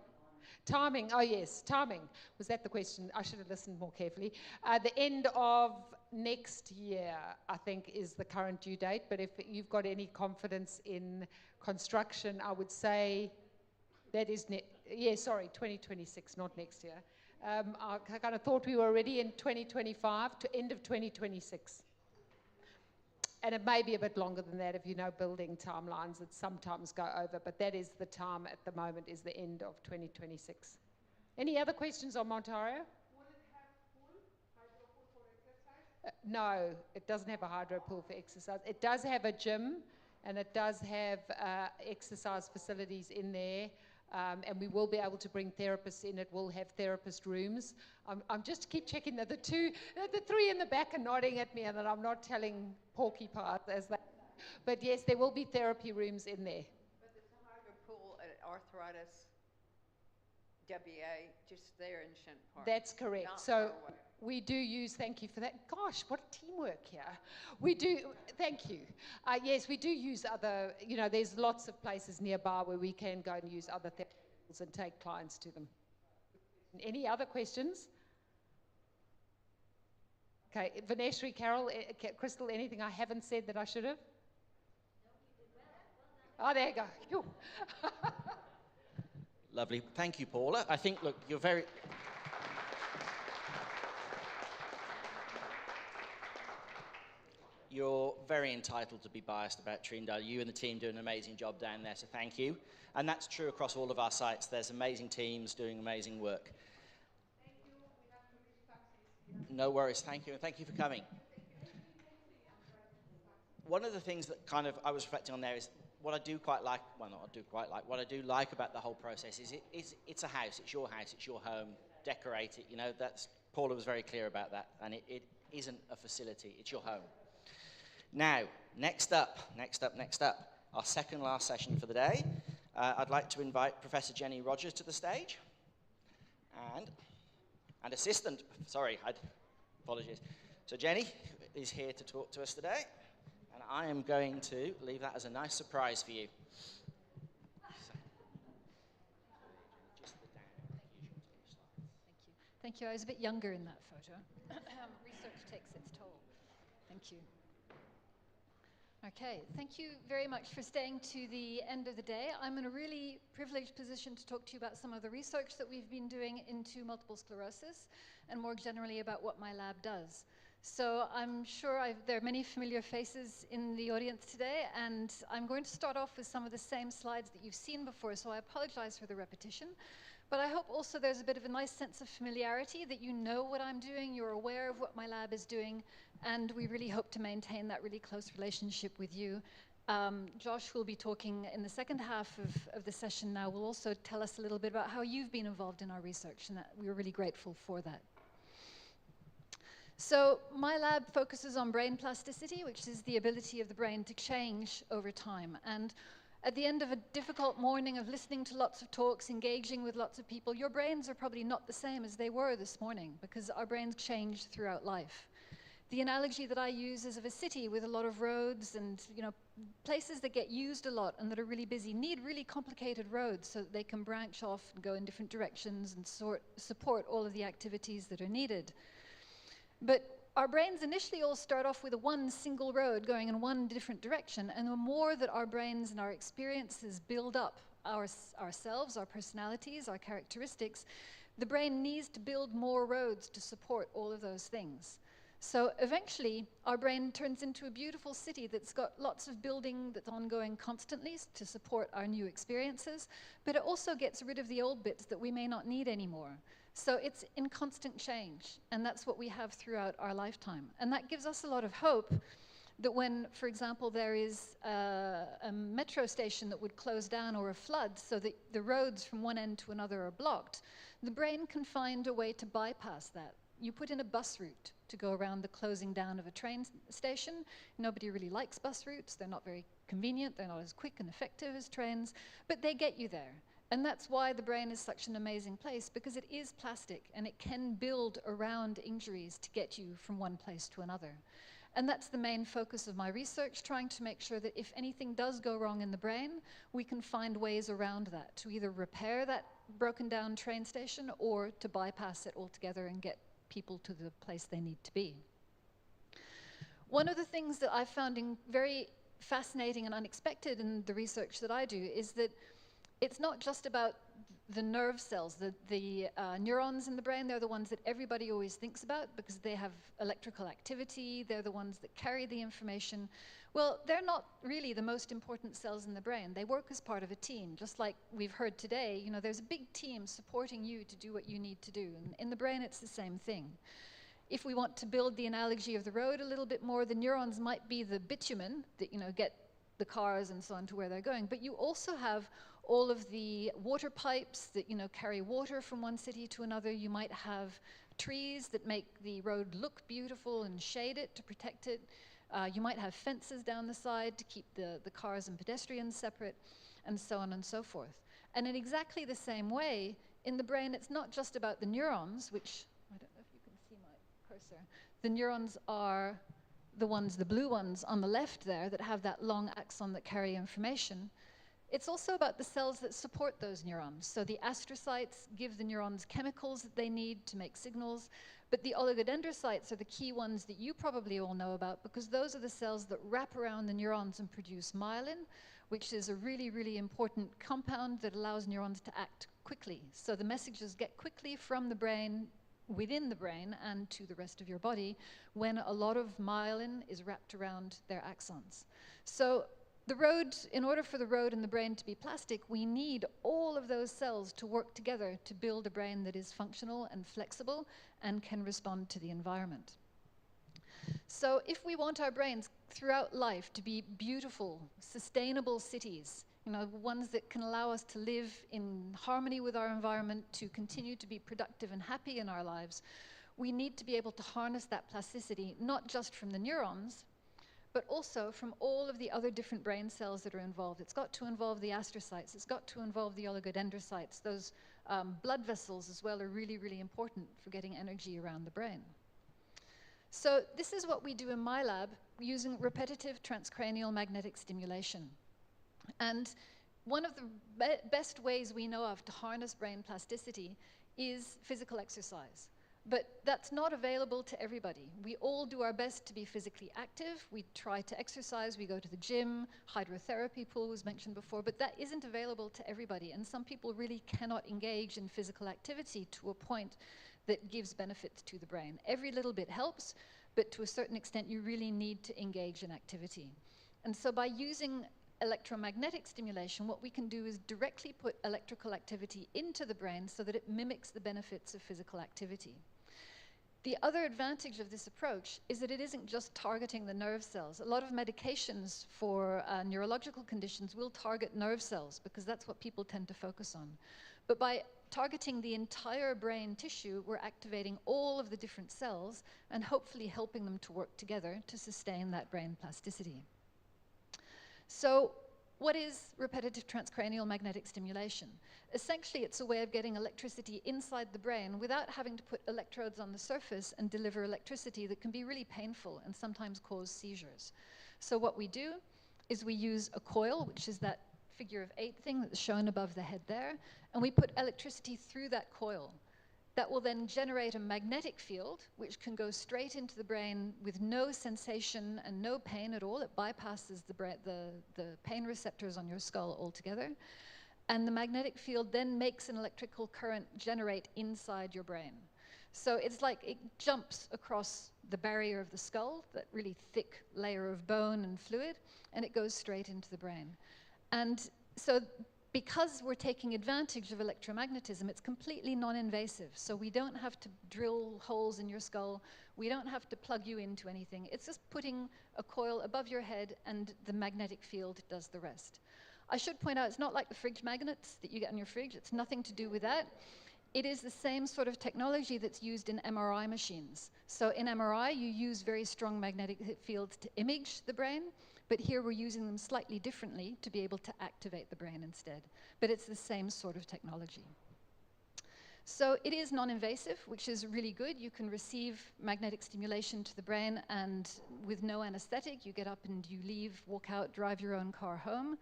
Timing, oh yes, timing. Was that the question? I should have listened more carefully. The end of next year, I think, is the current due date, but if you've got any confidence in construction, I would say that is, 2026, not next year. I kind of thought we were already in 2025 to end of 2026. And it may be a bit longer than that if you know building timelines that sometimes go over, but that is the time at the moment, is the end of 2026. Any other questions on Montario? Will it have pool, hydro pool for exercise? No, it doesn't have a hydro pool for exercise. It does have a gym, and it does have exercise facilities in there. And we will be able to bring therapists in. It will have therapist rooms. I'm just keep checking that the 3 in the back are nodding at me, and that I'm not telling porcupines as that. But yes, there will be therapy rooms in there. But there's a hydro pool at Arthritis WA just there in Shenton Park. That's correct. Not So far away. we do use, thank you for that. Gosh, what a teamwork here. We do, thank you. Yes, we do use other, there's lots of places nearby where we can go and use other therapies and take clients to them. Any other questions? Okay, Vanessa, Carol, Crystal, anything I haven't said that I should have? Oh, there you go. Phew. Lovely. Thank you, Paula. I think, look, you're very entitled to be biased about Trindale. You and the team do an amazing job down there, so thank you. And that's true across all of our sites. There's amazing teams doing amazing work. Thank you. We have to leave taxis. No worries. Thank you, and thank you for coming. One of the things that kind of I was reflecting on there is what I do quite like, well, not I do quite like, what I do like about the whole process is it's a house, it's your home, decorate it, that's, Paula was very clear about that, and it isn't a facility, it's your home. Now, next up, our second last session for the day, I'd like to invite Professor Jenny Rogers to the stage, and assistant, apologies. So Jenny is here to talk to us today. And I am going to leave that as a nice surprise for you. Thank you. I was a bit younger in that photo. Research takes its toll. Thank you. Okay, thank you very much for staying to the end of the day. I'm in a really privileged position to talk to you about some of the research that we've been doing into multiple sclerosis, and more generally about what my lab does. So I'm sure there are many familiar faces in the audience today, and I'm going to start off with some of the same slides that you've seen before, so I apologize for the repetition. But I hope also there's a bit of a nice sense of familiarity, that you know what I'm doing, you're aware of what my lab is doing, and we really hope to maintain that really close relationship with you. Josh, who will be talking in the second half of the session now, will also tell us a little bit about how you've been involved in our research, and that we're really grateful for that. So my lab focuses on brain plasticity, which is the ability of the brain to change over time. And at the end of a difficult morning of listening to lots of talks, engaging with lots of people, your brains are probably not the same as they were this morning, because our brains change throughout life. The analogy that I use is of a city with a lot of roads and places that get used a lot and that are really busy need really complicated roads so that they can branch off and go in different directions and support all of the activities that are needed. But our brains initially all start off with one single road going in one different direction, and the more that our brains and our experiences build up ourselves, our personalities, our characteristics, the brain needs to build more roads to support all of those things. So eventually, our brain turns into a beautiful city that's got lots of building that's ongoing constantly to support our new experiences, but it also gets rid of the old bits that we may not need anymore. So it's in constant change, and that's what we have throughout our lifetime. And that gives us a lot of hope that when, for example, there is a metro station that would close down or a flood so that the roads from one end to another are blocked, the brain can find a way to bypass that. You put in a bus route to go around the closing down of a train station. Nobody really likes bus routes. They're not very convenient. They're not as quick and effective as trains, but they get you there. And that's why the brain is such an amazing place, because it is plastic and it can build around injuries to get you from one place to another. And that's the main focus of my research, trying to make sure that if anything does go wrong in the brain, we can find ways around that to either repair that broken down train station or to bypass it altogether and get people to the place they need to be. One of the things that I found very fascinating and unexpected in the research that I do is that it's not just about the nerve cells, the neurons in the brain. They're the ones that everybody always thinks about because they have electrical activity. They're the ones that carry the information. Well, they're not really the most important cells in the brain. They work as part of a team. Just like we've heard today, you know, there's a big team supporting you to do what you need to do. And in the brain, it's the same thing. If we want to build the analogy of the road a little bit more, the neurons might be the bitumen that, you know, get the cars and so on to where they're going. But you also have all of the water pipes that, you know, carry water from one city to another. You might have trees that make the road look beautiful and shade it to protect it. You might have fences down the side to keep the cars and pedestrians separate, and so on and so forth. And in exactly the same way, in the brain, it's not just about the neurons, which, I don't know if you can see my cursor. The neurons are the ones, the blue ones on the left there that have that long axon that carry information. It's also about the cells that support those neurons. So the astrocytes give the neurons chemicals that they need to make signals, but the oligodendrocytes are the key ones that you probably all know about, because those are the cells that wrap around the neurons and produce myelin, which is a really, really important compound that allows neurons to act quickly. So the messages get quickly from the brain, within the brain, and to the rest of your body when a lot of myelin is wrapped around their axons. So the road, in order for the road and the brain to be plastic, we need all of those cells to work together to build a brain that is functional and flexible and can respond to the environment. So if we want our brains throughout life to be beautiful, sustainable cities, you know, ones that can allow us to live in harmony with our environment, to continue to be productive and happy in our lives, we need to be able to harness that plasticity, not just from the neurons, but also from all of the other different brain cells that are involved. It's got to involve the astrocytes. It's got to involve the oligodendrocytes. Those blood vessels as well are really, really important for getting energy around the brain. So this is what we do in my lab using repetitive transcranial magnetic stimulation. And one of the best ways we know of to harness brain plasticity is physical exercise. But that's not available to everybody. We all do our best to be physically active. We try to exercise, we go to the gym, hydrotherapy pool was mentioned before, but that isn't available to everybody. And some people really cannot engage in physical activity to a point that gives benefits to the brain. Every little bit helps, but to a certain extent, you really need to engage in activity. And so by using electromagnetic stimulation, what we can do is directly put electrical activity into the brain so that it mimics the benefits of physical activity. The other advantage of this approach is that it isn't just targeting the nerve cells. A lot of medications for neurological conditions will target nerve cells because that's what people tend to focus on. But by targeting the entire brain tissue, we're activating all of the different cells and hopefully helping them to work together to sustain that brain plasticity. So what is repetitive transcranial magnetic stimulation? Essentially, it's a way of getting electricity inside the brain without having to put electrodes on the surface and deliver electricity that can be really painful and sometimes cause seizures. So what we do is we use a coil, which is that figure of 8 thing that's shown above the head there, and we put electricity through that coil. That will then generate a magnetic field, which can go straight into the brain with no sensation and no pain at all. It bypasses the pain receptors on your skull altogether. And the magnetic field then makes an electrical current generate inside your brain. So it's like it jumps across the barrier of the skull, that really thick layer of bone and fluid, and it goes straight into the brain. And so because we're taking advantage of electromagnetism, it's completely non-invasive. So we don't have to drill holes in your skull. We don't have to plug you into anything. It's just putting a coil above your head and the magnetic field does the rest. I should point out, it's not like the fridge magnets that you get on your fridge. It's nothing to do with that. It is the same sort of technology that's used in MRI machines. So in MRI, you use very strong magnetic fields to image the brain. But here we're using them slightly differently to be able to activate the brain instead. But it's the same sort of technology. So it is non-invasive, which is really good. You can receive magnetic stimulation to the brain, and with no anesthetic, you get up and you leave, walk out, drive your own car home.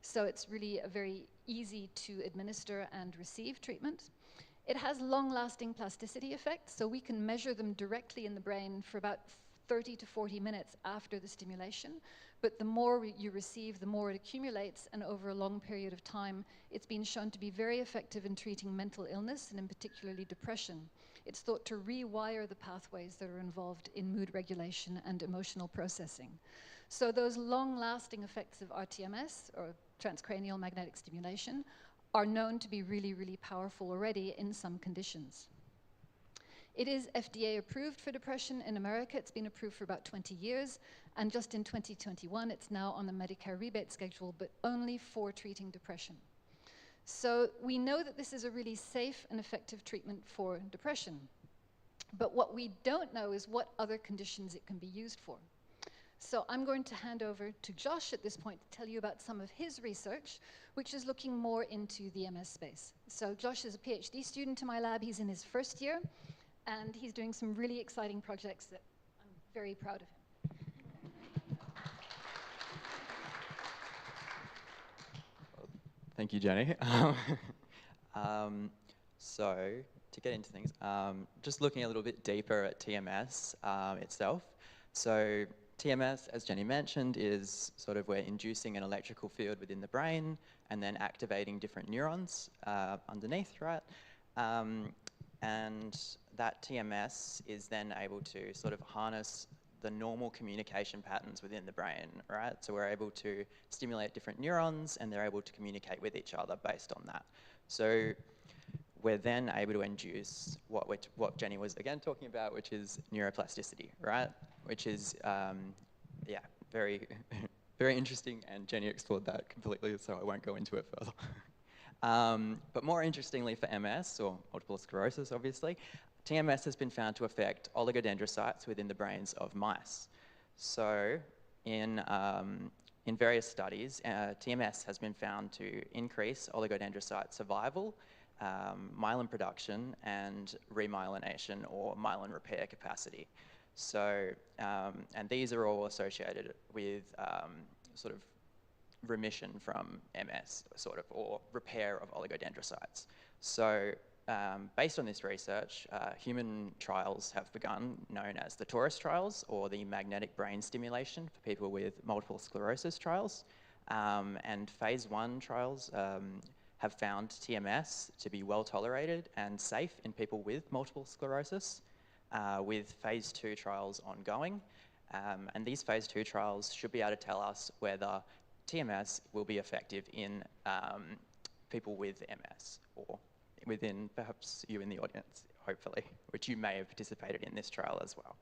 So it's really a very easy to administer and receive treatment. It has long-lasting plasticity effects, so we can measure them directly in the brain for about 30 to 40 minutes after the stimulation. But the more you receive, the more it accumulates, and over a long period of time, it's been shown to be very effective in treating mental illness, and in particularly depression. It's thought to rewire the pathways that are involved in mood regulation and emotional processing. So those long-lasting effects of RTMS, or transcranial magnetic stimulation, are known to be really, really powerful already in some conditions. It is FDA approved for depression in America. It's been approved for about 20 years. And just in 2021, it's now on the Medicare rebate schedule, but only for treating depression. So we know that this is a really safe and effective treatment for depression. But what we don't know is what other conditions it can be used for. So I'm going to hand over to Josh at this point to tell you about some of his research, which is looking more into the MS space. So Josh is a PhD student in my lab. He's in his first year. And he's doing some really exciting projects that I'm very proud of him. Thank you, Jenny. So, to get into things, just looking a little bit deeper at TMS itself. So, TMS, as Jenny mentioned, is sort of we're inducing an electrical field within the brain and then activating different neurons underneath, right? And that TMS is then able to sort of harness the normal communication patterns within the brain, right? So we're able to stimulate different neurons and they're able to communicate with each other based on that. So we're then able to induce what Jenny was again talking about, which is neuroplasticity, right? Which is, yeah, very, very interesting, and Jenny explored that completely, so I won't go into it further. But more interestingly for MS, or multiple sclerosis obviously, TMS has been found to affect oligodendrocytes within the brains of mice. So in various studies, TMS has been found to increase oligodendrocyte survival, myelin production, and remyelination or myelin repair capacity. So, and these are all associated with sort of remission from MS, sort of, or repair of oligodendrocytes. So based on this research, human trials have begun, known as the TORUS trials, or the magnetic brain stimulation for people with multiple sclerosis trials. And phase 1 trials have found TMS to be well tolerated and safe in people with multiple sclerosis, with phase 2 trials ongoing. And these phase 2 trials should be able to tell us whether TMS will be effective in people with MS, or within perhaps you in the audience, hopefully, which you may have participated in this trial as well.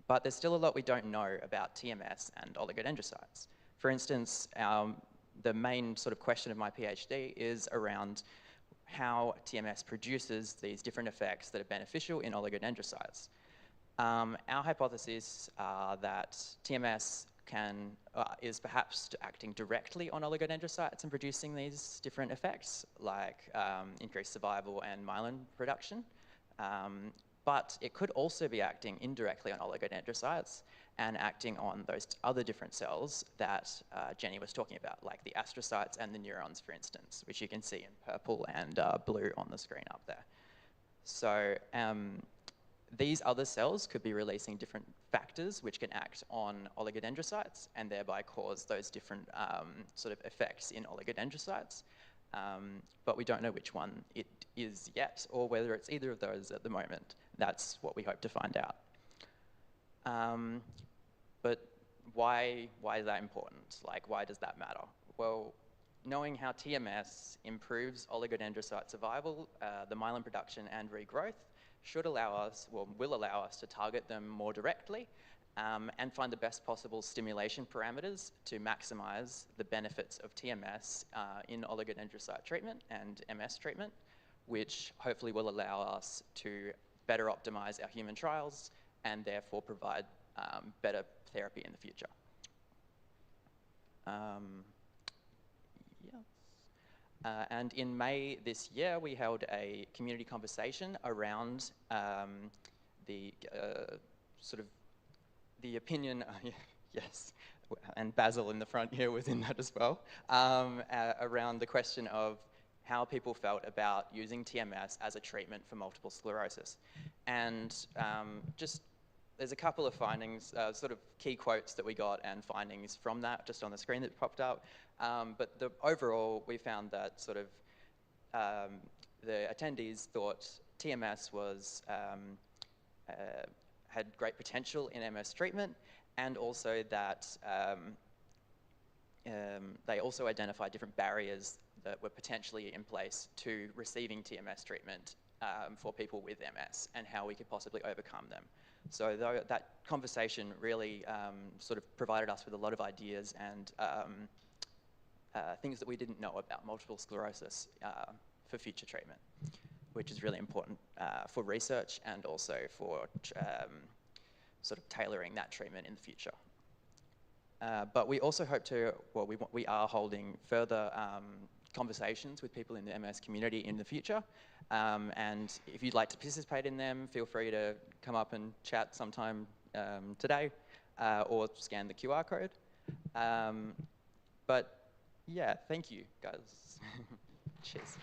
But there's still a lot we don't know about TMS and oligodendrocytes. For instance, the main sort of question of my PhD is around how TMS produces these different effects that are beneficial in oligodendrocytes. Our hypotheses are that TMS is perhaps acting directly on oligodendrocytes and producing these different effects, like increased survival and myelin production. But it could also be acting indirectly on oligodendrocytes and acting on those other different cells that Jenny was talking about, like the astrocytes and the neurons, for instance, which you can see in purple and blue on the screen up there. So these other cells could be releasing different factors which can act on oligodendrocytes and thereby cause those different sort of effects in oligodendrocytes. but we don't know which one it is yet, or whether it's either of those at the moment. That's what we hope to find out. But why is that important? Like, why does that matter? Well, knowing how TMS improves oligodendrocyte survival, the myelin production and regrowth should allow us, well, will allow us to target them more directly and find the best possible stimulation parameters to maximize the benefits of TMS in oligodendrocyte treatment and MS treatment, which hopefully will allow us to better optimize our human trials and therefore provide better therapy in the future. And in May this year, we held a community conversation around the sort of the opinion, yes, and Basil in the front here was in that as well, around the question of how people felt about using TMS as a treatment for multiple sclerosis. And just, there's a couple of findings, sort of key quotes that we got and findings from that just on the screen that popped up. But overall, we found that sort of the attendees thought TMS was, had great potential in MS treatment, and also that they also identified different barriers that were potentially in place to receiving TMS treatment for people with MS and how we could possibly overcome them. So that conversation really sort of provided us with a lot of ideas and things that we didn't know about multiple sclerosis for future treatment, which is really important for research and also for sort of tailoring that treatment in the future. But we also hope to, well, we are holding further conversations with people in the MS community in the future. And if you'd like to participate in them, feel free to come up and chat sometime today or scan the QR code. But yeah, thank you, guys. Cheers.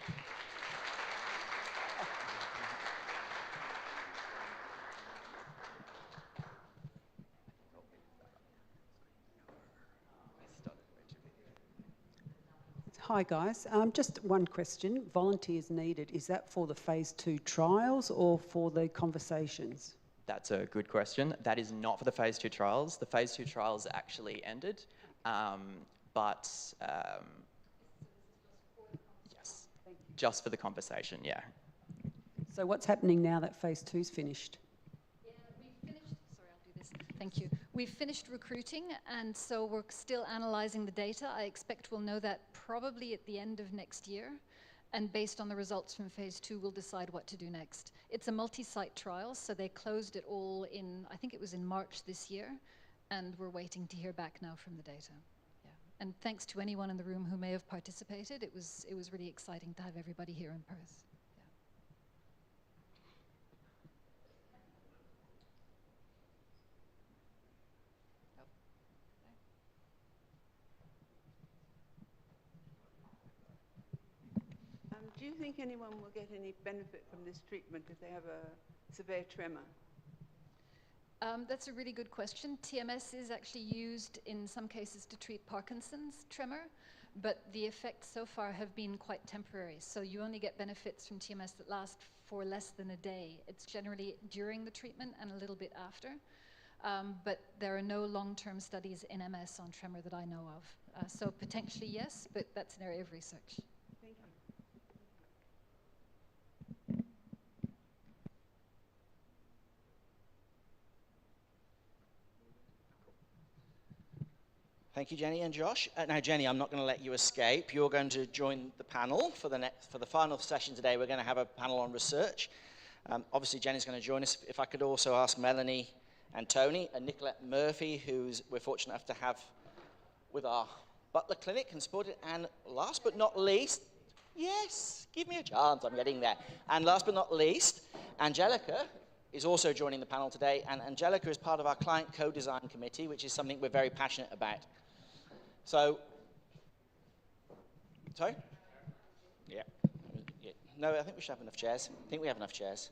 Hi guys, just one question. Volunteers needed, is that for the phase 2 trials or for the conversations? That's a good question. That is not for the phase 2 trials. The phase 2 trials actually ended, but yes, just for the conversation, yeah. So what's happening now that phase 2's finished? Yeah, we've finished, sorry, I'll do this. Thank you. We've finished recruiting, and so we're still analysing the data. I expect we'll know that probably at the end of next year, and based on the results from phase 2, we'll decide what to do next. It's a multi-site trial, so they closed it all in, I think it was in March this year, and we're waiting to hear back now from the data. Yeah. And thanks to anyone in the room who may have participated. It was really exciting to have everybody here in Perth. Do you think anyone will get any benefit from this treatment if they have a severe tremor? That's a really good question. TMS is actually used in some cases to treat Parkinson's tremor, but the effects so far have been quite temporary. So you only get benefits from TMS that last for less than a day. It's generally during the treatment and a little bit after. But there are no long-term studies in MS on tremor that I know of. So potentially yes, but that's an area of research. Thank you. Thank you, Jenny and Josh. Now, Jenny, I'm not going to let you escape. You're going to join the panel for the final session today. We're going to have a panel on research. Obviously, Jenny's going to join us. If I could also ask Melanie and Tony and Nicolette Murphy, who we're fortunate enough to have with our Butler Clinic and supported. And last but not least, yes, give me a chance, I'm getting there. And last but not least, Angelica is also joining the panel today. And Angelica is part of our client co-design committee, which is something we're very passionate about. So, sorry? Yeah. No, I think we should have enough chairs. I think we have enough chairs.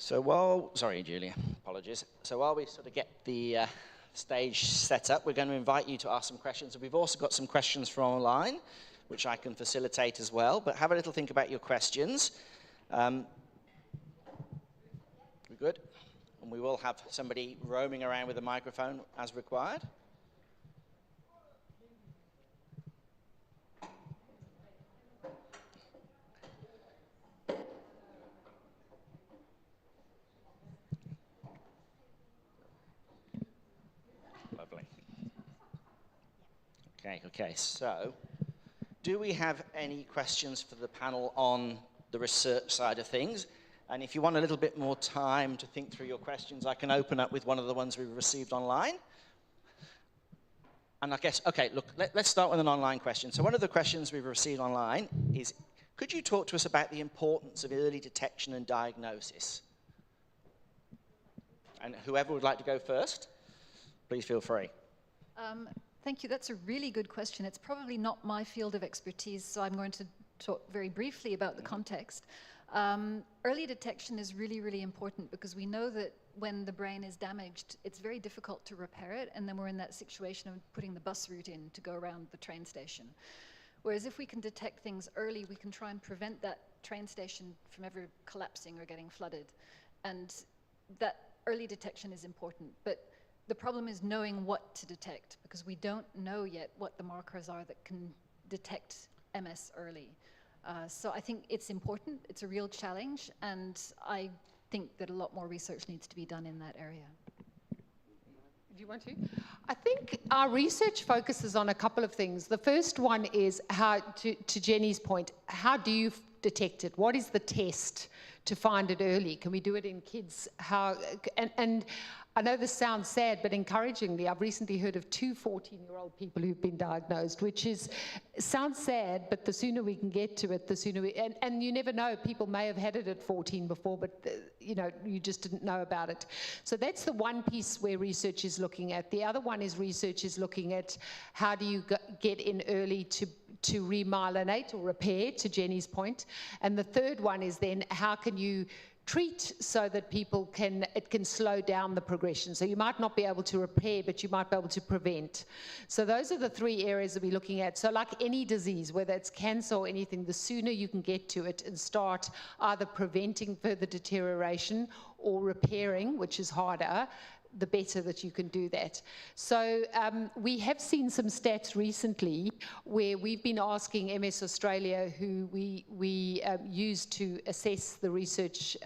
So sorry, Julia, apologies. So while we sort of get the stage set up, we're going to invite you to ask some questions. We've also got some questions from online, which I can facilitate as well, but have a little think about your questions. We're good? And we will have somebody roaming around with a microphone as required. Lovely. Okay, so do we have any questions for the panel on the research side of things? And if you want a little bit more time to think through your questions, I can open up with one of the ones we've received online. And I guess, okay, look, let's start with an online question. So one of the questions we've received online is, could you talk to us about the importance of early detection and diagnosis? And whoever would like to go first, please feel free. Thank you. That's a really good question. It's probably not my field of expertise, so I'm going to talk very briefly about the context. Early detection is really, really important because we know that when the brain is damaged, it's very difficult to repair it, and then we're in that situation of putting the bus route in to go around the train station. Whereas if we can detect things early, we can try and prevent that train station from ever collapsing or getting flooded. And that early detection is important. But the problem is knowing what to detect, because we don't know yet what the markers are that can detect MS early. So I think it's important, it's a real challenge, and I think that a lot more research needs to be done in that area. Do you want to? I think our research focuses on a couple of things. The first one is how, to Jenny's point, how do you detect it? What is the test to find it early? Can we do it in kids? And I know this sounds sad, but encouragingly, I've recently heard of 2 14-year-old people who've been diagnosed, which sounds sad, but the sooner we can get to it, the sooner and you never know, people may have had it at 14 before, but you just didn't know about it. So that's the one piece where research is looking at. The other one is research is looking at how do you get in early to remyelinate or repair, to Jenny's point. And the third one is then how can you treat so that it can slow down the progression. So you might not be able to repair, but you might be able to prevent. So those are the 3 areas that we're looking at. So like any disease, whether it's cancer or anything, the sooner you can get to it and start either preventing further deterioration or repairing, which is harder, the better that you can do that. So we have seen some stats recently where we've been asking MS Australia, who we use to assess the research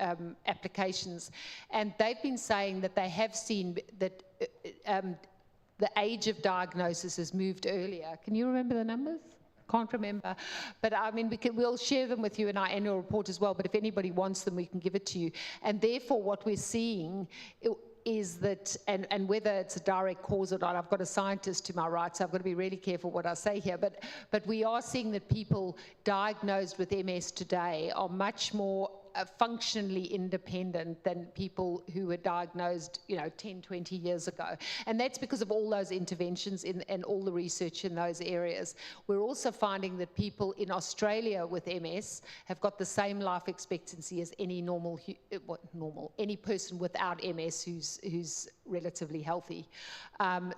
applications, and they've been saying that they have seen that the age of diagnosis has moved earlier. Can you remember the numbers? Can't remember, but I mean we'll share them with you in our annual report as well, but if anybody wants them we can give it to you. And therefore what we're seeing is that, and whether it's a direct cause or not, I've got a scientist to my right, so I've got to be really careful what I say here, but we are seeing that people diagnosed with MS today are much more functionally independent than people who were diagnosed 10, 20 years ago. And that's because of all those interventions and all the research in those areas. We're also finding that people in Australia with MS have got the same life expectancy as any any person without MS who's relatively healthy.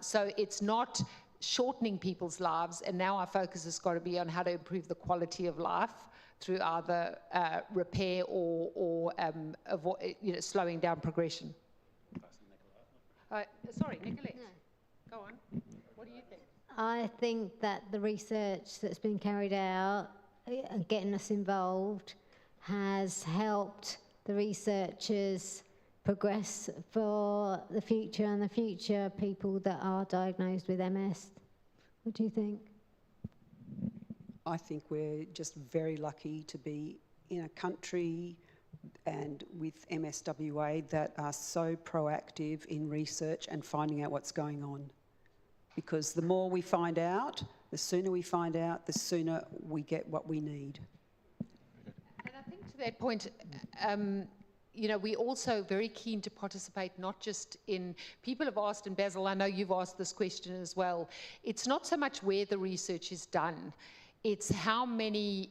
So it's not shortening people's lives, and now our focus has got to be on how to improve the quality of life through either repair or slowing down progression. Sorry, Nicolette. Go on. What do you think? I think that the research that's been carried out, getting us involved, has helped the researchers progress for the future and the future people that are diagnosed with MS. What do you think? I think we're just very lucky to be in a country and with MSWA that are so proactive in research and finding out what's going on. Because the more we find out, the sooner we find out, the sooner we get what we need. And I think to that point, we're also very keen to participate, not just in, people have asked, and Basil, I know you've asked this question as well, it's not so much where the research is done, it's how many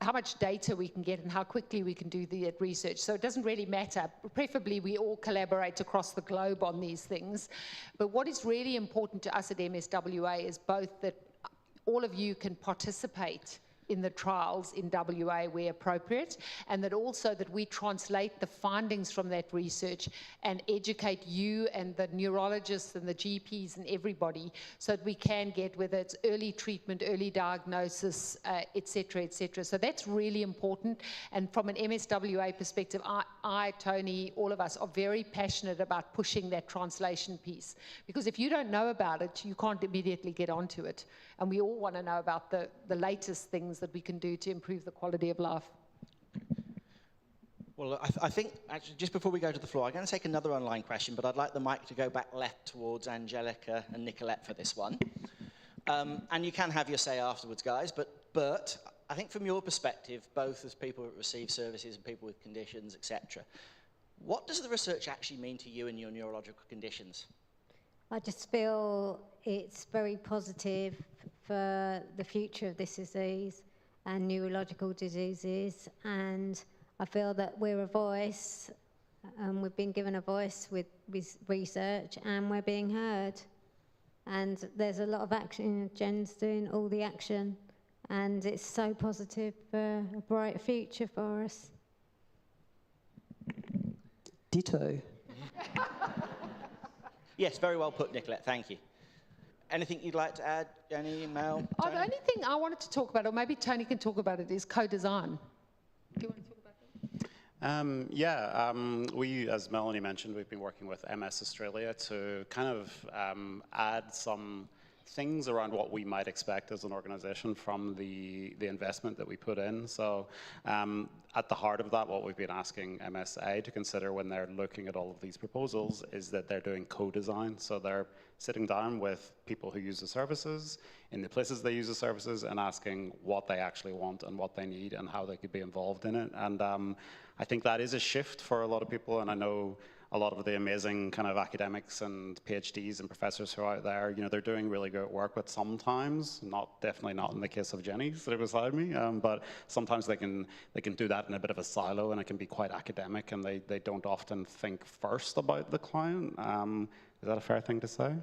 how much data we can get and how quickly we can do the research. So it doesn't really matter. Preferably, we all collaborate across the globe on these things. But what is really important to us at MSWA is both that all of you can participate in the trials in WA where appropriate, and that also that we translate the findings from that research and educate you and the neurologists and the GPs and everybody so that we can get, whether it's early treatment, early diagnosis, et cetera, et cetera. So that's really important. And from an MSWA perspective, I, Tony, all of us are very passionate about pushing that translation piece. Because if you don't know about it, you can't immediately get onto it. And we all want to know about the latest things that we can do to improve the quality of life. Well, I think, actually, just before we go to the floor, I'm going to take another online question, but I'd like the mic to go back left towards Angelica and Nicolette for this one. And you can have your say afterwards, guys, but I think from your perspective, both as people that receive services and people with conditions, etc., what does the research actually mean to you and your neurological conditions? I just feel it's very positive for the future of this disease and neurological diseases, and I feel that we're a voice, we've been given a voice with research, and we're being heard. And there's a lot of action, Jen's doing all the action, and it's so positive for a bright future for us. Ditto. Yes, very well put, Nicolette, thank you. Anything you'd like to add, Jenny, Mel? The only thing I wanted to talk about, or maybe Tony can talk about it, is co-design. Do you want to talk about that? We, as Melanie mentioned, we've been working with MS Australia to kind of add some things around what we might expect as an organisation from the investment that we put in. So at the heart of that, what we've been asking MSA to consider when they're looking at all of these proposals is that they're doing co-design. So they're sitting down with people who use the services in the places they use the services and asking what they actually want and what they need and how they could be involved in it. And I think that is a shift for a lot of people, and I know a lot of the amazing kind of academics and PhDs and professors who are out there, you know, they're doing really great work, but sometimes, definitely not in the case of Jenny sitting beside me, but sometimes they can do that in a bit of a silo, and it can be quite academic, and they don't often think first about the client. Is that a fair thing to say?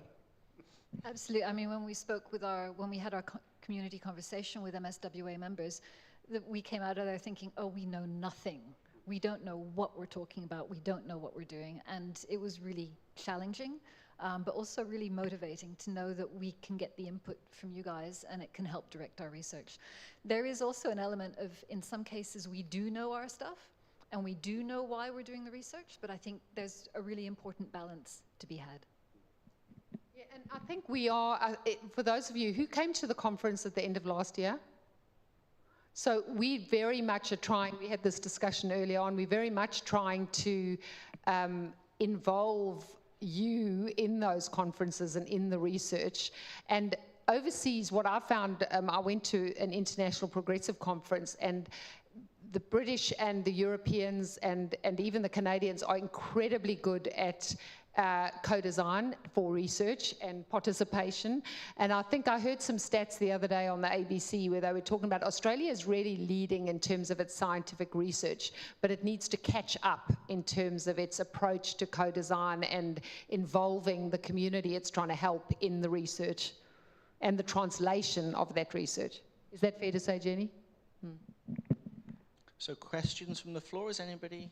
Absolutely. I mean, when we had our community conversation with MSWA members, we came out of there thinking, oh, we know nothing. We don't know what we're talking about. We don't know what we're doing. And it was really challenging, but also really motivating to know that we can get the input from you guys and it can help direct our research. There is also an element of, in some cases, we do know our stuff and we do know why we're doing the research, but I think there's a really important balance to be had. Yeah, and I think we are, for those of you who came to the conference at the end of last year, so we very much are trying, we had this discussion earlier on, we're very much trying to involve you in those conferences and in the research. And overseas, what I found, I went to an international progressive conference, and the British and the Europeans and even the Canadians are incredibly good at co-design for research and participation. And I think I heard some stats the other day on the ABC where they were talking about Australia is really leading in terms of its scientific research, but it needs to catch up in terms of its approach to co-design and involving the community it's trying to help in the research and the translation of that research. Is that fair to say, Jenny? So questions from the floor, is anybody?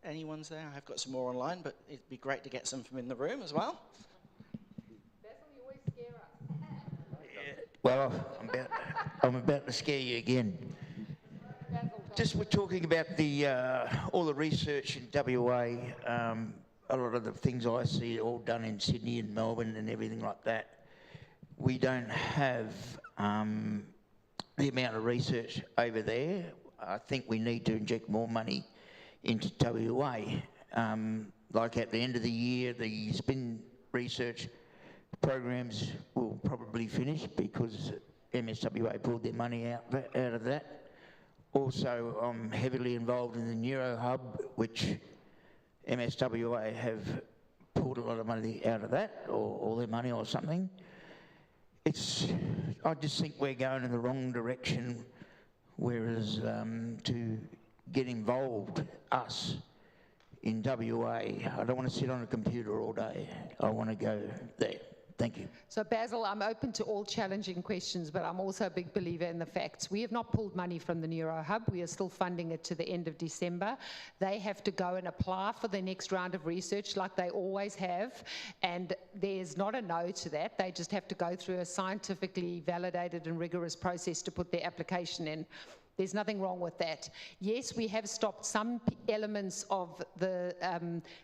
Anyone's there? I've got some more online, but it'd be great to get some from in the room as well. Well, I'm about to scare you again. Just we're talking about all the research in WA. A lot of the things I see are all done in Sydney and Melbourne and everything like that. We don't have the amount of research over there. I think we need to inject more money into WA. Like at the end of the year, the spin research programs will probably finish because MSWA pulled their money out of that. Also, I'm heavily involved in the Neuro Hub, which MSWA have pulled a lot of money out of that, or all their money or something. I just think we're going in the wrong direction, whereas to get involved, us, in WA, I don't want to sit on a computer all day. I want to go there. Thank you. So Basil, I'm open to all challenging questions, but I'm also a big believer in the facts. We have not pulled money from the Neuro Hub. We are still funding it to the end of December. They have to go and apply for the next round of research like they always have, and there's not a no to that. They just have to go through a scientifically validated and rigorous process to put their application in. There's nothing wrong with that. Yes, we have stopped some elements of the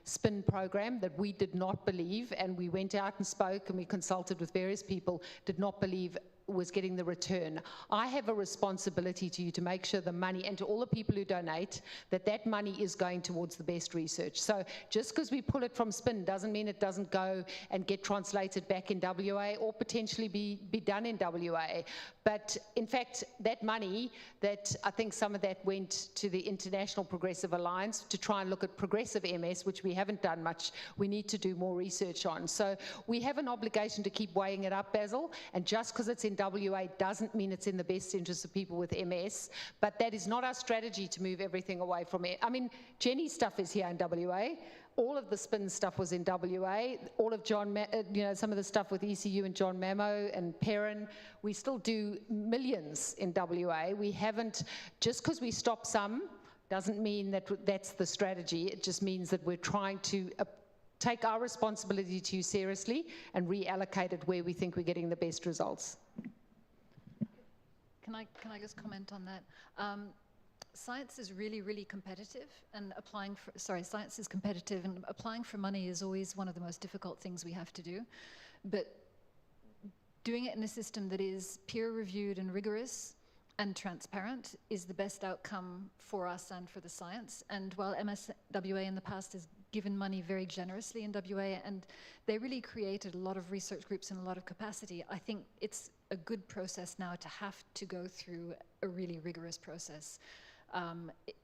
SPIN program that we did not believe, and we went out and spoke and we consulted with various people, did not believe was getting the return. I have a responsibility to you to make sure the money, and to all the people who donate, that that money is going towards the best research. So just because we pull it from SPIN doesn't mean it doesn't go and get translated back in WA or potentially be done in WA. But in fact, that money, that I think some of that went to the International Progressive Alliance to try and look at progressive MS, which we haven't done much. We need to do more research on. So we have an obligation to keep weighing it up, Basil, and just because it's in WA doesn't mean it's in the best interest of people with MS, but that is not our strategy to move everything away from it. I mean, Jenny's stuff is here in WA. All of the SPIN stuff was in WA. All of some of the stuff with ECU and John Mamo and Perrin, we still do millions in WA. We haven't, just because we stop some, doesn't mean that that's the strategy. It just means that we're trying to take our responsibility to you seriously and reallocate it where we think we're getting the best results. Can I just comment on that? Science is really, really competitive, and science is competitive, and applying for money is always one of the most difficult things we have to do. But doing it in a system that is peer-reviewed and rigorous and transparent is the best outcome for us and for the science. And while MSWA in the past has given money very generously in WA, and they really created a lot of research groups and a lot of capacity, I think it's a good process now to have to go through a really rigorous process.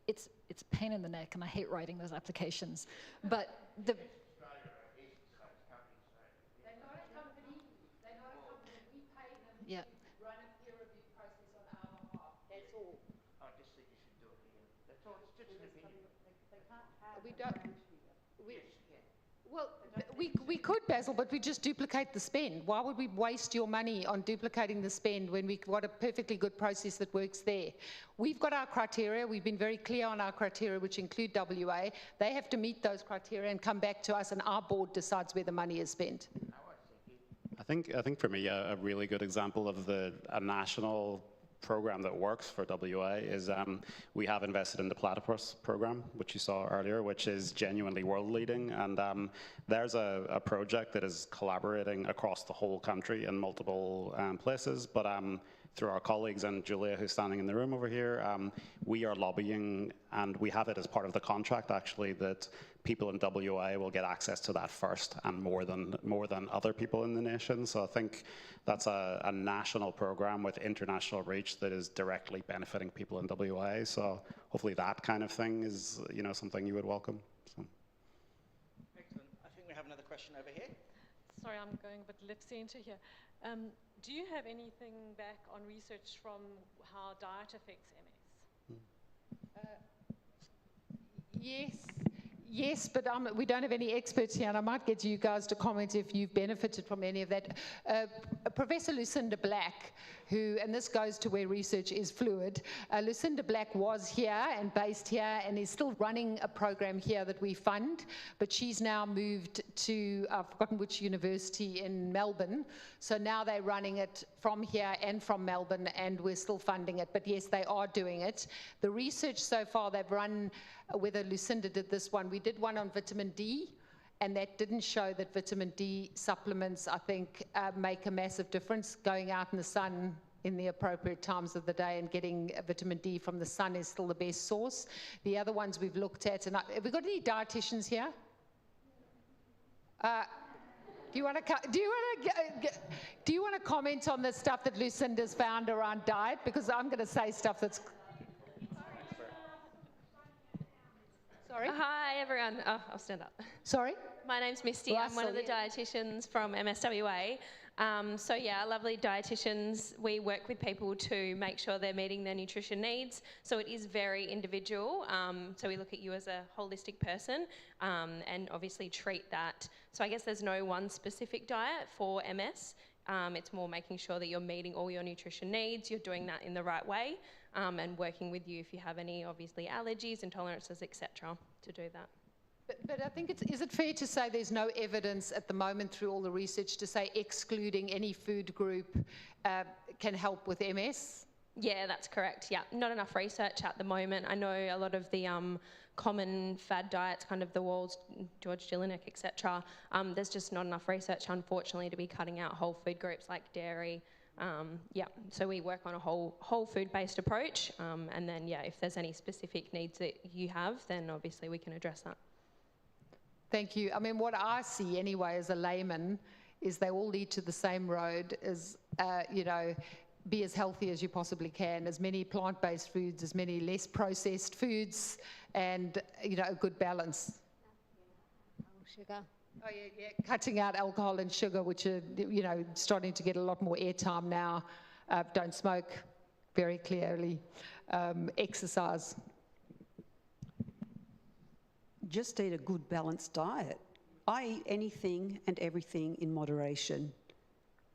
It's a pain in the neck, and I hate writing those applications. But the yeah. Run a peer review process on our behalf. That's all. I just think you should do it again. That's all. It's just an opinion. They can't have. We don't. Well, we could, Basil, but we just duplicate the spend. Why would we waste your money on duplicating the spend when we've got a perfectly good process that works there? We've got our criteria. We've been very clear on our criteria, which include WA. They have to meet those criteria and come back to us, and our board decides where the money is spent. I think for me, a really good example of a national program that works for WA is we have invested in the Platypus program, which you saw earlier, which is genuinely world leading. And there's a project that is collaborating across the whole country in multiple places. But through our colleagues and Julia, who's standing in the room over here, we are lobbying, and we have it as part of the contract actually, that people in WA will get access to that first, and more than other people in the nation. So I think that's a national program with international reach that is directly benefiting people in WA. So hopefully that kind of thing is something you would welcome. So. Excellent. I think we have another question over here. Sorry, I'm going a bit lip-sync here. Do you have anything back on research from how diet affects MS? Yes, but we don't have any experts here, and I might get you guys to comment if you've benefited from any of that. Professor Lucinda Black, and this goes to where research is fluid, Lucinda Black was here and based here and is still running a program here that we fund, but she's now moved to, I've forgotten which university in Melbourne, so now they're running it from here and from Melbourne, and we're still funding it, but yes, they are doing it. The research so far they've run, whether Lucinda did this one, we did one on vitamin D, and that didn't show that vitamin D supplements, I think, make a massive difference. Going out in the sun in the appropriate times of the day and getting vitamin D from the sun is still the best source. The other ones we've looked at, and have we got any dietitians here? Do you want to comment on the stuff that Lucinda's found around diet? Because I'm going to say stuff that's. Sorry? Hi, everyone. Oh, I'll stand up. Sorry? My name's Misty. Well, I'm one of the dietitians from MSWA. So yeah, our lovely dietitians, we work with people to make sure they're meeting their nutrition needs. So it is very individual. So we look at you as a holistic person and obviously treat that. So I guess there's no one specific diet for MS. It's more making sure that you're meeting all your nutrition needs, you're doing that in the right way, and working with you if you have any, obviously, allergies, intolerances, etc., to do that. But I think is it fair to say there's no evidence at the moment through all the research to say excluding any food group can help with MS? Yeah, that's correct. Yeah, not enough research at the moment. I know a lot of the common fad diets, kind of the Walls, George Jelinek, etc. There's just not enough research, unfortunately, to be cutting out whole food groups like dairy. Yeah, so we work on a whole food-based approach, and then yeah, if there's any specific needs that you have, then obviously we can address that. Thank you. I mean, what I see anyway as a layman is they all lead to the same road as, you know, be as healthy as you possibly can, as many plant-based foods, as many less processed foods, and, you know, a good balance. Sugar. Oh, yeah, cutting out alcohol and sugar, which are, you know, starting to get a lot more airtime now. Don't smoke, very clearly. Exercise. Just eat a good balanced diet. I eat anything and everything in moderation.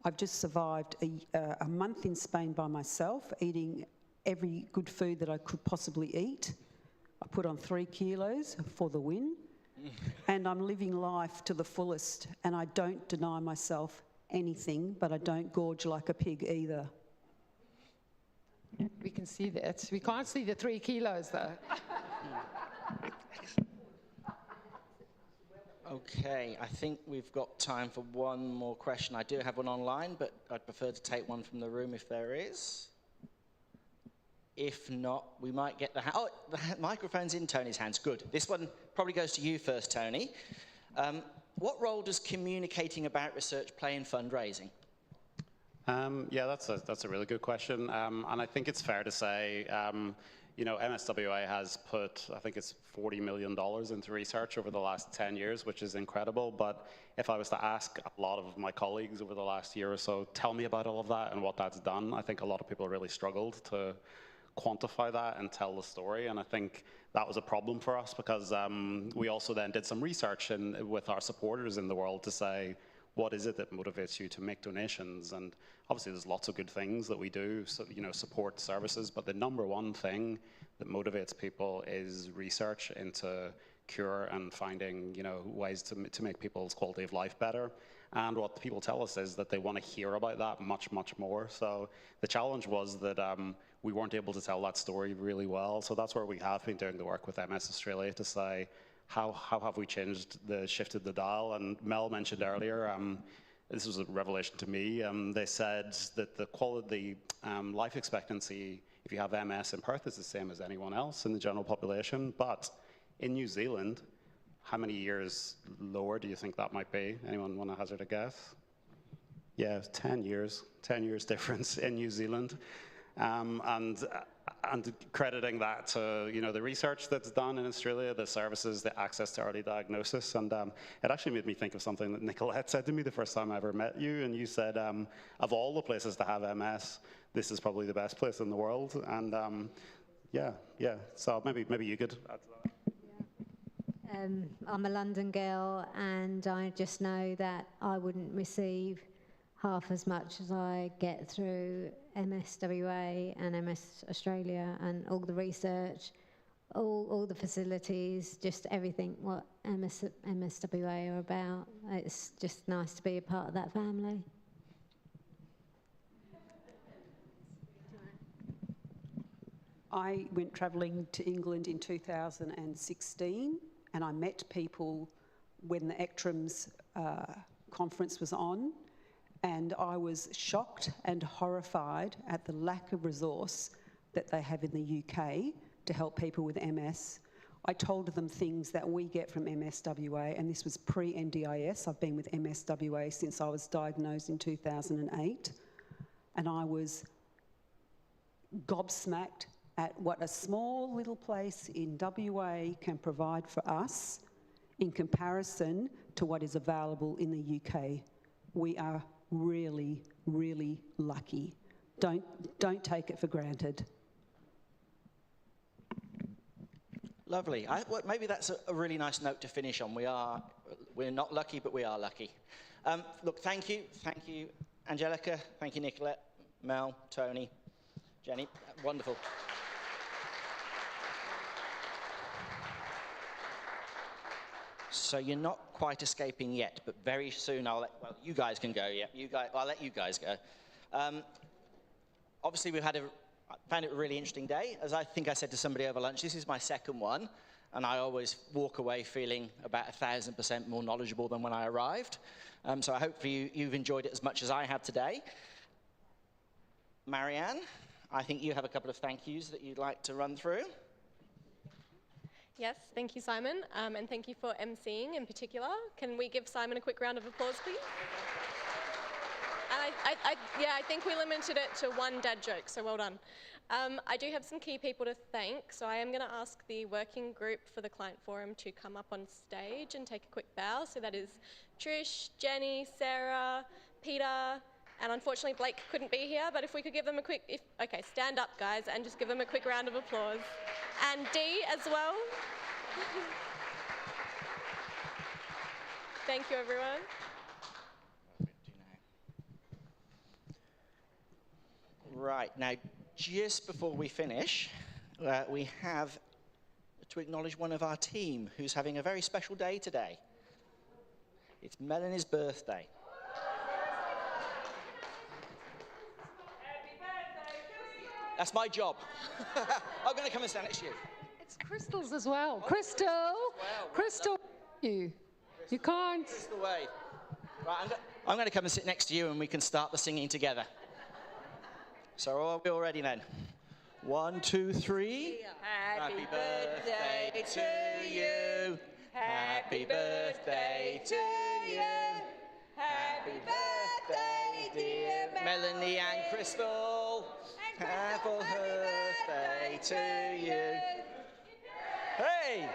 I've just survived a month in Spain by myself, eating every good food that I could possibly eat. I put on 3 kilos for the win, and I'm living life to the fullest, and I don't deny myself anything, but I don't gorge like a pig either. We can see that. We can't see the 3 kilos though. Okay, I think we've got time for one more question. I do have one online, but I'd prefer to take one from the room if there is. If not, we might get the microphone's in Tony's hands. Good. This one probably goes to you first, Tony. What role does communicating about research play in fundraising? Yeah, that's a really good question, and I think it's fair to say, you know, MSWA has put, I think it's $40 million into research over the last 10 years, which is incredible. But if I was to ask a lot of my colleagues over the last year or so, tell me about all of that and what that's done, I think a lot of people really struggled to quantify that and tell the story. And I think that was a problem for us because we also then did some research with our supporters in the world to say, what is it that motivates you to make donations? And obviously there's lots of good things that we do, so, you know, support services, but the number one thing that motivates people is research into cure and finding, you know, ways to make people's quality of life better. And what people tell us is that they want to hear about that much, much more. So the challenge was that we weren't able to tell that story really well. So that's where we have been doing the work with MS Australia to say, how have we shifted the dial? And Mel mentioned earlier, this was a revelation to me, they said that the life expectancy, if you have MS in Perth, is the same as anyone else in the general population. But in New Zealand, how many years lower do you think that might be? Anyone want to hazard a guess? Yeah, 10 years difference in New Zealand. And crediting that to, you know, the research that's done in Australia, the services, the access to early diagnosis. And it actually made me think of something that Nicolette said to me the first time I ever met you. And you said, of all the places to have MS, this is probably the best place in the world. And yeah. So maybe you could add to that. I'm a London girl, and I just know that I wouldn't receive half as much as I get through MSWA and MS Australia and all the research, all the facilities, just everything what MSWA are about. It's just nice to be a part of that family. I went travelling to England in 2016, and I met people when the ECTRIMS conference was on, and I was shocked and horrified at the lack of resource that they have in the UK to help people with MS. I told them things that we get from MSWA, and this was pre-NDIS. I've been with MSWA since I was diagnosed in 2008, and I was gobsmacked at what a small little place in WA can provide for us in comparison to what is available in the UK. We are really, really lucky. Don't take it for granted. Lovely. Well, maybe that's a really nice note to finish on. We're not lucky, but we are lucky. Look, thank you, Angelica. Thank you, Nicolette, Mel, Tony, Jenny. Wonderful. So you're not quite escaping yet, but very soon you guys can go. Yeah, I'll let you guys go. Obviously, I found it a really interesting day. As I think I said to somebody over lunch, this is my second one, and I always walk away feeling about 1,000% more knowledgeable than when I arrived. So I hope you've enjoyed it as much as I have today. Marianne, I think you have a couple of thank yous that you'd like to run through. Yes, thank you, Simon, and thank you for emceeing in particular. Can we give Simon a quick round of applause, please? And I think we limited it to one dad joke, so well done. I do have some key people to thank, so I am going to ask the working group for the client forum to come up on stage and take a quick bow. So that is Trish, Jenny, Sarah, Peter, and unfortunately Blake couldn't be here, but if we could give them a quick, okay, stand up guys and just give them a quick round of applause. And Dee as well. Thank you, everyone. Right, now just before we finish, we have to acknowledge one of our team who's having a very special day today. It's Melanie's birthday. That's my job. I'm going to come and stand next to you. It's Crystal's as well. Crystal, you can't. Crystal Wade. Right, I'm going to come and sit next to you and we can start the singing together. So are we all ready then? 1, 2, 3. Happy birthday to you. Happy birthday to you. Happy birthday, dear Melanie and Crystal. Happy birthday to you. Hey!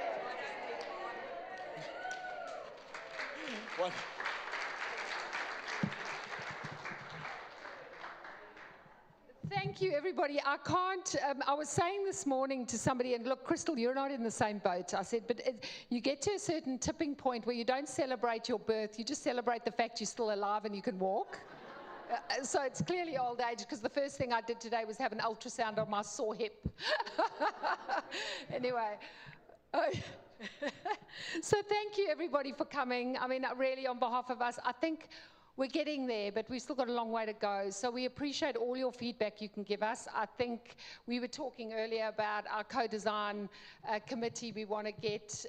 Thank you, everybody. I can't, I was saying this morning to somebody, and look, Crystal, you're not in the same boat. I said, but you get to a certain tipping point where you don't celebrate your birth, you just celebrate the fact you're still alive and you can walk. So it's clearly old age, because the first thing I did today was have an ultrasound on my sore hip. Anyway. So thank you, everybody, for coming. I mean, really, on behalf of us, I think we're getting there, but we've still got a long way to go. So we appreciate all your feedback you can give us. I think we were talking earlier about our co-design committee. We want to get,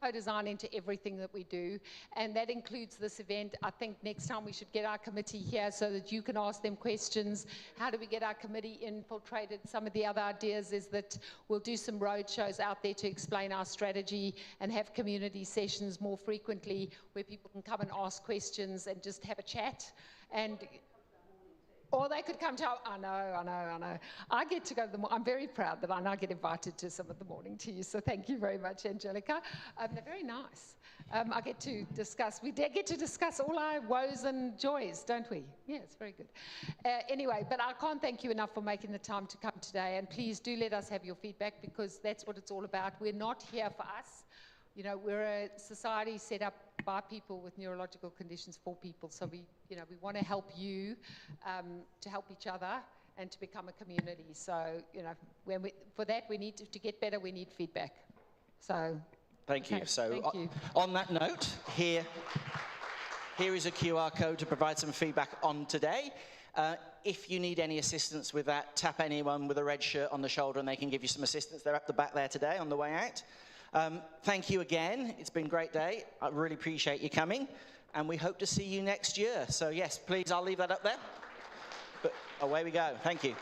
co-design into everything that we do, and that includes this event. I think next time we should get our committee here so that you can ask them questions. How do we get our committee infiltrated? Some of the other ideas is that we'll do some road shows out there to explain our strategy and have community sessions more frequently where people can come and ask questions and just have a chat. Or they could come to I know. I get to go to I'm very proud that I now get invited to some of the morning teas, so thank you very much, Angelica. They're very nice. I get to discuss, we get to discuss all our woes and joys, don't we? Yeah, it's very good. Anyway, but I can't thank you enough for making the time to come today, and please do let us have your feedback, because that's what it's all about. We're not here for us. You know, we're a society set up by people with neurological conditions for people. So we want to help you to help each other and to become a community. So, for that, we need to get better, we need feedback. So. Thank you. Okay, So thank you. On that note, here is a QR code to provide some feedback on today. If you need any assistance with that, tap anyone with a red shirt on the shoulder and they can give you some assistance. They're up the back there today on the way out. Thank you again. It's been a great day. I really appreciate you coming, and we hope to see you next year. So yes, please, I'll leave that up there. But away we go. Thank you.